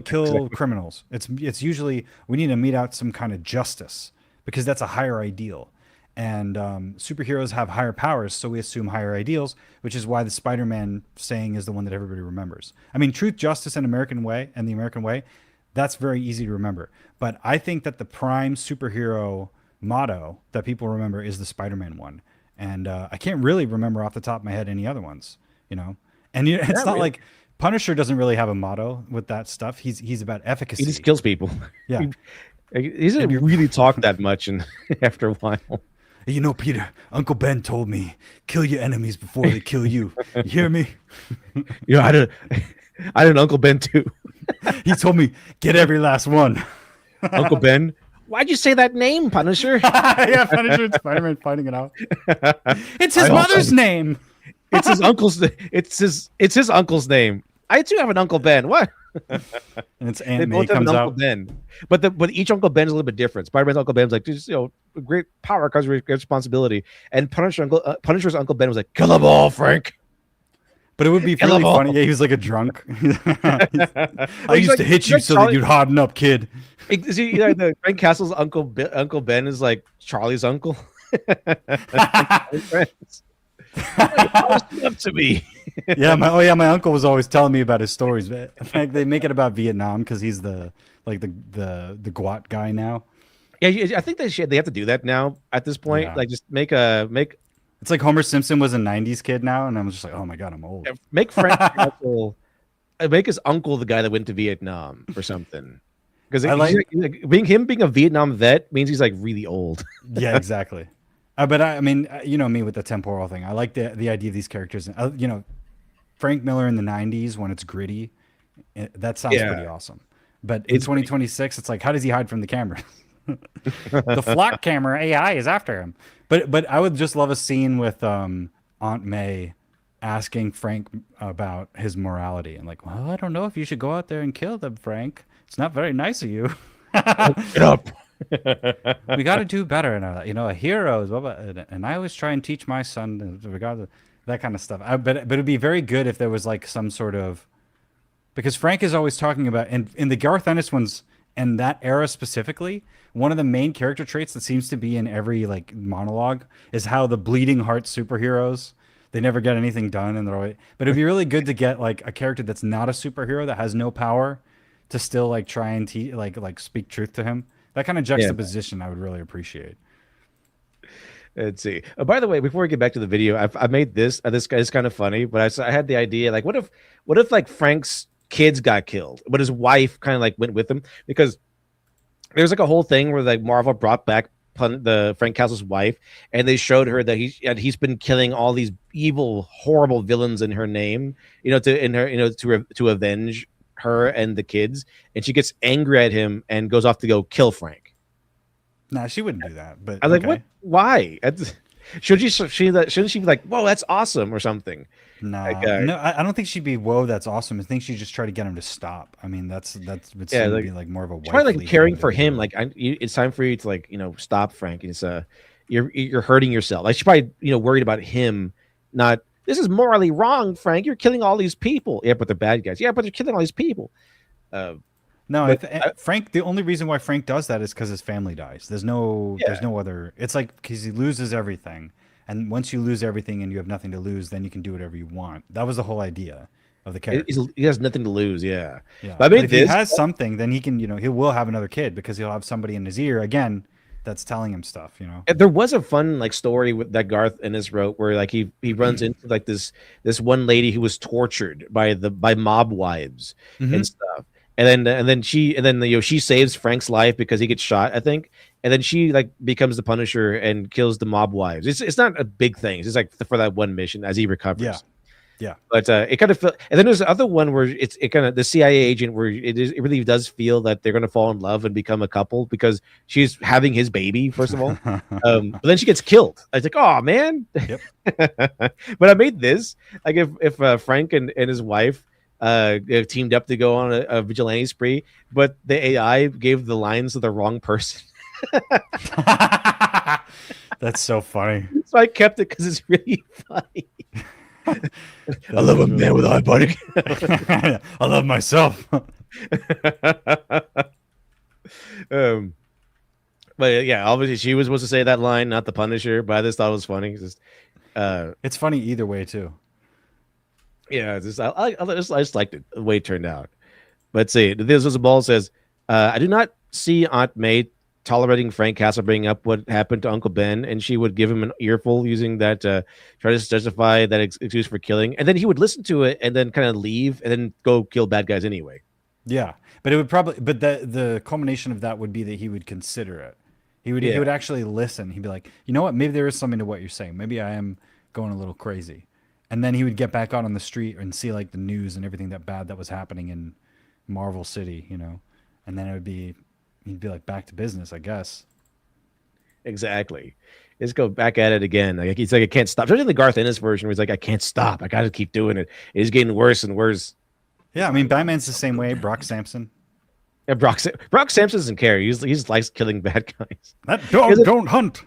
criminals. It's usually we need to mete out some kind of justice because that's a higher ideal. And superheroes have higher powers, so we assume higher ideals, which is why the Spider-Man saying is the one that everybody remembers. I mean, truth, justice, and the American way, that's very easy to remember. But I think that the prime superhero motto that people remember is the Spider-Man one. And I can't really remember off the top of my head any other ones, you know? And it's not like Punisher doesn't really have a motto with that stuff. He's about efficacy. He just kills people. Yeah. He doesn't really talk that much, and after a while. You know, Peter, Uncle Ben told me, kill your enemies before they kill you. You hear me? I had an Uncle Ben too. He told me, get every last one. Uncle Ben? Why'd you say that name, Punisher? Yeah, Punisher and Spider-Man fighting it out. It's his mother's name. It's his uncle's. It's his uncle's name. I too have an Uncle Ben. What? And it's Aunt May comes Uncle out. Ben. But each Uncle Ben is a little bit different. Spider-Man's Uncle Ben's like, just great power comes with great responsibility. And Punisher's Uncle Ben was like, kill them all, Frank. But it would be really funny. Yeah, he was like a drunk. I used to hit you so that you'd harden up, kid. See, Frank Castle's Uncle Ben is like Charlie's uncle. Up to me. My uncle was always telling me about his stories. In fact, they make it about Vietnam because he's the GWAT guy now. Yeah, I think they have to do that now at this point. Yeah. Like, just make. It's like Homer Simpson was a '90s kid now, and I'm just like, oh my god, I'm old. Make Frank Castle, make his uncle the guy that went to Vietnam or something. Because being a Vietnam vet means he's like really old. Yeah, exactly. But I mean, you know me with the temporal thing. I like the idea of these characters. Frank Miller in the '90s when it's gritty, that sounds pretty awesome. But in 2026, it's like, how does he hide from the camera? The flock camera AI is after him. But I would just love a scene with Aunt May asking Frank about his morality and like, well, I don't know if you should go out there and kill them, Frank. it's not very nice of you. Get up. We got to do better. And a hero is and I always try and teach my son regardless that kind of stuff. But it'd be very good if there was like some sort of, because Frank is always talking about, and in the Garth Ennis ones and that era specifically, one of the main character traits that seems to be in every like monologue is how the bleeding heart superheroes, they never get anything done, and they're always, but it'd be really good to get like a character that's not a superhero, that has no power, to still like try and like speak truth to him. That kind of juxtaposition I would really appreciate. Let's see. By the way, before we get back to the video, I made this. This guy is kind of funny, but I had the idea, like, what if like Frank's kids got killed, but his wife kind of like went with him, because there's like a whole thing where like Marvel brought back the Frank Castle's wife, and they showed her that he's been killing all these evil, horrible villains in her name, to avenge her and the kids, and she gets angry at him and goes off to go kill Frank. Nah, she wouldn't do that. But I was like, what? Why? Shouldn't she be like, whoa, that's awesome or something? Nah, like, no, I don't think she'd be, whoa, that's awesome. I think she'd just try to get him to stop. I mean, that's would seem to be like more of a probably like caring for him. Like, it's time for you to like stop Frank. It's you're hurting yourself. Like, she's probably worried about him. Not, this is morally wrong, Frank. You're killing all these people. Yeah, but they're bad guys. Yeah, but they're killing all these people. No, Frank. The only reason why Frank does that is because his family dies. There's no other. It's like because he loses everything, and once you lose everything and you have nothing to lose, then you can do whatever you want. That was the whole idea of the character. He has nothing to lose. Yeah. But if he has something, then he can. He will have another kid because he'll have somebody in his ear again that's telling him stuff. There was a fun like story that Garth Ennis wrote where like he runs into like this one lady who was tortured by mob wives and stuff. And then she saves Frank's life because he gets shot, I think. And then she like becomes the Punisher and kills the mob wives. It's not a big thing. It's just like for that one mission as he recovers. Yeah. But it kind of felt. And then there's the other one where it kind of the CIA agent where it really does feel that they're gonna fall in love and become a couple because she's having his baby first of all. But then she gets killed. I was like, oh man. Yep. But I made this like if Frank and his wife teamed up to go on a vigilante spree, but the AI gave the lines to the wrong person. That's so funny. So I kept it because it's really funny. I love a man with eye body. I love myself. But yeah, obviously she was supposed to say that line, not the Punisher. But I just thought it was funny. It's funny either way too. Yeah, I just liked it the way it turned out. Let's see. This was a ball says, I do not see Aunt May tolerating Frank Castle bringing up what happened to Uncle Ben, and she would give him an earful using that try to justify that excuse for killing, and then he would listen to it and then kind of leave and then go kill bad guys anyway. Yeah, but it would probably, but the culmination of that would be that he would consider it. He would actually listen. He'd be like, you know what? Maybe there is something to what you're saying. Maybe I am going a little crazy. And then he would get back out on the street and see like the news and everything that was happening in Marvel City, and then he'd be like back to business, I guess. Exactly. Let's go back at it again. Like he's like, I can't stop. Especially in the Garth Ennis version where he's like, I can't stop. I got to keep doing it. It's getting worse and worse. Yeah, I mean, Batman's the same way. Brock Sampson. Yeah, Brock Sampson doesn't care. He just likes killing bad guys. That dog don't hunt.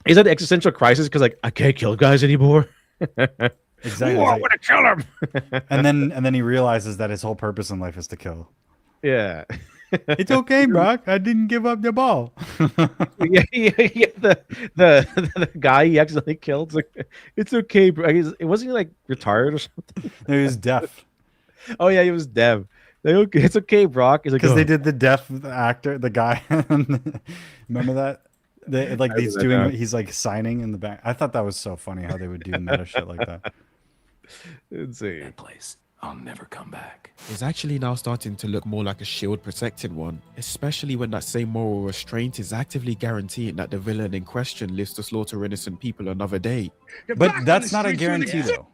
He's at existential crisis because like I can't kill guys anymore. Exactly. I want to kill him. and then he realizes that his whole purpose in life is to kill. Yeah. It's okay, Brock. I didn't give up the ball. The guy he accidentally killed. Like, it's okay, bro. Wasn't he like retired or something? No, he was deaf. Oh yeah, he was deaf. Like, okay, it's okay, Brock. He's like, because they did the deaf actor, the guy. Remember that? He's like signing in the back. I thought that was so funny how they would do meta shit like that. Insane. That place, I'll never come back. It's actually now starting to look more like a shield protected one, especially when that same moral restraint is actively guaranteeing that the villain in question lives to slaughter innocent people another day. But that's not a guarantee though.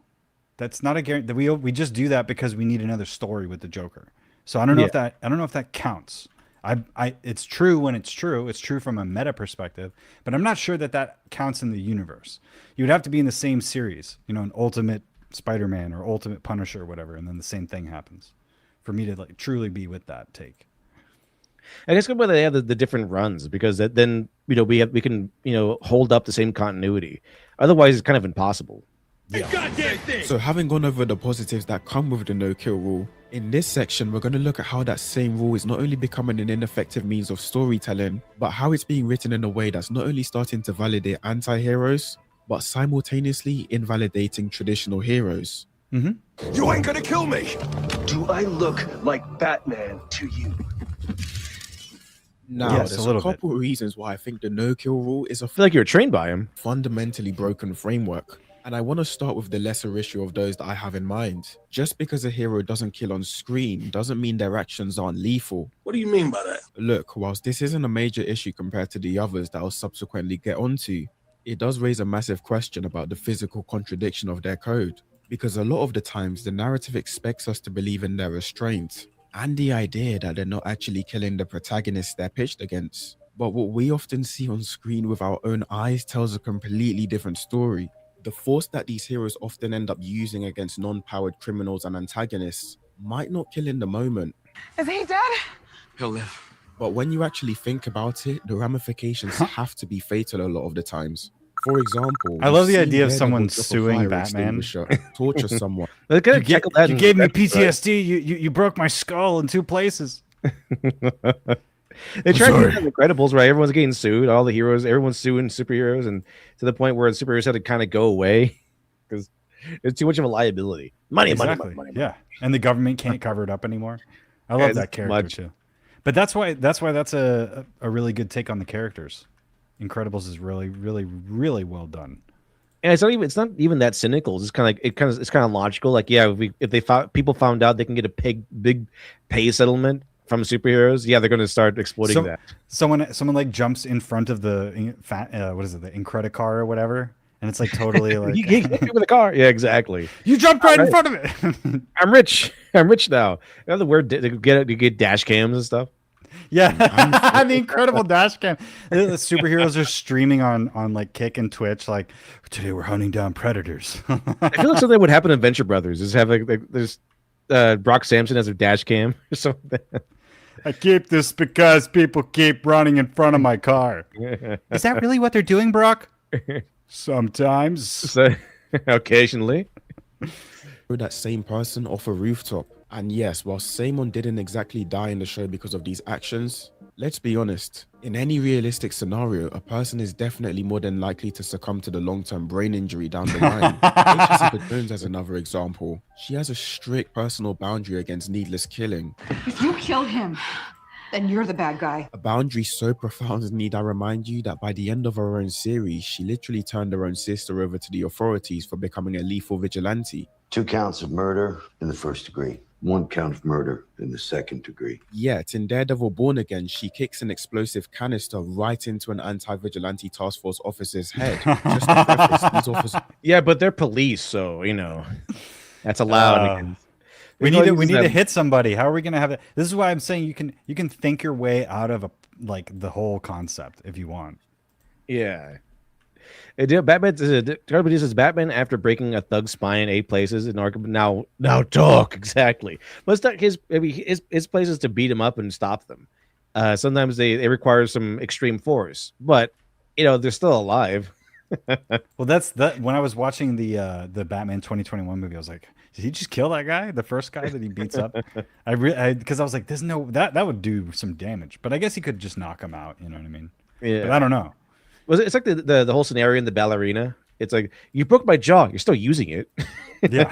That's not a guarantee. We just do that because we need another story with the Joker. So I don't know if that counts. It's true when it's true. It's true from a meta perspective, but I'm not sure that counts in the universe. You would have to be in the same series, an Ultimate Spider-Man or Ultimate Punisher or whatever, and then the same thing happens. for me to like truly be with that take. I guess why they have the different runs, because then we can hold up the same continuity. Otherwise, it's kind of impossible. So having gone over the positives that come with the no-kill rule, in this section we're going to look at how that same rule is not only becoming an ineffective means of storytelling, but how it's being written in a way that's not only starting to validate anti-heroes, but simultaneously invalidating traditional heroes. You ain't gonna kill me. Do I look like Batman to you? Now, Yes, there's a little a couple of reasons why I think the no-kill rule is a I feel like you were trained by him. fundamentally broken framework. And I want to start with the lesser issue of those that I have in mind. Just because a hero doesn't kill on screen doesn't mean their actions aren't lethal. What do you mean by that? Look, whilst this isn't a major issue compared to the others that I'll subsequently get onto, it does raise a massive question about the physical contradiction of their code. Because a lot of the times, the narrative expects us to believe in their restraint and the idea that they're not actually killing the protagonists they're pitched against. But what we often see on screen with our own eyes tells a completely different story. The force that these heroes often end up using against non-powered criminals and antagonists might not kill in the moment. Is he dead? He'll live. But when you actually think about it, the ramifications have to be fatal a lot of the times. For example, I love the we've idea of seen someone Daredevil drop a suing fire Batman. extinguisher, torture someone. You You gave me PTSD. You broke my skull in 2 places. They tried to do the Incredibles, right? Everyone's getting sued. All the heroes, everyone's suing superheroes, and to the point where the superheroes had to kind of go away because it's too much of a liability. Money. Yeah, and the government can't cover it up anymore. I love that character too. But that's why that's a really good take on the characters. Incredibles is really, really, really well done. And it's not even that cynical. It's kind of logical. Like, yeah, if people found out they can get a big pay settlement from superheroes, yeah, they're going to start exploiting that. Someone like jumps in front of the the Incredicar or whatever, and it's like totally like you hit me with a car. Yeah, exactly. You jumped right in front of it. I'm rich now. You know the word you get dash cams and stuff. Yeah, the incredible dash cam. The superheroes are streaming on like Kick and Twitch. Like, today we're hunting down predators. I feel like something would happen in Venture Brothers. Is have there's Brock Sampson has a dash cam or something. I keep this because people keep running in front of my car. Is that really what they're doing, Brock? Sometimes. So, occasionally. That same person off a rooftop. And yes, while Simon didn't exactly die in the show because of these actions, let's be honest, in any realistic scenario, a person is definitely more than likely to succumb to the long-term brain injury down the line. Jessica Jones as another example. She has a strict personal boundary against needless killing. If you kill him, then you're the bad guy. A boundary so profound, need I remind you, that by the end of her own series, she literally turned her own sister over to the authorities for becoming a lethal vigilante. 2 counts of murder in the 1st degree. 1 count of murder in the 2nd degree. Yet, in Daredevil Born Again, she kicks an explosive canister right into an anti-vigilante task force officer's head. Just to preface, these officers... Yeah, but they're police, so, that's allowed. We need to hit somebody. How are we going to have it? This is why I'm saying you can think your way out of the whole concept if you want. Yeah. Batman says Batman after breaking a thug's spine in 8 places in Arkham. Now talk exactly. But it's not his place is to beat him up and stop them. Sometimes they require some extreme force, but they're still alive. Well, that's that. When I was watching the Batman 2021 movie, I was like, did he just kill that guy, the first guy that he beats up? Because I was like, there's no that would do some damage, but I guess he could just knock him out. You know what I mean? Yeah. But I don't know. It's like the whole scenario in the ballerina. It's like, you broke my jaw, you're still using it. Yeah.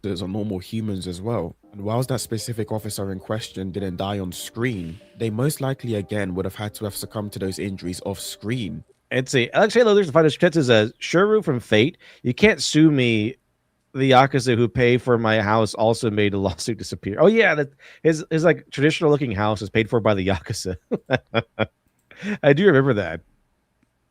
There's normal humans as well. And whilst that specific officer in question didn't die on screen, they most likely again would have had to have succumbed to those injuries off screen. And say, Alex Halo, there's the final chats is a Shuru from Fate. You can't sue me. The Yakuza who pay for my house also made a lawsuit disappear. Oh yeah, that his like traditional looking house is paid for by the Yakuza. I do remember that.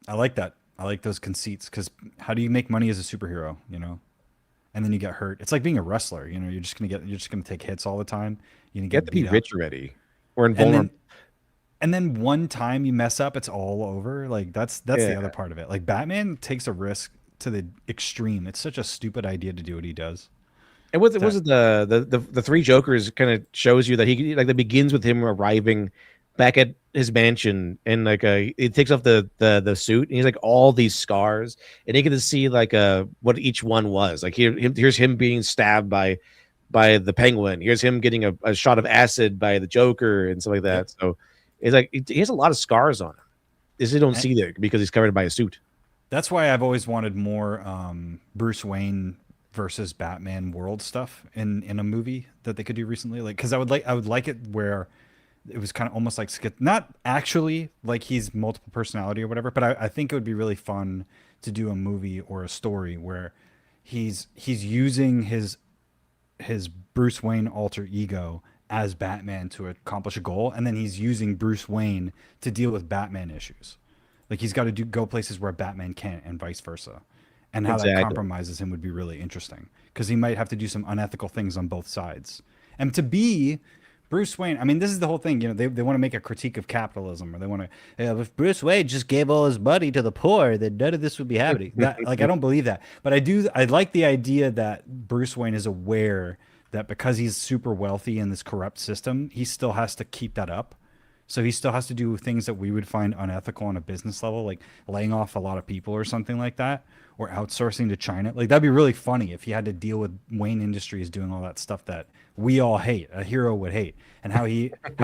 I like that. I like those conceits, because how do you make money as a superhero? And then you get hurt. It's like being a wrestler. You're just gonna take hits all the time. You get to be rich already, or invulnerable. And then one time you mess up, it's all over. Like that's the other part of it. Like Batman takes a risk to the extreme. It's such a stupid idea to do what he does. And was it the three Jokers kind of shows you that he like that begins with him arriving back at his mansion and like he takes off the suit and he's like all these scars and you get to see like what each one was like here's him being stabbed by the Penguin, here's him getting a shot of acid by the Joker and stuff like that. So it's like he has a lot of scars on him. You don't see that because he's covered by a suit. That's why I've always wanted more Bruce Wayne versus Batman world stuff in a movie that they could do recently. Like, because I would like it where it was kind of almost like not actually like he's multiple personality or whatever, but I think it would be really fun to do a movie or a story where he's using his Bruce Wayne alter ego as Batman to accomplish a goal, and then he's using Bruce Wayne to deal with Batman issues. Like he's got to go places where Batman can't, and vice versa. And how that compromises him would be really interesting because he might have to do some unethical things on both sides. And to be Bruce Wayne, I mean, this is the whole thing. You know, they want to make a critique of capitalism, or they want to, if Bruce Wayne just gave all his money to the poor, then none of this would be happening. Like, I don't believe that. But I like the idea that Bruce Wayne is aware that because he's super wealthy in this corrupt system, he still has to keep that up. So he still has to do things that we would find unethical on a business level, like laying off a lot of people or something like that, or outsourcing to China. Like that'd be really funny if he had to deal with Wayne Industries doing all that stuff that we all hate, a hero would hate, and how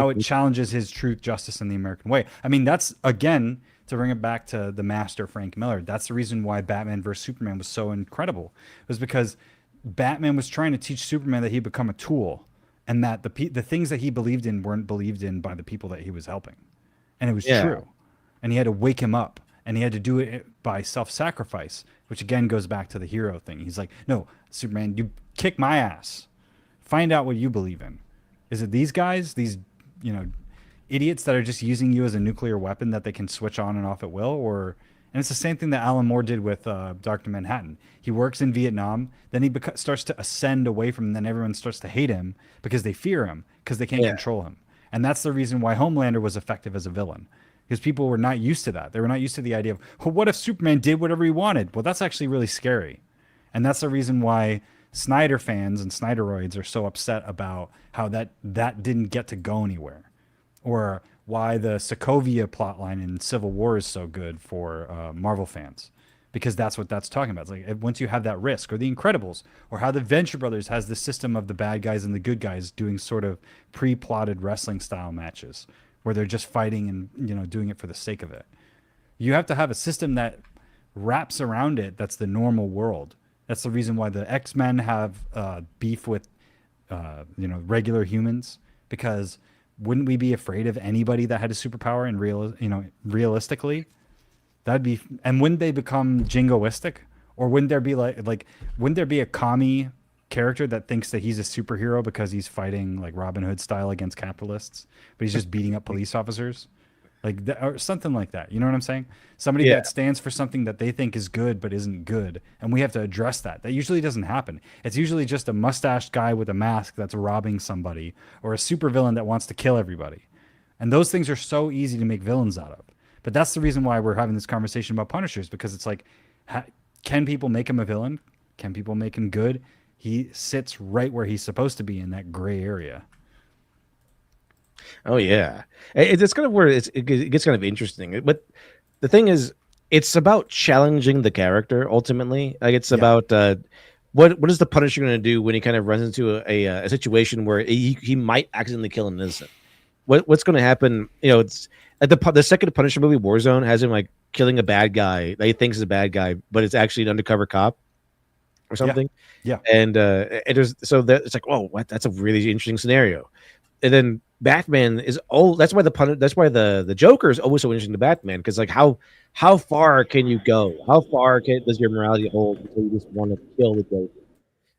it challenges his truth, justice, and the American way. I mean, that's again to bring it back to the master Frank Miller. That's the reason why Batman vs Superman was so incredible, was because Batman was trying to teach Superman that he'd become a tool, and that the things that he believed in weren't believed in by the people that he was helping, and it was true, and he had to wake him up, and he had to do it by self-sacrifice, which again goes back to the hero thing. He's like, no, Superman, you kick my ass, find out what you believe in. Is it these guys, these idiots that are just using you as a nuclear weapon that they can switch on and off at will, or? And it's the same thing that Alan Moore did with Dr. Manhattan. He works in Vietnam, then he starts to ascend away from him, then everyone starts to hate him because they fear him, because they can't control him. And that's the reason why Homelander was effective as a villain, because people were not used to that. They were not used to the idea of, well, what if Superman did whatever he wanted? Well, that's actually really scary. And that's the reason why Snyder fans and Snyderoids are so upset about how that didn't get to go anywhere. Or why the Sokovia plotline in Civil War is so good for Marvel fans, because that's what that's talking about. It's like once you have that risk, or the Incredibles, or how the Venture Brothers has the system of the bad guys and the good guys doing sort of pre-plotted wrestling style matches where they're just fighting and doing it for the sake of it. You have to have a system that wraps around it. That's the normal world. That's the reason why the X-Men have beef with regular humans, because wouldn't we be afraid of anybody that had a superpower and realistically? That'd be, and wouldn't they become jingoistic? Or wouldn't there be wouldn't there be a commie character that thinks that he's a superhero because he's fighting like Robin Hood style against capitalists, but he's just beating up police officers? Like that, or something like that. You know what I'm saying? Somebody that stands for something that they think is good but isn't good, and we have to address that. That usually doesn't happen. It's usually just a mustached guy with a mask that's robbing somebody, or a supervillain that wants to kill everybody. And those things are so easy to make villains out of. But that's the reason why we're having this conversation about Punishers, because it's like, can people make him a villain? Can people make him good? He sits right where he's supposed to be, in that gray area. Oh yeah, it's kind of where it gets kind of interesting. But the thing is, it's about challenging the character ultimately. Like it's about what is the Punisher going to do when he kind of runs into a situation where he might accidentally kill an innocent? What's going to happen? It's like the second Punisher movie, Warzone, has him like killing a bad guy that he thinks is a bad guy, but it's actually an undercover cop or something. Yeah. And it's like, oh, what? That's a really interesting scenario. And then Batman is that's why the Joker is always so interesting to Batman, because like how far can you go? How far does your morality hold until you just want to kill the Joker?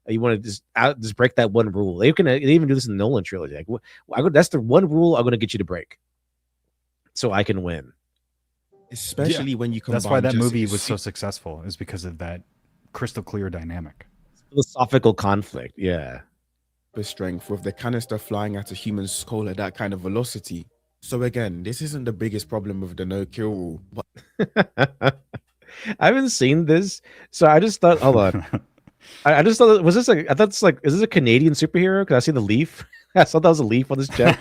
You want to just break that one rule. They even do this in the Nolan trilogy. Like, that's the one rule I'm going to get you to break, so I can win. Especially when you combine. That's why that movie was so successful, is because of that crystal clear dynamic, philosophical conflict. Yeah. Strength with the canister flying at a human skull at that kind of velocity. So again, this isn't the biggest problem with the no kill rule, but I haven't seen this, so I just thought, hold on. I just thought, was this like, I thought it's like, is this a Canadian superhero? Because I see the leaf. I thought that was a leaf on this jet.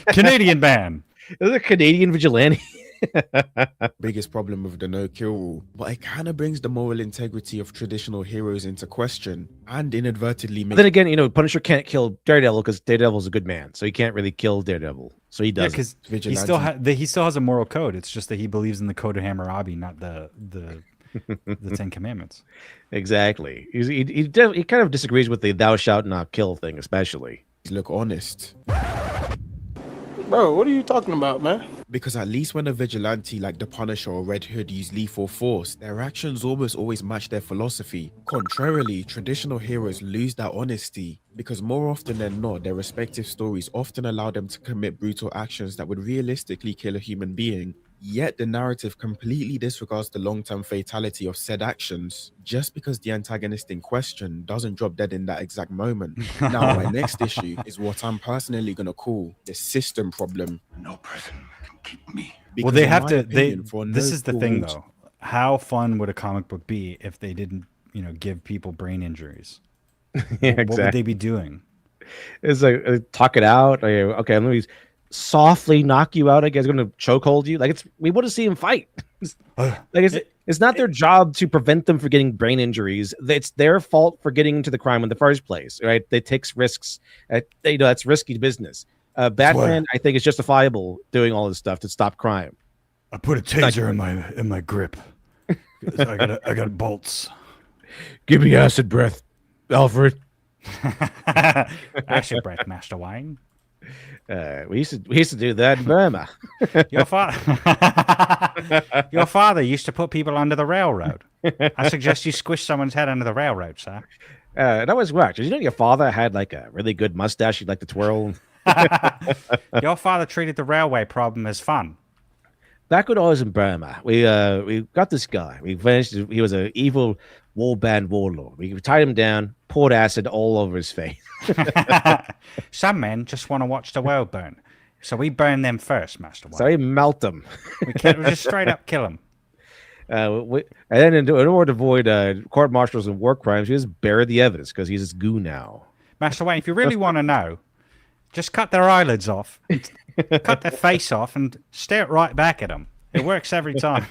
Canadian man. Is it a Canadian vigilante? Biggest problem with the no-kill rule, but it kind of brings the moral integrity of traditional heroes into question, and inadvertently But makes. then again, you know, Punisher can't kill Daredevil because Daredevil's a good man, so he can't really kill Daredevil. So he does. because he still has a moral code. It's just that he believes in the code of Hammurabi, not the 10 Commandments. Exactly. He kind of disagrees with the "thou shalt not kill" thing, especially. Look honest. Bro, what are you talking about, man? Because at least when a vigilante like the Punisher or Red Hood use lethal force, their actions almost always match their philosophy. Contrarily, traditional heroes lose that honesty, because more often than not, their respective stories often allow them to commit brutal actions that would realistically kill a human being. Yet the narrative completely disregards the long-term fatality of said actions, just because the antagonist in question doesn't drop dead in that exact moment. Now, my next issue is what I'm personally going to call the system problem. No prison can keep me. Well, they have to. This is the thing, though. How fun would a comic book be if they didn't, give people brain injuries? Yeah, What would they be doing? It's like talk it out. Like, okay, let me softly knock you out. I guess going to chokehold you. Like we want to see him fight. It's not their job to prevent them from getting brain injuries. It's their fault for getting into the crime in the first place, right? They takes risks. That's risky business. Batman, I think, is justifiable doing all this stuff to stop crime. I put a taser in my grip. I got bolts. Give me acid breath, Alfred. Acid breath, Master Wayne. We used to do that in Burma. Your father used to put people under the railroad. I suggest you squish someone's head under the railroad, sir. That was work. Did you know your father had like a really good mustache he'd like to twirl? Your father treated the railway problem as fun. Back when I was in Burma, we got this guy. We vanished. He was an evil warband warlord. We tied him down, poured acid all over his face. Some men just want to watch the world burn, so we burn them first, Master Wayne. So we melt them. We just straight up kill them. And then in order to avoid court martials and war crimes, we just bury the evidence because he's a goo now. Master Wayne, if you really want to know, just cut their eyelids off, cut their face off, and stare it right back at them. It works every time.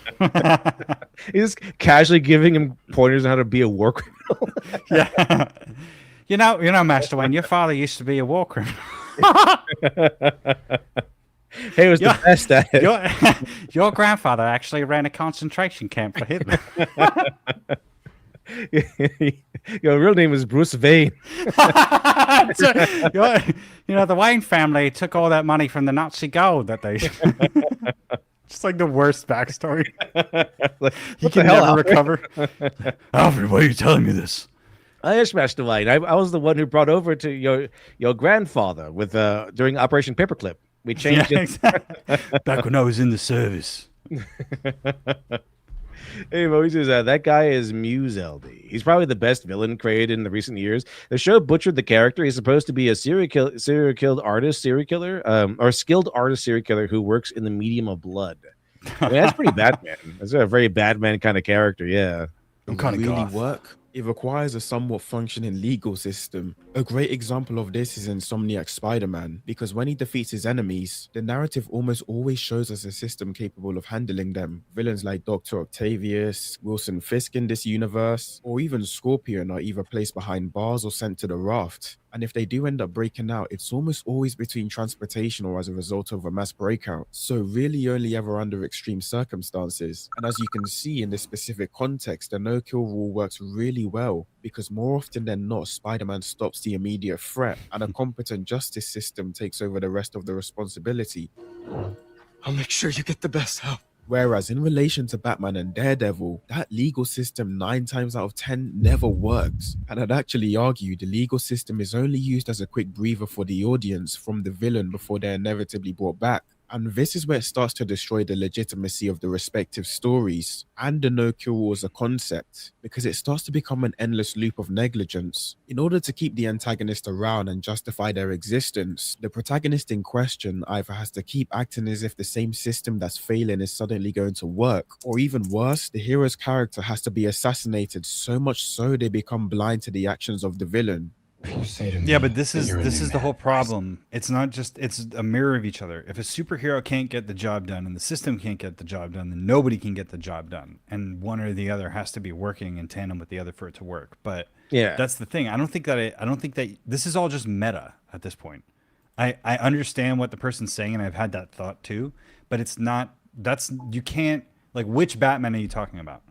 He's just casually giving him pointers on how to be a war criminal. Yeah. You know, Master Wayne, your father used to be a war criminal. He was the best at it. Your grandfather actually ran a concentration camp for Hitler. Your real name is Bruce Wayne. The Wayne family took all that money from the Nazi gold that they... Just like the worst backstory. He can never recover. Alfred, why are you telling me this? Yes, Master Wayne. I was the one who brought over to your grandfather with during Operation Paperclip. We changed it. Exactly. Back when I was in the service. Anyway, he says that guy is Muse LD. He's probably the best villain created in the recent years. The show butchered the character. He's supposed to be a serial killer or skilled artist serial killer who works in the medium of blood. I mean, that's pretty Batman. That's a very Batman kind of character. Yeah, I'm kind of really work. It requires a somewhat functioning legal system. A great example of this is Insomniac Spider-Man, because when he defeats his enemies, the narrative almost always shows us a system capable of handling them. Villains like Dr. Octavius, Wilson Fisk in this universe, or even Scorpion are either placed behind bars or sent to the raft. And if they do end up breaking out, it's almost always between transportation or as a result of a mass breakout. So really only ever under extreme circumstances. And as you can see in this specific context, the no-kill rule works really well, because more often than not, Spider-Man stops the immediate threat and a competent justice system takes over the rest of the responsibility. I'll make sure you get the best help. Whereas in relation to Batman and Daredevil, that legal system 9 times out of 10 never works. And I'd actually argue the legal system is only used as a quick breather for the audience from the villain before they're inevitably brought back. And this is where it starts to destroy the legitimacy of the respective stories and the no-kill rule as a concept, because it starts to become an endless loop of negligence. In order to keep the antagonist around and justify their existence, the protagonist in question either has to keep acting as if the same system that's failing is suddenly going to work, or even worse, the hero's character has to be assassinated so much so they become blind to the actions of the villain. Yeah, but this is the whole problem. It's not just, it's a mirror of each other. If a superhero can't get the job done and the system can't get the job done, then nobody can get the job done, and one or the other has to be working in tandem with the other for it to work. But Yeah, that's the thing. I don't think that this is all just meta at this point. I understand what the person's saying, and I've had that thought too, but it's not, that's, you can't, like, which Batman are you talking about?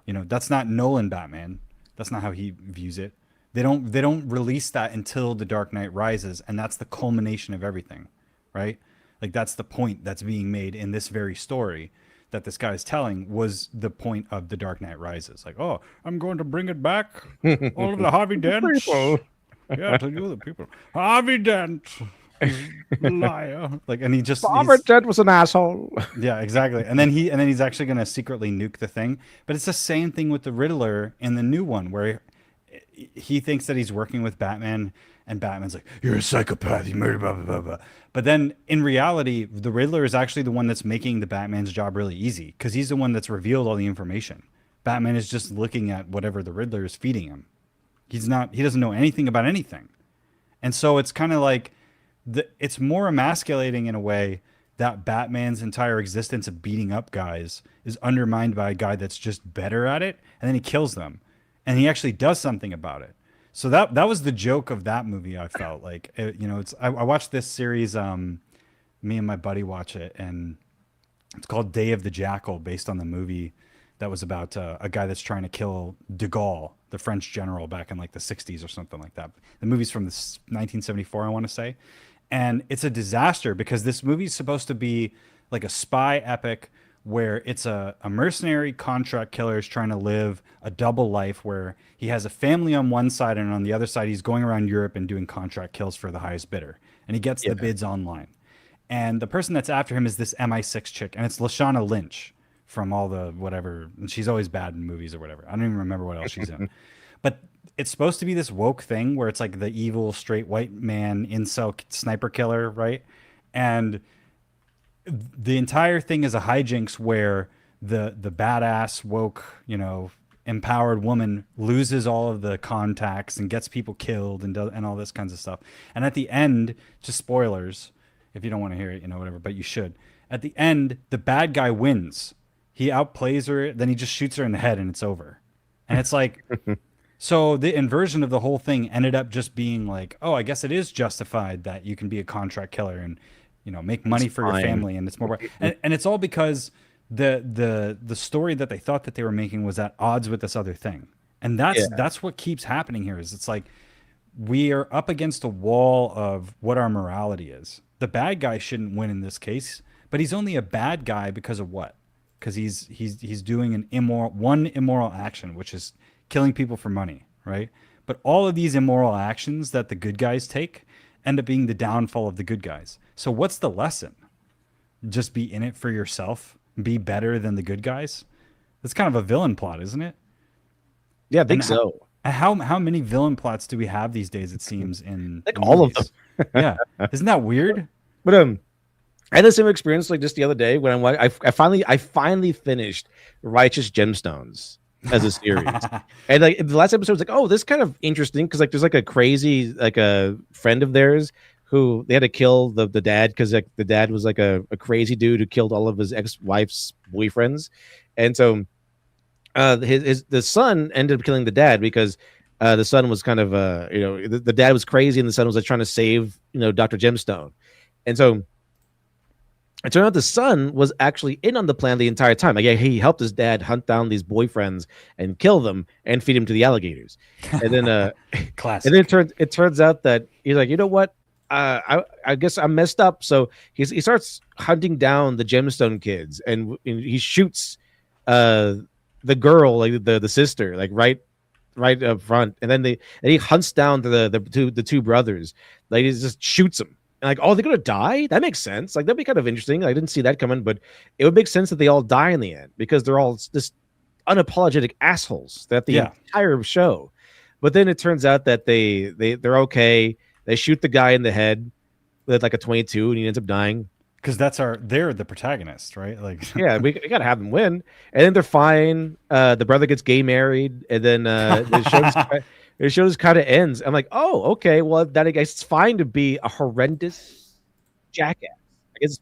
You know, that's not Nolan Batman. That's not how he views it. They don't release that until The Dark Knight Rises, and that's the culmination of everything, right? Like, that's the point that's being made in this very story that this guy is telling, was the point of The Dark Knight Rises. Like, oh, I'm going to bring it back, all of the Harvey Dents. Yeah, to you the people. Harvey Dent, liar. Like, and he just, Robert Dent was an asshole. yeah, exactly. And then he's actually going to secretly nuke the thing. But it's the same thing with the Riddler in the new one, where he thinks that he's working with Batman, and Batman's like, you're a psychopath, you murdered blah, blah, blah, blah. But then in reality, the Riddler is actually the one that's making the Batman's job really easy, because he's the one that's revealed all the information. Batman is just looking at whatever the Riddler is feeding him. He doesn't know anything about anything. And so it's kind of like, it's more emasculating in a way that Batman's entire existence of beating up guys is undermined by a guy that's just better at it, and then he kills them. And he actually does something about it. So that was the joke of that movie. I felt like, I watched this series. Me and my buddy watch it, and it's called Day of the Jackal, based on the movie that was about a guy that's trying to kill de Gaulle, the French general, back in like the 60s or something like that. The movie's from 1974, I want to say. And it's a disaster because this movie's supposed to be like a spy epic where it's a mercenary contract killer is trying to live a double life, where he has a family on one side, and on the other side he's going around Europe and doing contract kills for the highest bidder, and he gets the bids online. And the person that's after him is this MI6 chick, and it's Lashana Lynch from all the whatever, and she's always bad in movies or whatever. I don't even remember what else she's in. But it's supposed to be this woke thing where it's like the evil straight white man incel sniper killer, right? And the entire thing is a hijinks where the badass woke, empowered woman loses all of the contacts and gets people killed and all this kinds of stuff. And at the end, just spoilers, if you don't want to hear it, whatever, but you should. At the end, the bad guy wins. He outplays her, then he just shoots her in the head and it's over. And it's like, so the inversion of the whole thing ended up just being like, oh, I guess it is justified that you can be a contract killer and make money for your family, and it's more, and it's all because the story that they thought that they were making was at odds with this other thing, and that's what keeps happening here. Is it's like we are up against a wall of what our morality is. The bad guy shouldn't win in this case, but he's only a bad guy because of what? Because he's doing an immoral action, which is killing people for money, right? But all of these immoral actions that the good guys take end up being the downfall of the good guys. So what's the lesson? Just be in it for yourself, be better than the good guys. That's kind of a villain plot, isn't it? Yeah, I think so. How many villain plots do we have these days? It seems in all of them. Yeah, isn't that weird? But I had the same experience like just the other day when I finally finished Righteous Gemstones as a series. And like the last episode was like, oh, this is kind of interesting because like there's like a crazy like a friend of theirs who they had to kill the dad because like the dad was like a crazy dude who killed all of his ex-wife's boyfriends, and so the son ended up killing the dad because the son was kind of the dad was crazy and the son was like trying to save Dr. Gemstone, and so it turned out the son was actually in on the plan the entire time. Like, yeah, he helped his dad hunt down these boyfriends and kill them and feed them to the alligators. And then, classic. And then it turns out that he's like, you know what? I guess I'm messed up. So he starts hunting down the Gemstone kids, and he shoots the girl, like the sister, like right up front, and then he hunts down the two brothers. Like he just shoots them. And like, oh, they're gonna die? That makes sense. Like that'd be kind of interesting. I didn't see that coming, but it would make sense that they all die in the end because they're all just unapologetic assholes throughout the entire show. But then it turns out that they're okay. They shoot the guy in the head with like a 22, and he ends up dying. Because they're the protagonist, right? Like, yeah, we gotta have them win, and then they're fine. The brother gets gay married, and then the show just kind of ends. I'm like, oh, okay, well, that I guess it's fine to be a horrendous jackass. I guess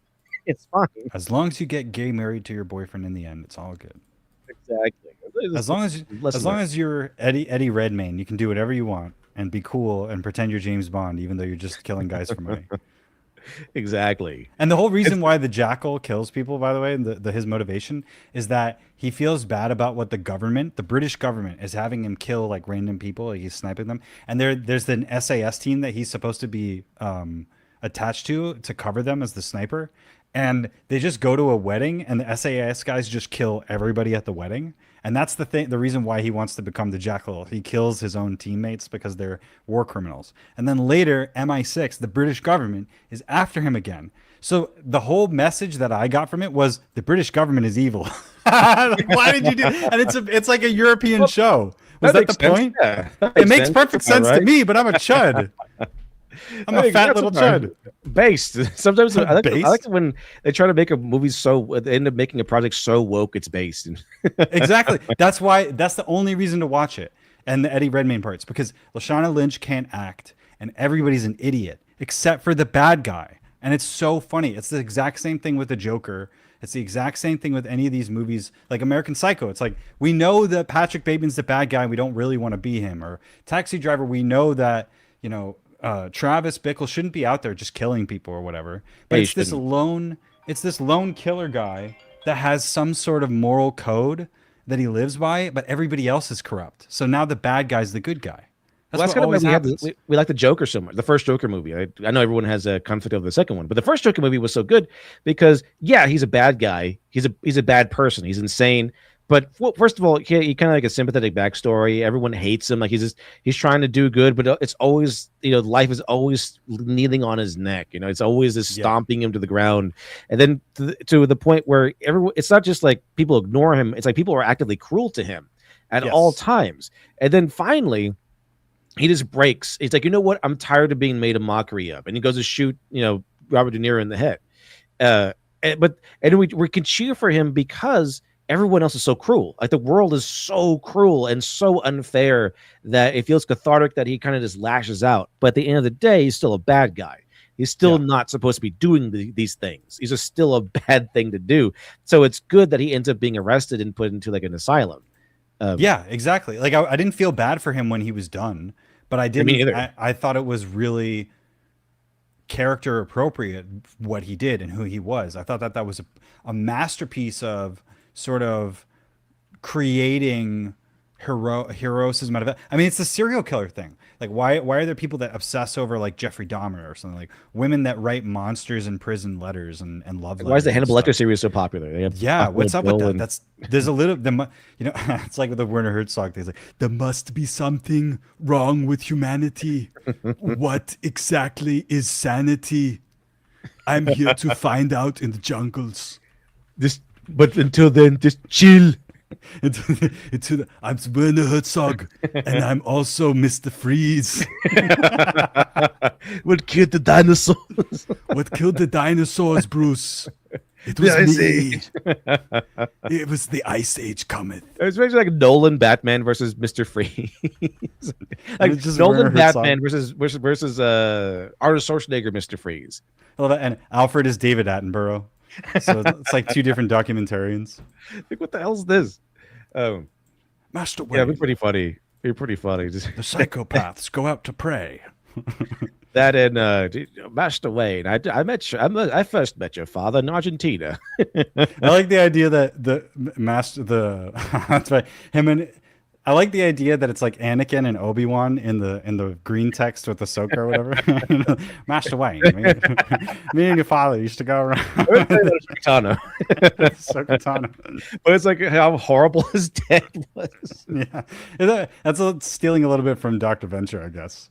it's fine as long as you get gay married to your boyfriend in the end, it's all good. Exactly. As long as you're Eddie Redmayne, you can do whatever you want and be cool and pretend you're James Bond, even though you're just killing guys for money. Exactly. And the whole reason why the Jackal kills people, by the way, and his motivation is that he feels bad about what the British government, is having him kill like random people. Like he's sniping them. And there's an SAS team that he's supposed to be attached to cover them as the sniper. And they just go to a wedding, and the SAS guys just kill everybody at the wedding. And that's the reason why he wants to become the Jackal. He kills his own teammates because they're war criminals. And then later, MI6, the British government, is after him again. So the whole message that I got from it was the British government is evil. Like, why did you do? And it's like a European show. Was that the point? Yeah, it makes perfect sense to me, but I'm a chud. I'm a fat little chud. Based. Sometimes I like it when they try to make a movie they end up making a project so woke it's based. Exactly. That's the only reason to watch it. And the Eddie Redmayne parts, because Lashana Lynch can't act and everybody's an idiot except for the bad guy. And it's so funny. It's the exact same thing with the Joker. It's the exact same thing with any of these movies, like American Psycho. It's like, we know that Patrick Bateman's the bad guy. We don't really want to be him. Or Taxi Driver, we know that, Travis Bickle shouldn't be out there just killing people or whatever. But it's this lone killer guy that has some sort of moral code that he lives by, but everybody else is corrupt. So now the bad guy's the good guy. That's kind of why we like the Joker so much. The first Joker movie. I know everyone has a conflict over the second one, but the first Joker movie was so good because he's a bad guy. He's a bad person. He's insane. But first of all, he kind of like a sympathetic backstory. Everyone hates him. Like he's trying to do good, but it's always, life is always kneeling on his neck. It's always just stomping him to the ground. And then to the point where it's not just like people ignore him. It's like people are actively cruel to him at all times. And then finally, he just breaks. He's like, you know what? I'm tired of being made a mockery of. And he goes to shoot, Robert De Niro in the head. And we can cheer for him because everyone else is so cruel. Like the world is so cruel and so unfair that it feels cathartic that he kind of just lashes out. But at the end of the day, he's still a bad guy. He's still not supposed to be doing these things. He's just still a bad thing to do. So it's good that he ends up being arrested and put into like an asylum. Yeah, exactly. Like I didn't feel bad for him when he was done, but I didn't. I thought it was really character appropriate what he did and who he was. I thought that was a masterpiece of sort of creating heroism out of it. I mean, it's the serial killer thing. Like, why are there people that obsess over like Jeffrey Dahmer or something, like women that write monsters in prison letters and love letters? Why is the Hannibal Lecter series so popular? What's up with that? There's a little, it's like with the Werner Herzog thing. It's like, there must be something wrong with humanity. What exactly is sanity? I'm here to find out in the jungles. But until then, just chill. I'm Werner Herzog, and I'm also Mr. Freeze. What killed the dinosaurs? What killed the dinosaurs, Bruce? It was me. It was the Ice Age cometh. It was basically like Nolan Batman versus Mr. Freeze. Like Nolan Batman versus Arnold Schwarzenegger Mr. Freeze. And Alfred is David Attenborough. So it's like two different documentarians. Like, what the hell is this? Master Wayne. Yeah, it'd be pretty funny. The psychopaths go out to pray. That and Master Wayne. I first met your father in Argentina. I like the idea that that's right. I like the idea that it's like Anakin and Obi-Wan in the green text with the Ahsoka or whatever. Master Wayne, me and your father used to go around. Sokatano. But it's like how horrible his dad was. Yeah, that's stealing a little bit from Dr. Venture, I guess.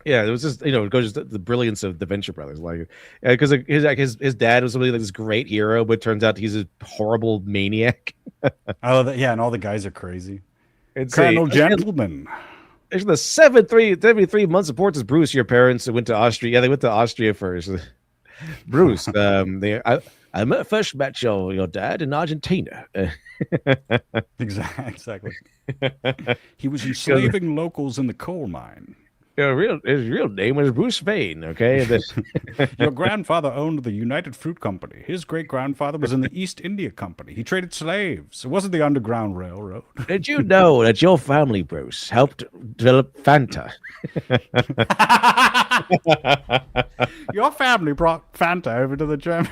Yeah, it was just it goes to the brilliance of the Venture Brothers, like because his dad was really like this great hero, but turns out he's a horrible maniac. Oh, yeah, and all the guys are crazy. It's Colonel Gentleman. Actually, the 73 months support is Bruce. Your parents went to Austria. Yeah, they went to Austria first. Bruce, I first met your dad in Argentina. Exactly. He was enslaving locals in the coal mine. His real name was Bruce Wayne. Okay, Your grandfather owned the United Fruit Company. His great grandfather was in the East India Company. He traded slaves. It wasn't the Underground Railroad. Did you know that your family, Bruce, helped develop Fanta? Your family brought Fanta over to the German.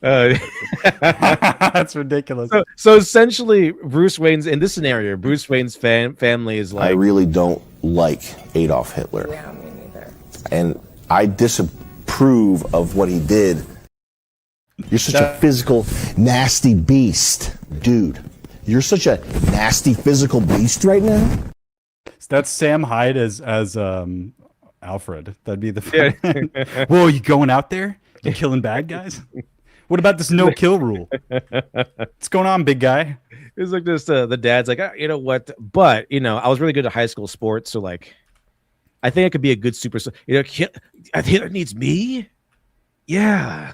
That's ridiculous. So essentially, Bruce Wayne's in this scenario. Bruce Wayne's family is like. I really don't like Adolf Hitler. Yeah, me neither. And I disapprove of what he did. You're such a physical, nasty beast, dude. You're such a nasty physical beast right now. That's Sam Hyde as Alfred. That'd be the. Whoa, you going out there? You killing bad guys? What about this no-kill rule? What's going on, big guy? It's like this. The dad's like, you know what? But I was really good at high school sports, so like, I think I could be a good super. Hitler needs me. Yeah,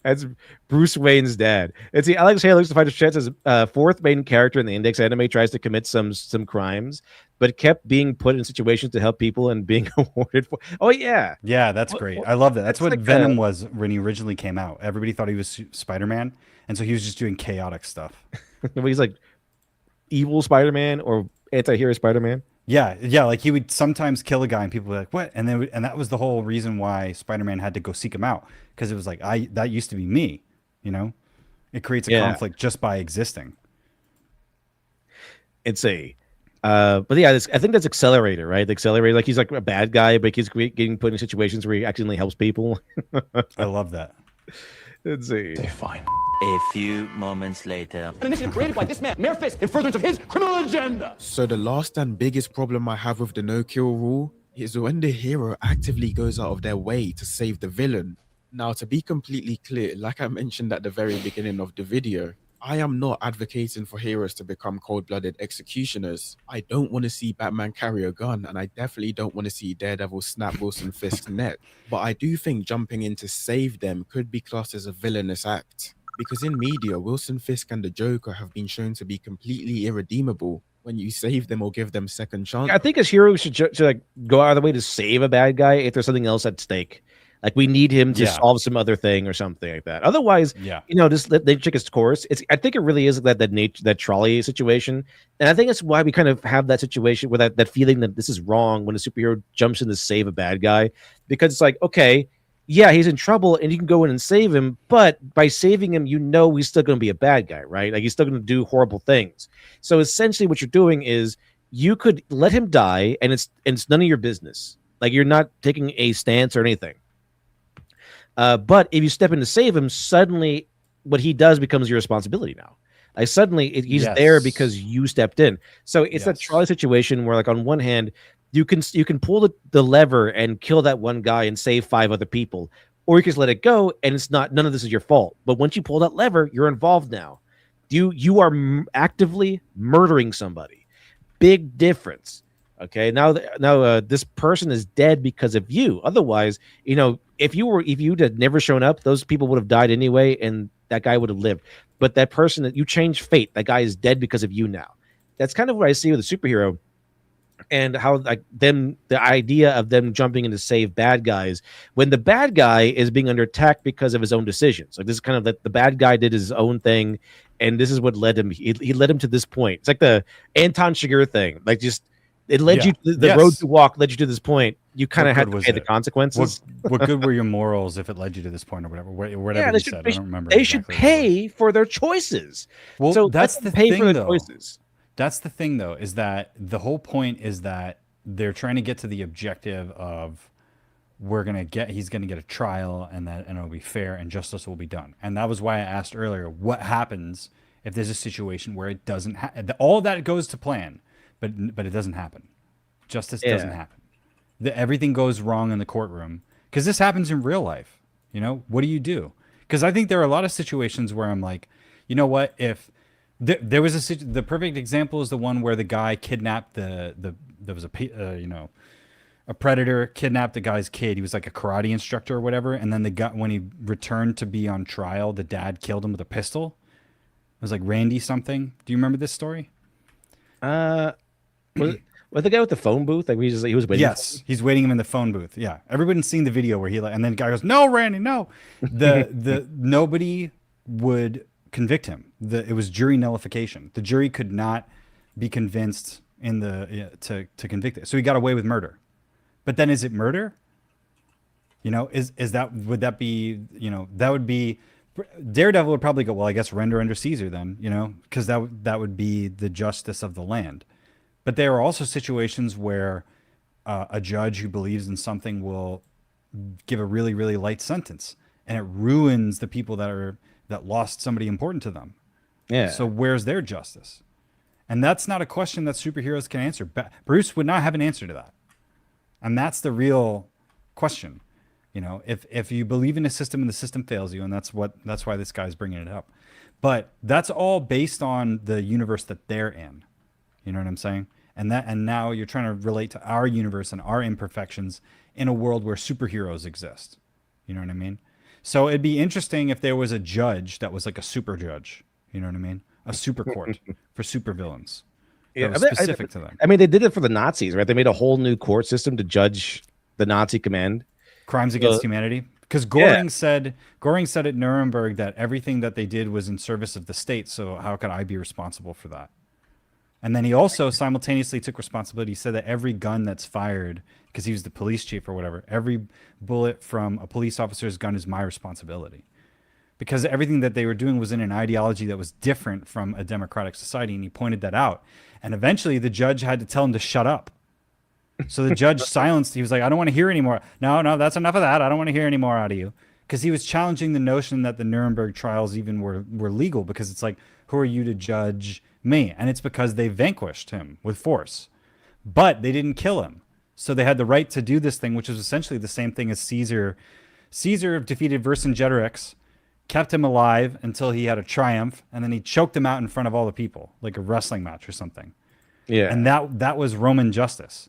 that's Bruce Wayne's dad. And see, Alex Haley looks to find his chances. Fourth main character in the Index anime tries to commit some crimes, but kept being put in situations to help people and being awarded for. Oh yeah, that's great. I love that. That's what like Venom was when he originally came out. Everybody thought he was Spider-Man, and so he was just doing chaotic stuff. He's like evil Spider-Man or anti-hero Spider-Man. Yeah, like he would sometimes kill a guy, and people were like, "What?" And that was the whole reason why Spider-Man had to go seek him out, because it was like, that used to be me. It creates a conflict just by existing. But yeah, I think that's Accelerator, right? The Accelerator, like he's like a bad guy, but he's getting put in situations where he accidentally helps people. I love that. Let's see. They're fine. A few moments later. An initiative created by this man, Mayor Fisk, in furtherance of his criminal agenda. So the last and biggest problem I have with the no-kill rule is when the hero actively goes out of their way to save the villain. Now, to be completely clear, like I mentioned at the very beginning of the video, I am not advocating for heroes to become cold-blooded executioners. I don't want to see Batman carry a gun, and I definitely don't want to see Daredevil snap Wilson Fisk's neck. But I do think jumping in to save them could be classed as a villainous act. Because in media, Wilson Fisk and the Joker have been shown to be completely irredeemable when you save them or give them second chance. I think as heroes should like go out of the way to save a bad guy if there's something else at stake. Like we need him to solve some other thing or something like that. Otherwise, just let they check his course. I think it really is that trolley situation, and I think that's why we kind of have that situation where that feeling that this is wrong when a superhero jumps in to save a bad guy, because it's like, okay, yeah, he's in trouble and you can go in and save him, but by saving him, he's still going to be a bad guy, right? Like he's still going to do horrible things. So essentially, what you're doing is you could let him die, and it's none of your business. Like you're not taking a stance or anything. But if you step in to save him, suddenly what he does becomes your responsibility now. Like suddenly he's there because you stepped in. So it's a trolley situation where, like, on one hand, you can pull the lever and kill that one guy and save 5 other people, or you can just let it go and none of this is your fault. But once you pull that lever, you're involved now. You are actively murdering somebody. Big difference. Okay, now this person is dead because of you. Otherwise, if you had never shown up, those people would have died anyway, and that guy would have lived. But that person that you changed fate, that guy is dead because of you now. That's kind of what I see with a superhero, and how the idea of them jumping in to save bad guys when the bad guy is being under attack because of his own decisions. Like this is kind of the bad guy did his own thing, and this is what led him. He led him to this point. It's like the Anton Chigurh thing. Like just. It led you to the road to walk led you to this point. You kind of had to pay the consequences. What good were your morals if it led you to this point or whatever? Whatever you said, I don't remember. They should pay for their choices. Well, so that's the pay thing, for their though. choices. That's the thing, though, is that the whole point is that they're trying to get to the objective of he's gonna get a trial, and it'll be fair and justice will be done. And that was why I asked earlier, what happens if there's a situation where it doesn't all that goes to plan, but it doesn't happen. Justice doesn't happen. Everything goes wrong in the courtroom because this happens in real life. What do you do? Because I think there are a lot of situations where I'm like, you know what? If there was the perfect example is the one where the guy kidnapped there was a predator kidnapped the guy's kid. He was like a karate instructor or whatever. And then when he returned to be on trial, the dad killed him with a pistol. It was like Randy something. Do you remember this story? Was the guy with the phone booth? Like he was waiting. Yes, he's waiting him in the phone booth. Yeah, everybody's seen the video where and then the guy goes, "No, Randy, no." Nobody would convict him. It was jury nullification. The jury could not be convinced to convict it. So he got away with murder. But then is it murder? Would that be, that would be Daredevil would probably go, well, I guess render under Caesar then, because that would be the justice of the land. But there are also situations where a judge who believes in something will give a really, really light sentence, and it ruins the people that lost somebody important to them. Yeah. So where's their justice? And that's not a question that superheroes can answer. Bruce would not have an answer to that. And that's the real question. If you believe in a system and the system fails you, and that's why this guy's bringing it up. But that's all based on the universe that they're in. You know what I'm saying? And now you're trying to relate to our universe and our imperfections in a world where superheroes exist. You know what I mean? So it'd be interesting if there was a judge that was like a super judge. You know what I mean? A super court for supervillains. Yeah, that was specific to them. I mean, they did it for the Nazis, right? They made a whole new court system to judge the Nazi command. Crimes against humanity. Because Goring said at Nuremberg that everything that they did was in service of the state, so how could I be responsible for that? And then he also simultaneously took responsibility. He said that every gun that's fired, because he was the police chief or whatever, every bullet from a police officer's gun is my responsibility. Because everything that they were doing was in an ideology that was different from a democratic society, and he pointed that out. And eventually the judge had to tell him to shut up. So the judge silenced. He was like, I don't want to hear anymore. No, that's enough of that. I don't want to hear any more out of you. Because he was challenging the notion that the Nuremberg trials even were legal, because it's like, who are you to judge me? And it's because they vanquished him with force. But they didn't kill him. So they had the right to do this thing, which was essentially the same thing as Caesar. Caesar defeated Vercingetorix, kept him alive until he had a triumph, and then he choked him out in front of all the people, like a wrestling match or something. Yeah. And that was Roman justice.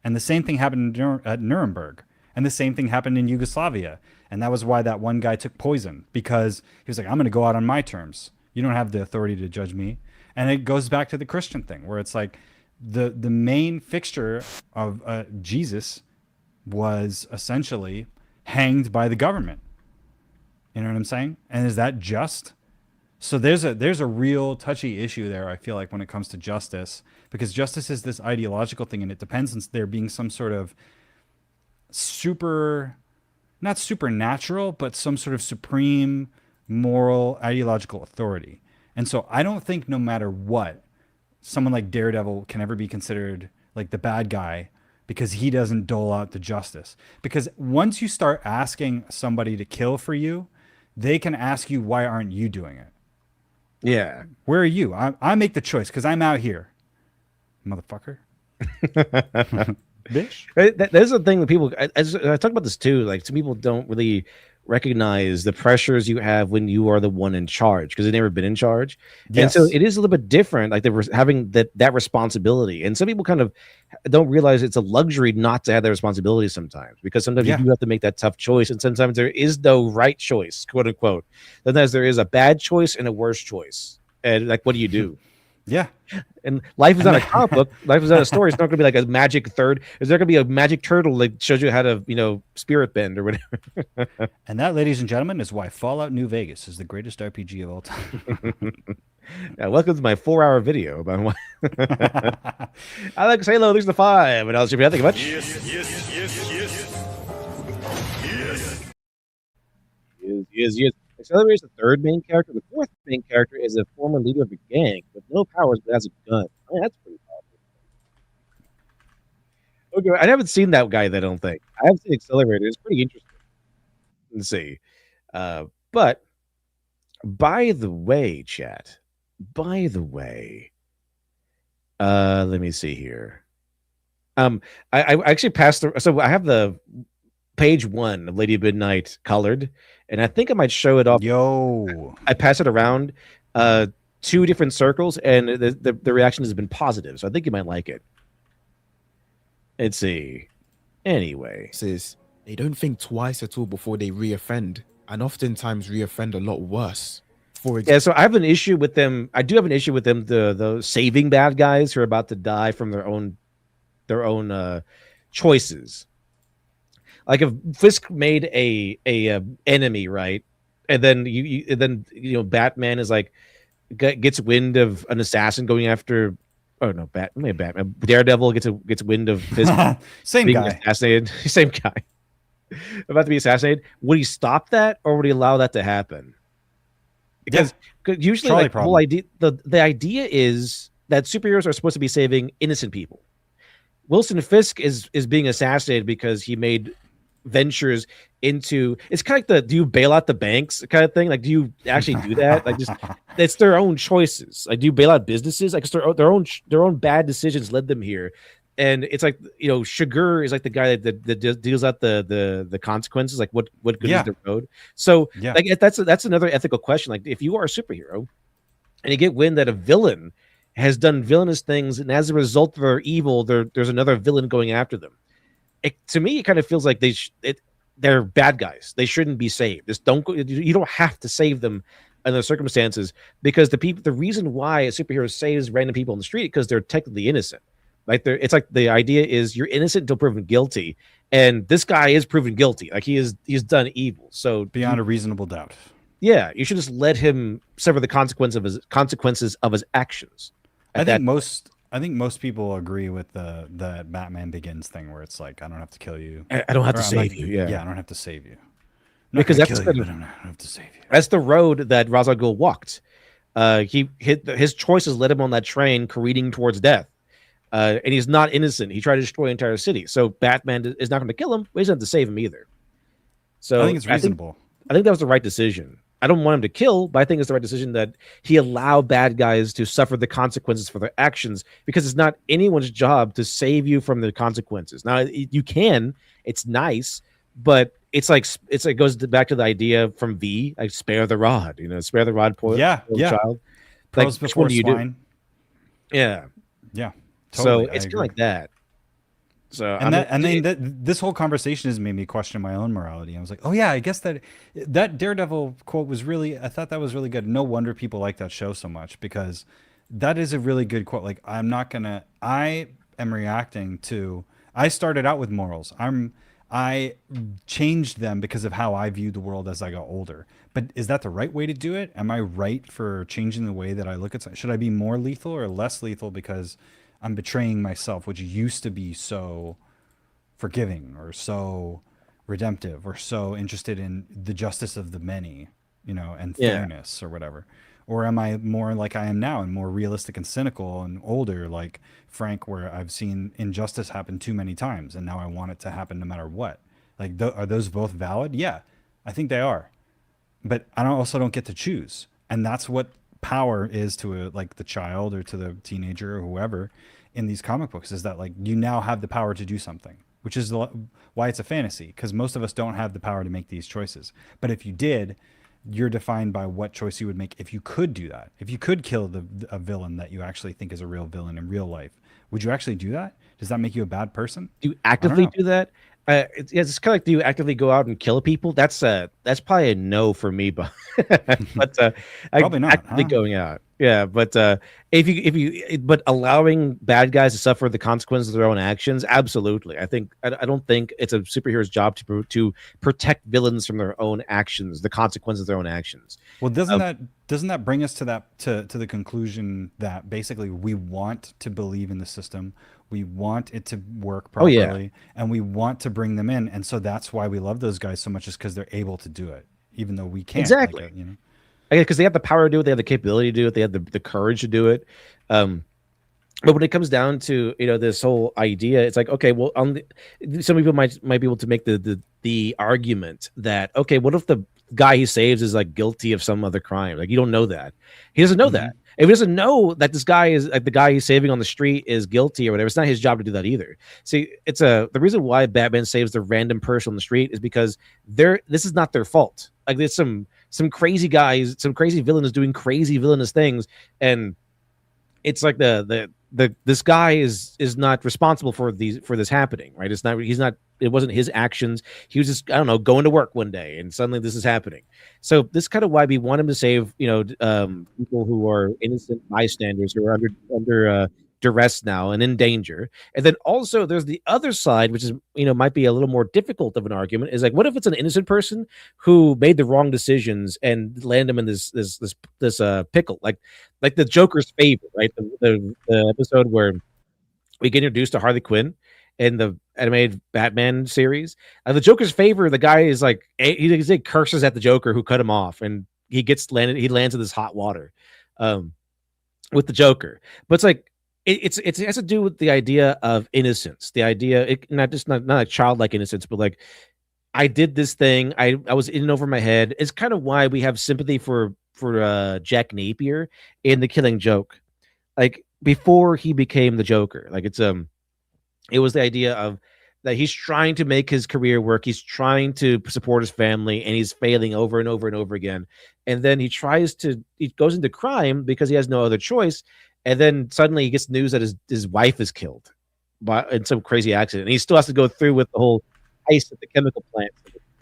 And the same thing happened at Nuremberg. And the same thing happened in Yugoslavia. And that was why that one guy took poison, because he was like, I'm going to go out on my terms. You don't have the authority to judge me. And it goes back to the Christian thing, where it's like the main fixture of Jesus was essentially hanged by the government. You know what I'm saying? And is that just? So there's a real touchy issue there, I feel like, when it comes to justice, because justice is this ideological thing, and it depends on there being some sort of not supernatural, but some sort of supreme moral ideological authority. And so I don't think no matter what, someone like Daredevil can ever be considered like the bad guy, because he doesn't dole out the justice. Because once you start asking somebody to kill for you, they can ask you, why aren't you doing it? Yeah. Where are you? I make the choice because I'm out here, motherfucker. Bitch. There's a thing that people, I talk about this too, like some people don't really recognize the pressures you have when you are the one in charge, because they've never been in charge. Yes. And so it is a little bit different, like they're having that responsibility. And some people kind of don't realize it's a luxury not to have that responsibility sometimes, because sometimes you do have to make that tough choice, and sometimes there is no right choice, quote unquote. Sometimes there is a bad choice and a worse choice. And like, what do you do? Yeah. And life is not a comic book. Life is not a story. It's not going to be like a magic third. Is there going to be a magic turtle that shows you how to, spirit bend or whatever? And that, ladies and gentlemen, is why Fallout New Vegas is the greatest RPG of all time. Yeah, welcome to my 4-hour video about why Alex Halo, there's the 5. And I'll thank you much. Yes. Accelerator is the third main character. The fourth main character is a former leader of a gang with no powers but has a gun. I mean, that's pretty powerful. Okay, I haven't seen that guy. I don't think I haven't seen Accelerator. It's pretty interesting. Let's see. But by the way, chat. By the way, let me see here. I actually passed the. So I have the page 1 of Lady Midnight colored, and I think I might show it off. Yo, I pass it around 2 different circles, and the reaction has been positive. So I think you might like it. Let's see. Anyway, Says they don't think twice at all before they reoffend, and oftentimes reoffend a lot worse. For example, yeah. So I have an issue with them. I do have an issue with them. The saving bad guys who are about to die from their own choices. Like if Fisk made a enemy, right, and then Batman is like gets wind of an assassin going after. Oh no, Batman. Daredevil gets wind of Fisk same being guy. assassinated. Same guy about to be assassinated. Would he stop that, or would he allow that to happen? Because usually, Trolley like the whole idea, the idea is that superheroes are supposed to be saving innocent people. Wilson Fisk is being assassinated because he made ventures into. It's kind of like the do you bail out the banks kind of thing. Like, do you actually do that? Like, just it's their own choices. Like, do you bail out businesses? Like, it's their own bad decisions led them here. And it's like, Sugar is like the guy that deals out the consequences. Like, what good is the road? So, like, that's another ethical question. Like, if you are a superhero and you get wind that a villain has done villainous things, and as a result of their evil, there's another villain going after them. To me, it kind of feels like they're bad guys. They shouldn't be saved. You don't have to save them under circumstances, because the reason why a superhero saves random people on the street because they're technically innocent. Like it's like the idea is you're innocent until proven guilty, and this guy is proven guilty. Like he's done evil. So beyond a reasonable doubt. Yeah, you should just let him suffer the consequences of his actions. I think most people agree with the Batman Begins thing, where it's like, I don't have to kill you. I don't have to save you. Yeah, I don't have to save you. Because that's I don't have to save you. That's the road that Ra's al Ghul walked. His choices led him on that train careening towards death. And he's not innocent. He tried to destroy an entire city. So Batman is not going to kill him, but he doesn't have to save him either. So I think it's reasonable. I think that was the right decision. I don't want him to kill, but I think it's the right decision that he allow bad guys to suffer the consequences for their actions, because it's not anyone's job to save you from the consequences. Now you can, it's nice, but it's like it goes back to the idea from V, like spare the rod, spare the rod, poor child. Pearls like, before swine. Yeah. Totally, so it's kind of like that. So this whole conversation has made me question my own morality. I was like, oh yeah, I guess that Daredevil quote was really, I thought that was really good. No wonder people like that show so much, because that is a really good quote. Like, I am reacting to, I started out with morals. I changed them because of how I viewed the world as I got older. But is that the right way to do it? Am I right for changing the way that I look at something? Should I be more lethal or less lethal because I'm betraying myself, which used to be so forgiving or so redemptive or so interested in the justice of the many, and fairness or whatever? Or am I more like I am now and more realistic and cynical and older, like Frank, where I've seen injustice happen too many times and now I want it to happen no matter what? Like, are those both valid? Yeah, I think they are. But I also don't get to choose. And that's what power is to like the child or to the teenager or whoever in these comic books, is that like you now have the power to do something, which is why it's a fantasy, because most of us don't have the power to make these choices. But if you did, you're defined by what choice you would make if you could do that. If you could kill a villain that you actually think is a real villain in real life, would you actually do that? Does that make you a bad person? Do you actively do that? It's kind of like, do you actively go out and kill people? That's probably a no for me, but probably not actively going out. Yeah, but but allowing bad guys to suffer the consequences of their own actions, absolutely. I don't think it's a superhero's job to protect villains from their own actions, the consequences of their own actions. Well, doesn't that bring us to the conclusion that basically we want to believe in the system, we want it to work properly, and we want to bring them in, and so that's why we love those guys so much, is because they're able to do it, even though we can't. Exactly. Because they have the power to do it, they have the capability to do it, they have the courage to do it. But when it comes down to this whole idea, it's like, okay, well, some people might be able to make the argument that, okay, what if guy he saves is like guilty of some other crime. Like you don't know that. He doesn't know that. If he doesn't know that this guy is like the guy he's saving on the street is guilty or whatever, it's not his job to do that either. See, it's the reason why Batman saves the random person on the street is because this is not their fault. Like there's some crazy guys, some crazy villains doing crazy villainous things, and it's like this guy is not responsible for this happening, right? It wasn't his actions. He was just, I don't know, going to work one day and suddenly this is happening. So this is kind of why we want him to save, people who are innocent bystanders who are under duress now and in danger. And then also there's the other side, which is, might be a little more difficult of an argument, is like, what if it's an innocent person who made the wrong decisions and land him in this pickle, like the Joker's favor, right? The episode where we get introduced to Harley Quinn in the animated Batman series. The Joker's favor, the guy is like he curses at the Joker who cut him off, and he lands in this hot water with the Joker. But it's like it has to do with the idea of innocence, the idea not a childlike innocence, but like I did this thing, I was in over my head. It's kind of why we have sympathy for Jack Napier in The Killing Joke, like before he became the Joker. Like it was the idea of that he's trying to make his career work, he's trying to support his family, and he's failing over and over and over again. And then he goes into crime because he has no other choice. And then suddenly he gets news that his wife is killed in some crazy accident, and he still has to go through with the whole heist at the chemical plant.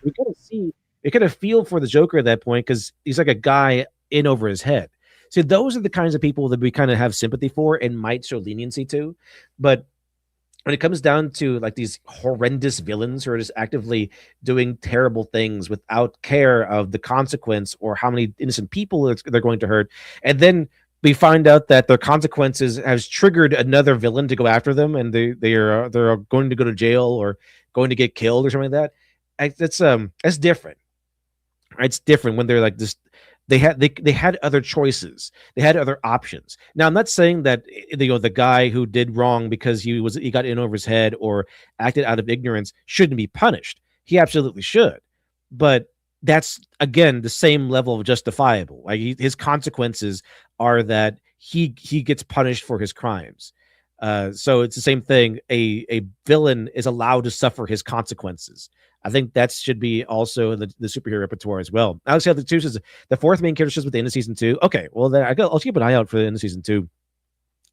We kind of feel for the Joker at that point because he's like a guy in over his head. So those are the kinds of people that we kind of have sympathy for and might show leniency to. But when it comes down to like these horrendous villains who are just actively doing terrible things without care of the consequence or how many innocent people they're going to hurt, and then we find out that their consequences has triggered another villain to go after them, and they're going to go to jail or going to get killed or something like that. That's different. Right? It's different when they're like this. They had other choices. They had other options. Now, I'm not saying that the guy who did wrong because he got in over his head or acted out of ignorance shouldn't be punished. He absolutely should. But that's again the same level of justifiable. Like his consequences are that he gets punished for his crimes. So it's the same thing. A villain is allowed to suffer his consequences. I think that should be also in the superhero repertoire as well. Alex the two says the fourth main character with the end of season 2. Okay, well then I'll keep an eye out for the end of season 2.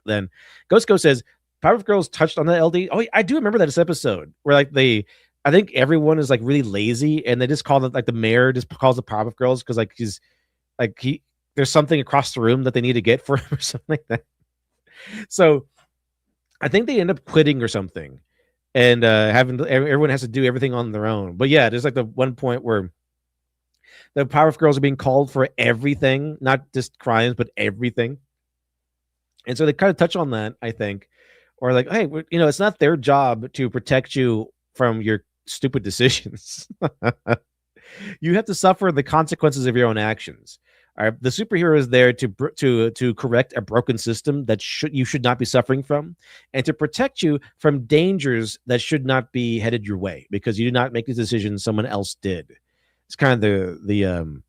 Then Ghost says Powerpuff Girls touched on that LD. Oh, I do remember that this episode where like I think everyone is like really lazy and they just call it like the mayor just calls the Powerpuff Girls because like there's something across the room that they need to get for him or something like that. So I think they end up quitting or something. And everyone has to do everything on their own. But yeah, there's like the one point where the Powerpuff Girls are being called for everything, not just crimes, but everything. And so they kind of touch on that, I think, or like, hey, it's not their job to protect you from your stupid decisions. You have to suffer the consequences of your own actions. All right, the superhero is there to correct a broken system that you should not be suffering from, and to protect you from dangers that should not be headed your way because you did not make the decision someone else did. It's kind of the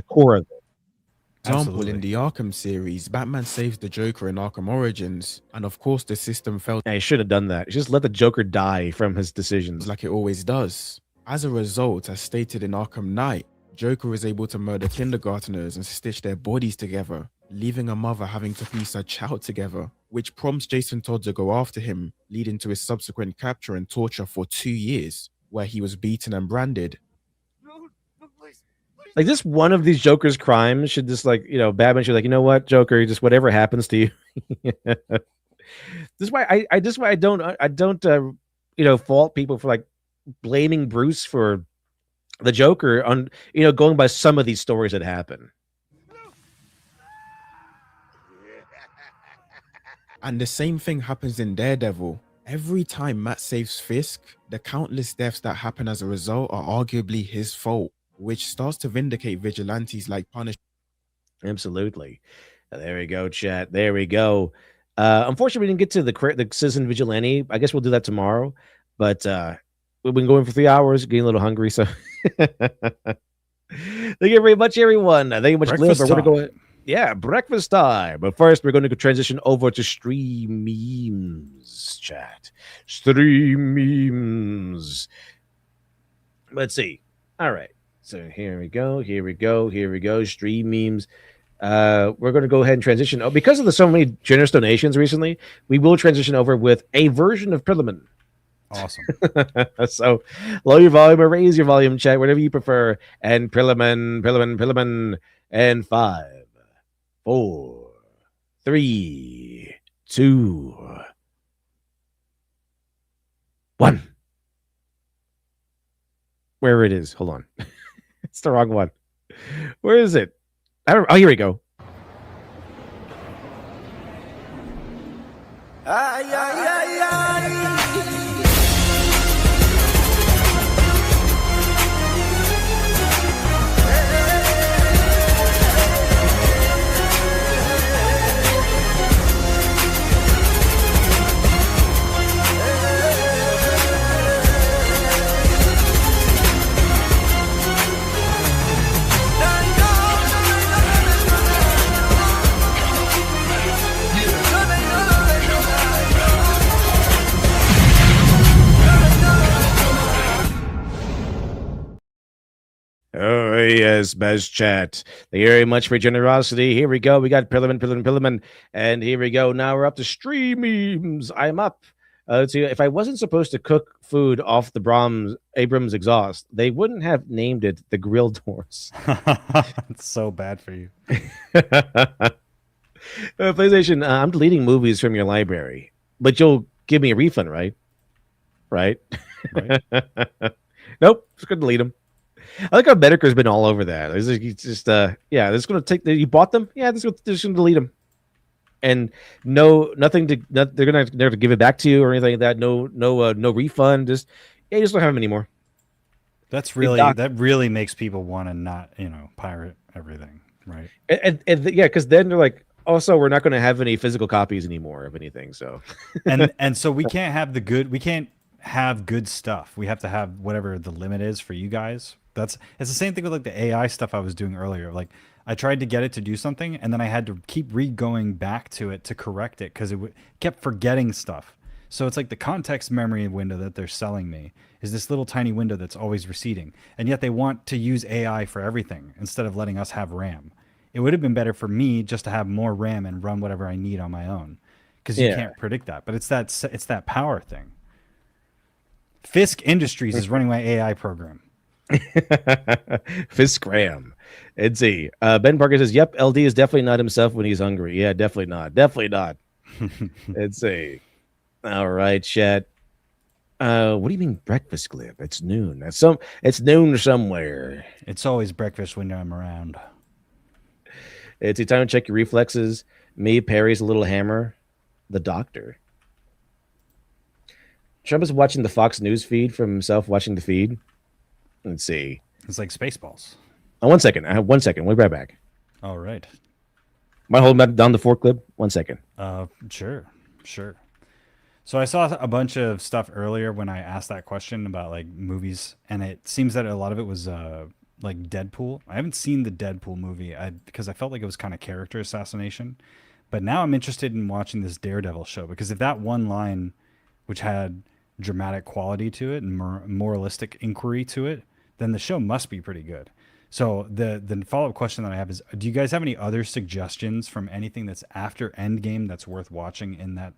core of it. Example, in the Arkham series, Batman saves the Joker in Arkham Origins, and of course the system felt he should have done that. Just let the Joker die from his decisions, like it always does. As a result, as stated in Arkham Knight, Joker is able to murder kindergarteners and stitch their bodies together, leaving a mother having to piece her child together, which prompts Jason Todd to go after him, leading to his subsequent capture and torture for 2 years, where he was beaten and branded. Like this one of these Joker's crimes should just like, Batman should like, you know what, Joker, just whatever happens to you. This is why I don't fault people for like blaming Bruce for the Joker on, going by some of these stories that happen. And the same thing happens in Daredevil. Every time Matt saves Fisk, the countless deaths that happen as a result are arguably his fault, which starts to vindicate vigilantes like Punisher. Absolutely. There we go, chat. There we go. Unfortunately, we didn't get to the Citizen Vigilante. I guess we'll do that tomorrow. But we've been going for 3 hours, getting a little hungry. So Thank you very much, everyone. Thank you very much, Cliff. Breakfast We're going to time. go. Yeah, breakfast time. But first, we're going to transition over to stream memes chat. Stream memes. Let's see. All right. So here we go. Here we go. Here we go. Stream memes. We're going to go ahead and transition. Oh, because of the so many generous donations recently, we will transition over with a version of Prilliman. Awesome. So lower your volume or raise your volume, chat, whatever you prefer. And Prilliman. And 5, 4, 3, 2, 1. Where it is. Hold on. It's the wrong one. Where is it? Oh, here we go. Oh, yes, best chat. Thank you very much for your generosity. Here we go. We got Prilliman. And here we go. Now we're up to stream memes. I'm up. If I wasn't supposed to cook food off the Abrams exhaust, they wouldn't have named it the grill doors. It's so bad for you. PlayStation, I'm deleting movies from your library, but you'll give me a refund, right? Right? Nope. Just gonna delete them. I like how Medicare's been all over that. It's just yeah, this is gonna take. You bought them? Yeah, this is gonna delete them. And nothing to. They're gonna give it back to you or anything like that. No refund. Just you just don't have them anymore. That really makes people want to not pirate everything, right? And yeah, because then they're like, also we're not going to have any physical copies anymore of anything. So and so we can't have good stuff. We have to have whatever the limit is for you guys. It's the same thing with like the AI stuff I was doing earlier. Like I tried to get it to do something, and then I had to keep going back to it to correct it because it kept forgetting stuff. So it's like the context memory window that they're selling me is this little tiny window that's always receding, and yet they want to use AI for everything instead of letting us have RAM. It would have been better for me just to have more RAM and run whatever I need on my own, because you can't predict that. But it's that power thing. Fisk Industries is running my AI program. Fiskram. Let's see. Ben Parker says, "Yep, LD is definitely not himself when he's hungry." Yeah, definitely not. Definitely not. Let's see. All right, chat. What do you mean breakfast clip? It's noon. It's noon somewhere. It's always breakfast when I'm around. It's a time to check your reflexes. Me, Perry's a little hammer. The doctor. Trump is watching the Fox News feed from himself watching the feed. Let's see. It's like Spaceballs. Oh, 1 second. I have 1 second. We'll be right back. All right. Might hold down the fork clip. 1 second. Sure. So I saw a bunch of stuff earlier when I asked that question about like movies, and it seems that a lot of it was like Deadpool. I haven't seen the Deadpool movie because I felt like it was kind of character assassination. But now I'm interested in watching this Daredevil show, because if that one line, which had dramatic quality to it and moralistic inquiry to it, then the show must be pretty good. So the follow-up question that I have is, do you guys have any other suggestions from anything that's after Endgame that's worth watching in that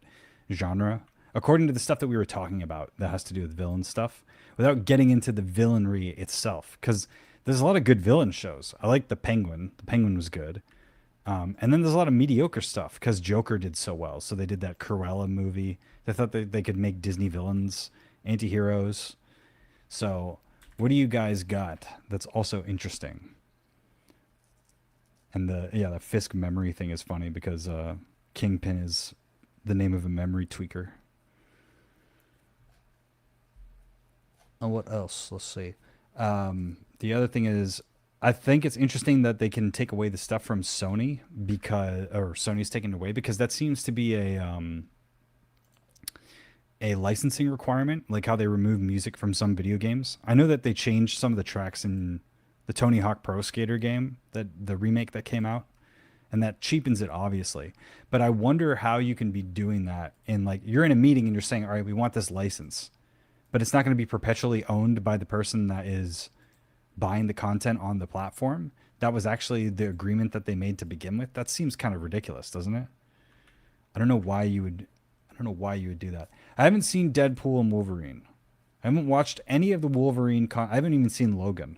genre? According to the stuff that we were talking about that has to do with villain stuff, without getting into the villainry itself, because there's a lot of good villain shows. I like The Penguin. The Penguin was good. And then there's a lot of mediocre stuff because Joker did so well. So they did that Cruella movie. They thought that they could make Disney villains, anti-heroes. So what do you guys got that's also interesting? And the Fisk memory thing is funny because Kingpin is the name of a memory tweaker. Oh, what else? Let's see. The other thing is, I think it's interesting that they can take away the stuff from Sony or Sony's taken away, because that seems to be a licensing requirement, like how they remove music from some video games. I know that they changed some of the tracks in the Tony Hawk Pro Skater game, that the remake that came out, and that cheapens it obviously. But I wonder how you can be doing that in, like, you're in a meeting and you're saying, all right, we want this license, but it's not going to be perpetually owned by the person that is buying the content on the platform. That was actually the agreement that they made to begin with. That seems kind of ridiculous, doesn't it? I don't know why you would do that. I haven't seen Deadpool and Wolverine. I haven't watched any of the Wolverine I haven't even seen Logan.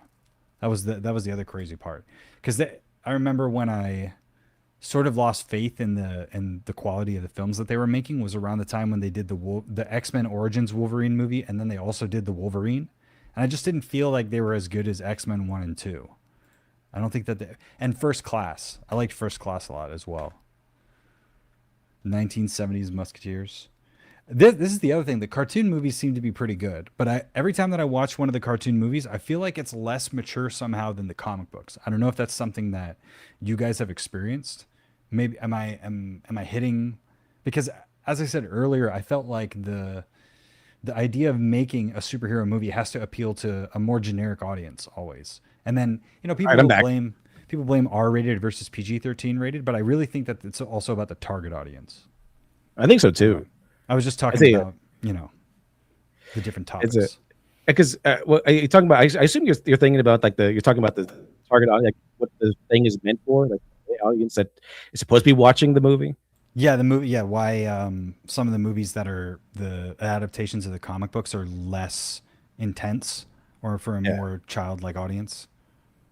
That was the other crazy part. Cuz I remember when I sort of lost faith in the quality of the films that they were making was around the time when they did the X-Men Origins Wolverine movie, and then they also did the Wolverine. And I just didn't feel like they were as good as X-Men 1 and 2. I don't think that and First Class. I liked First Class a lot as well. 1970s Musketeers. This is the other thing. The cartoon movies seem to be pretty good, but every time that I watch one of the cartoon movies, I feel like it's less mature somehow than the comic books. I don't know if that's something that you guys have experienced. Maybe am I hitting? Because as I said earlier, I felt like the idea of making a superhero movie has to appeal to a more generic audience always. And then, people blame R-rated versus PG-13 rated, but I really think that it's also about the target audience. I think so too. I was just talking about, the different topics. Because what are you talking about? I assume you're thinking about you're talking about the target audience, like what the thing is meant for, like the audience that is supposed to be watching the movie. Yeah, the movie. Yeah, why some of the movies that are the adaptations of the comic books are less intense, or for a more childlike audience.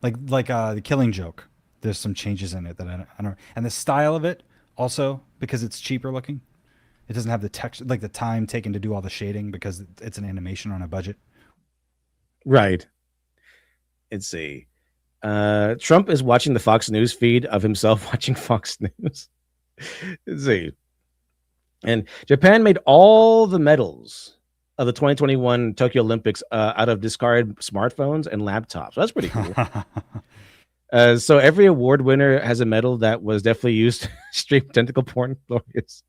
Like the Killing Joke. There's some changes in it that I don't, and the style of it also, because it's cheaper looking. It doesn't have the texture, like the time taken to do all the shading, because it's an animation on a budget. Right. Let's see. Trump is watching the Fox News feed of himself watching Fox News. Let's see. And Japan made all the medals of the 2021 Tokyo Olympics out of discarded smartphones and laptops. So that's pretty cool. So every award winner has a medal that was definitely used to stream tentacle porn. Let's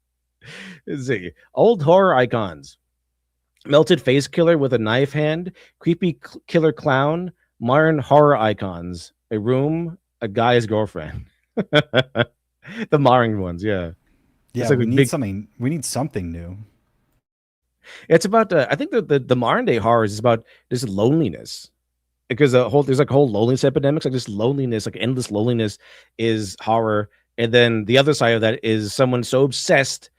see. Old horror icons. Melted face killer with a knife hand. Creepy killer clown. Modern horror icons. A room. A guy's girlfriend. The modern ones, yeah. Yeah, we need something. We need something new. It's about I think the modern day horrors is about this loneliness, because there's like a whole loneliness epidemics, like this loneliness, like endless loneliness is horror, and then the other side of that is someone so obsessed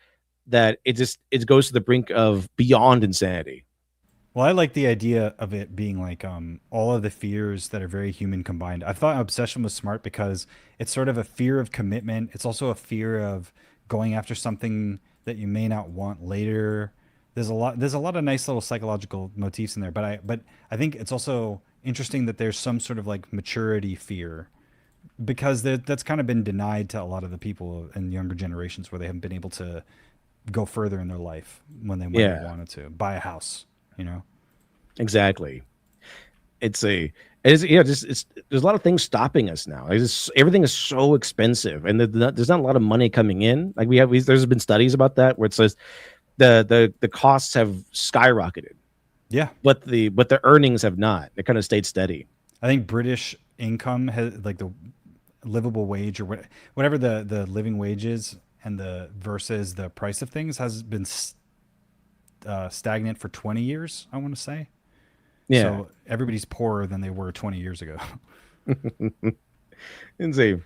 that it goes to the brink of beyond insanity. Well, I like the idea of it being like all of the fears that are very human combined. I thought obsession was smart because it's sort of a fear of commitment. It's also a fear of going after something that you may not want later. There's a lot of nice little psychological motifs in there, but I think it's also interesting that there's some sort of like maturity fear, because that's kind of been denied to a lot of the people in younger generations, where they haven't been able to go further in their life when they wanted to buy a house. Exactly. There's a lot of things stopping us now. Everything is so expensive, and there's not a lot of money coming in. Like there's been studies about that where it says the costs have skyrocketed. Yeah, but the earnings have not. They kind of stayed steady. I think British income has, like, the livable wage or whatever the living wage is, and versus the price of things has been stagnant for 20 years, I want to say. Yeah. So everybody's poorer than they were 20 years ago. Insane.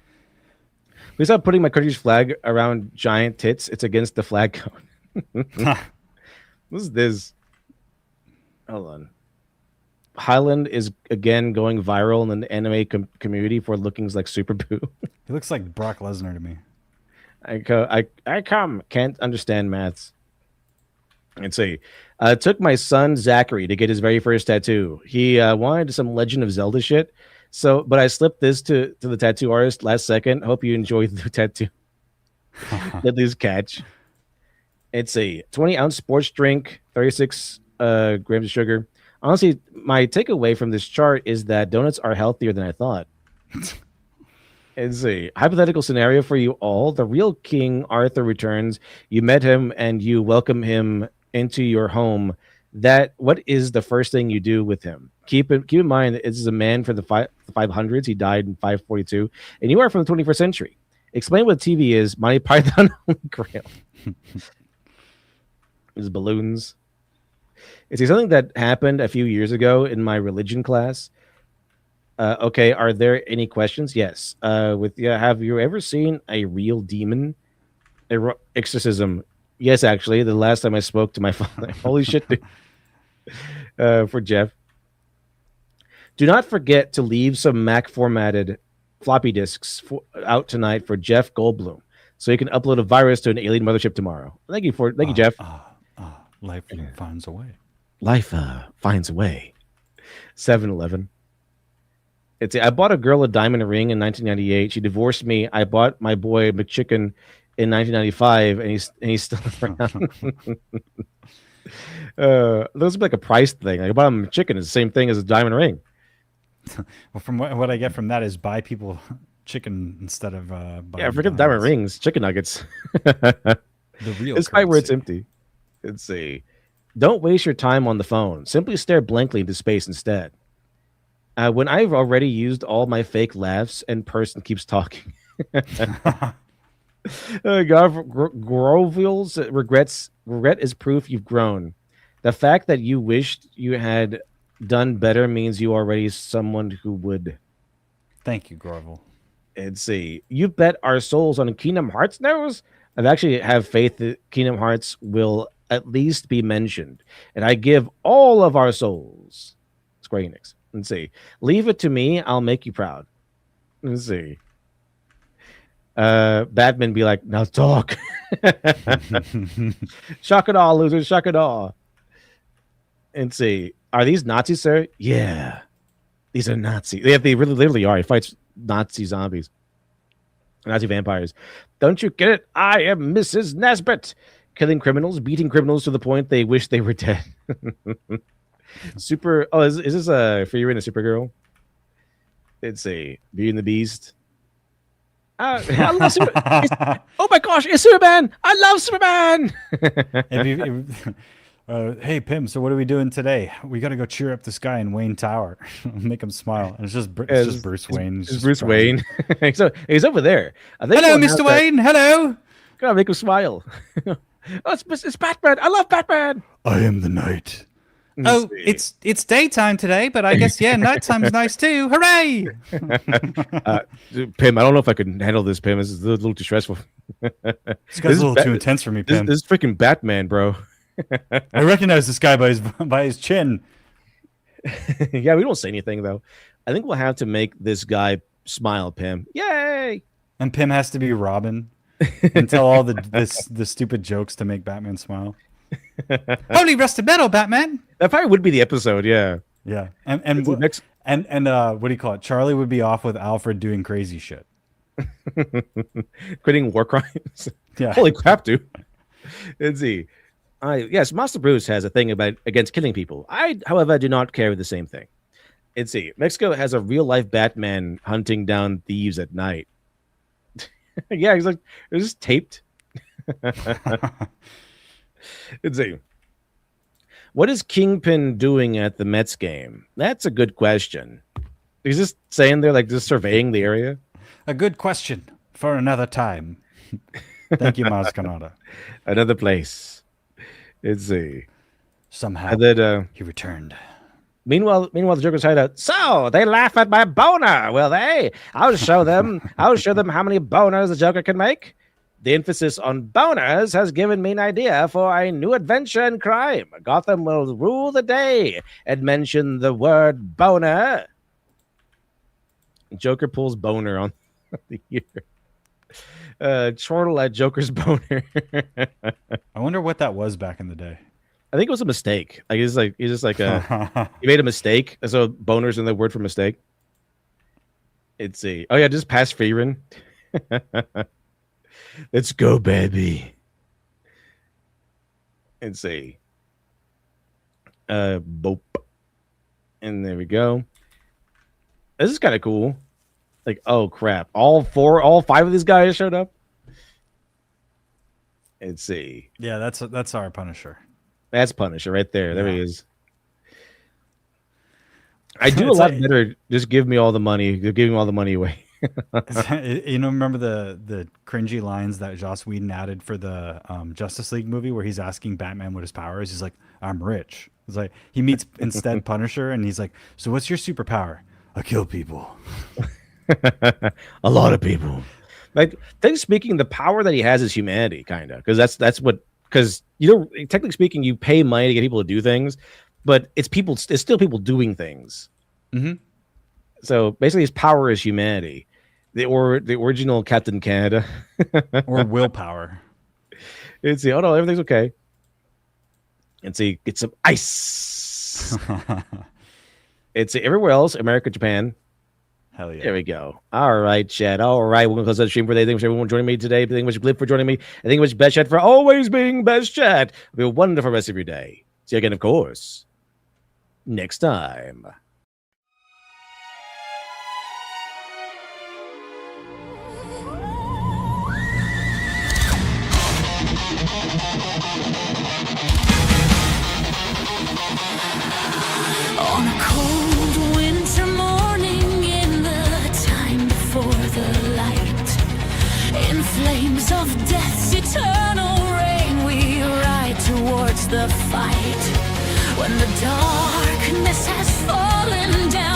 We stop putting my country's flag around giant tits. It's against the flag code. What's this? Hold on. Highland is again going viral in the anime community for looking like Super Boo. He looks like Brock Lesnar to me. I can't understand maths. Let's see. Took my son Zachary to get his very first tattoo. He wanted some Legend of Zelda shit. But I slipped this to the tattoo artist last second. Hope you enjoy the tattoo. At least catch. It's a 20-ounce sports drink, 36 grams of sugar. Honestly, my takeaway from this chart is that donuts are healthier than I thought. It's a hypothetical scenario for you all. The real King Arthur returns. You met him and you welcome him into your home. what is the first thing you do with him? Keep in mind that this is a man for the 500s. He died in 542, and you are from the 21st century. Explain what TV is. Monty Python Holy Grail. There's balloons. It's something that happened a few years ago in my religion class. Okay, are there any questions? Yes. Have you ever seen a real demon? Exorcism. Yes, actually, the last time I spoke to my father. Holy shit, dude. For Jeff. Do not forget to leave some Mac formatted floppy disks out tonight for Jeff Goldblum, so you can upload a virus to an alien mothership tomorrow. Thank you, Jeff. Life finds a way. Life finds a way. 7-Eleven. I bought a girl a diamond ring in 1998. She divorced me. I bought my boy McChicken in 1995, and he's still around. Those are like a price thing. Like, I bought him McChicken is the same thing as a diamond ring. Well, from what I get from that is buy people chicken instead of forget diamond rings, chicken nuggets. The real. It's right where it's empty. Let's see. Don't waste your time on the phone. Simply stare blankly into space insteed. When I've already used all my fake laughs and person keeps talking. Grovil's regret is proof you've grown. The fact that you wished you had done better means you already someone who would. Thank you, Grovel. Let's see. You bet our souls on Kingdom Hearts news. I've actually have faith that Kingdom Hearts will at least be mentioned, and I give all of our souls. Square Enix. Let's see. Leave it to me. I'll make you proud. Let's see. Batman be like, now talk. Shock it all, losers. Shock it all. And see. Are these Nazis, sir? Yeah. These are Nazis. They really literally are. He fights Nazi zombies. Nazi vampires. Don't you get it? I am Mrs. Nesbit. Killing criminals, beating criminals to the point they wish they were dead. Super. Oh, is this for you in a Supergirl? It's a Beauty and the Beast. I love Superman. Oh my gosh, it's Superman! I love Superman. Hey Pim, so what are we doing today? We got to go cheer up this guy in Wayne Tower, make him smile. And it's just Bruce Wayne. It's Bruce Wayne. So he's over there. Hello, Mr. Wayne. Hello. Gotta make him smile. Oh, it's Batman. I love Batman. I am the knight. Oh, it's daytime today, but I guess nighttime's nice too. Hooray! Pim, I don't know if I can handle this. Pim, this is a little too stressful. This guy's a little too intense for me, Pim. This is freaking Batman, bro. I recognize this guy by his chin. Yeah, we don't say anything though. I think we'll have to make this guy smile, Pim. Yay! And Pim has to be Robin and tell all the stupid jokes to make Batman smile. Holy rusted metal, Batman! That probably would be the episode, yeah. Yeah. And what do you call it? Charlie would be off with Alfred doing crazy shit. Quitting war crimes. Yeah. Holy crap, dude. Let's see. Yes, Master Bruce has a thing against killing people. I, however, do not carry the same thing. Let's see. Mexico has a real life Batman hunting down thieves at night. Yeah, he's like, it's just taped. Let's see. What is Kingpin doing at the Mets game? That's a good question. He's just saying they're like just surveying the area. A good question for another time. Thank you, Maz Kanata. Another place. Let's see. Somehow he returned. Meanwhile, the Joker's hideout. So they laugh at my boner, will they? I'll show them how many boners the Joker can make. The emphasis on boners has given me an idea for a new adventure in crime. Gotham will rule the day and mention the word boner. Joker pulls boner on the ear. Chortle at Joker's boner. I wonder what that was back in the day. I think it was a mistake. Like he's just like he made a mistake. So boner's in the word for mistake. Let's see. Oh yeah, just past Fearin. Let's go, baby. Let's see. Boop. And there we go. This is kind of cool. Like, oh crap. All 5 of these guys showed up. Let's see. Yeah, that's our Punisher. That's Punisher right there. There he is. I do a It's lot like- better. Just give me all the money. They're giving all the money away. You know, remember the cringy lines that Joss Whedon added for the Justice League movie where he's asking Batman what his power is? He's like, I'm rich. It's like he meets instead Punisher and he's like, so what's your superpower? I kill people. A lot of people. Like, speaking, the power that he has is humanity, kind of, because that's what. Because technically speaking, you pay money to get people to do things, but it's people. It's still people doing things. Mm-hmm. So basically, his power is humanity. The original Captain Canada, or willpower. It's oh no, everything's okay. And see, get some ice. It's everywhere else, America, Japan. Hell yeah. There we go. All right, Chad. All right, we're going to close out the stream for today. Thank you for everyone joining me today. Thank you much, Glib, for joining me. And thank you much, Best Chat, for always being Best Chat. Have a wonderful rest of your day. See you again, of course, next time. On a cold winter morning in the time before the light, in flames of death's eternal reign, we ride towards the fight. When the darkness has fallen down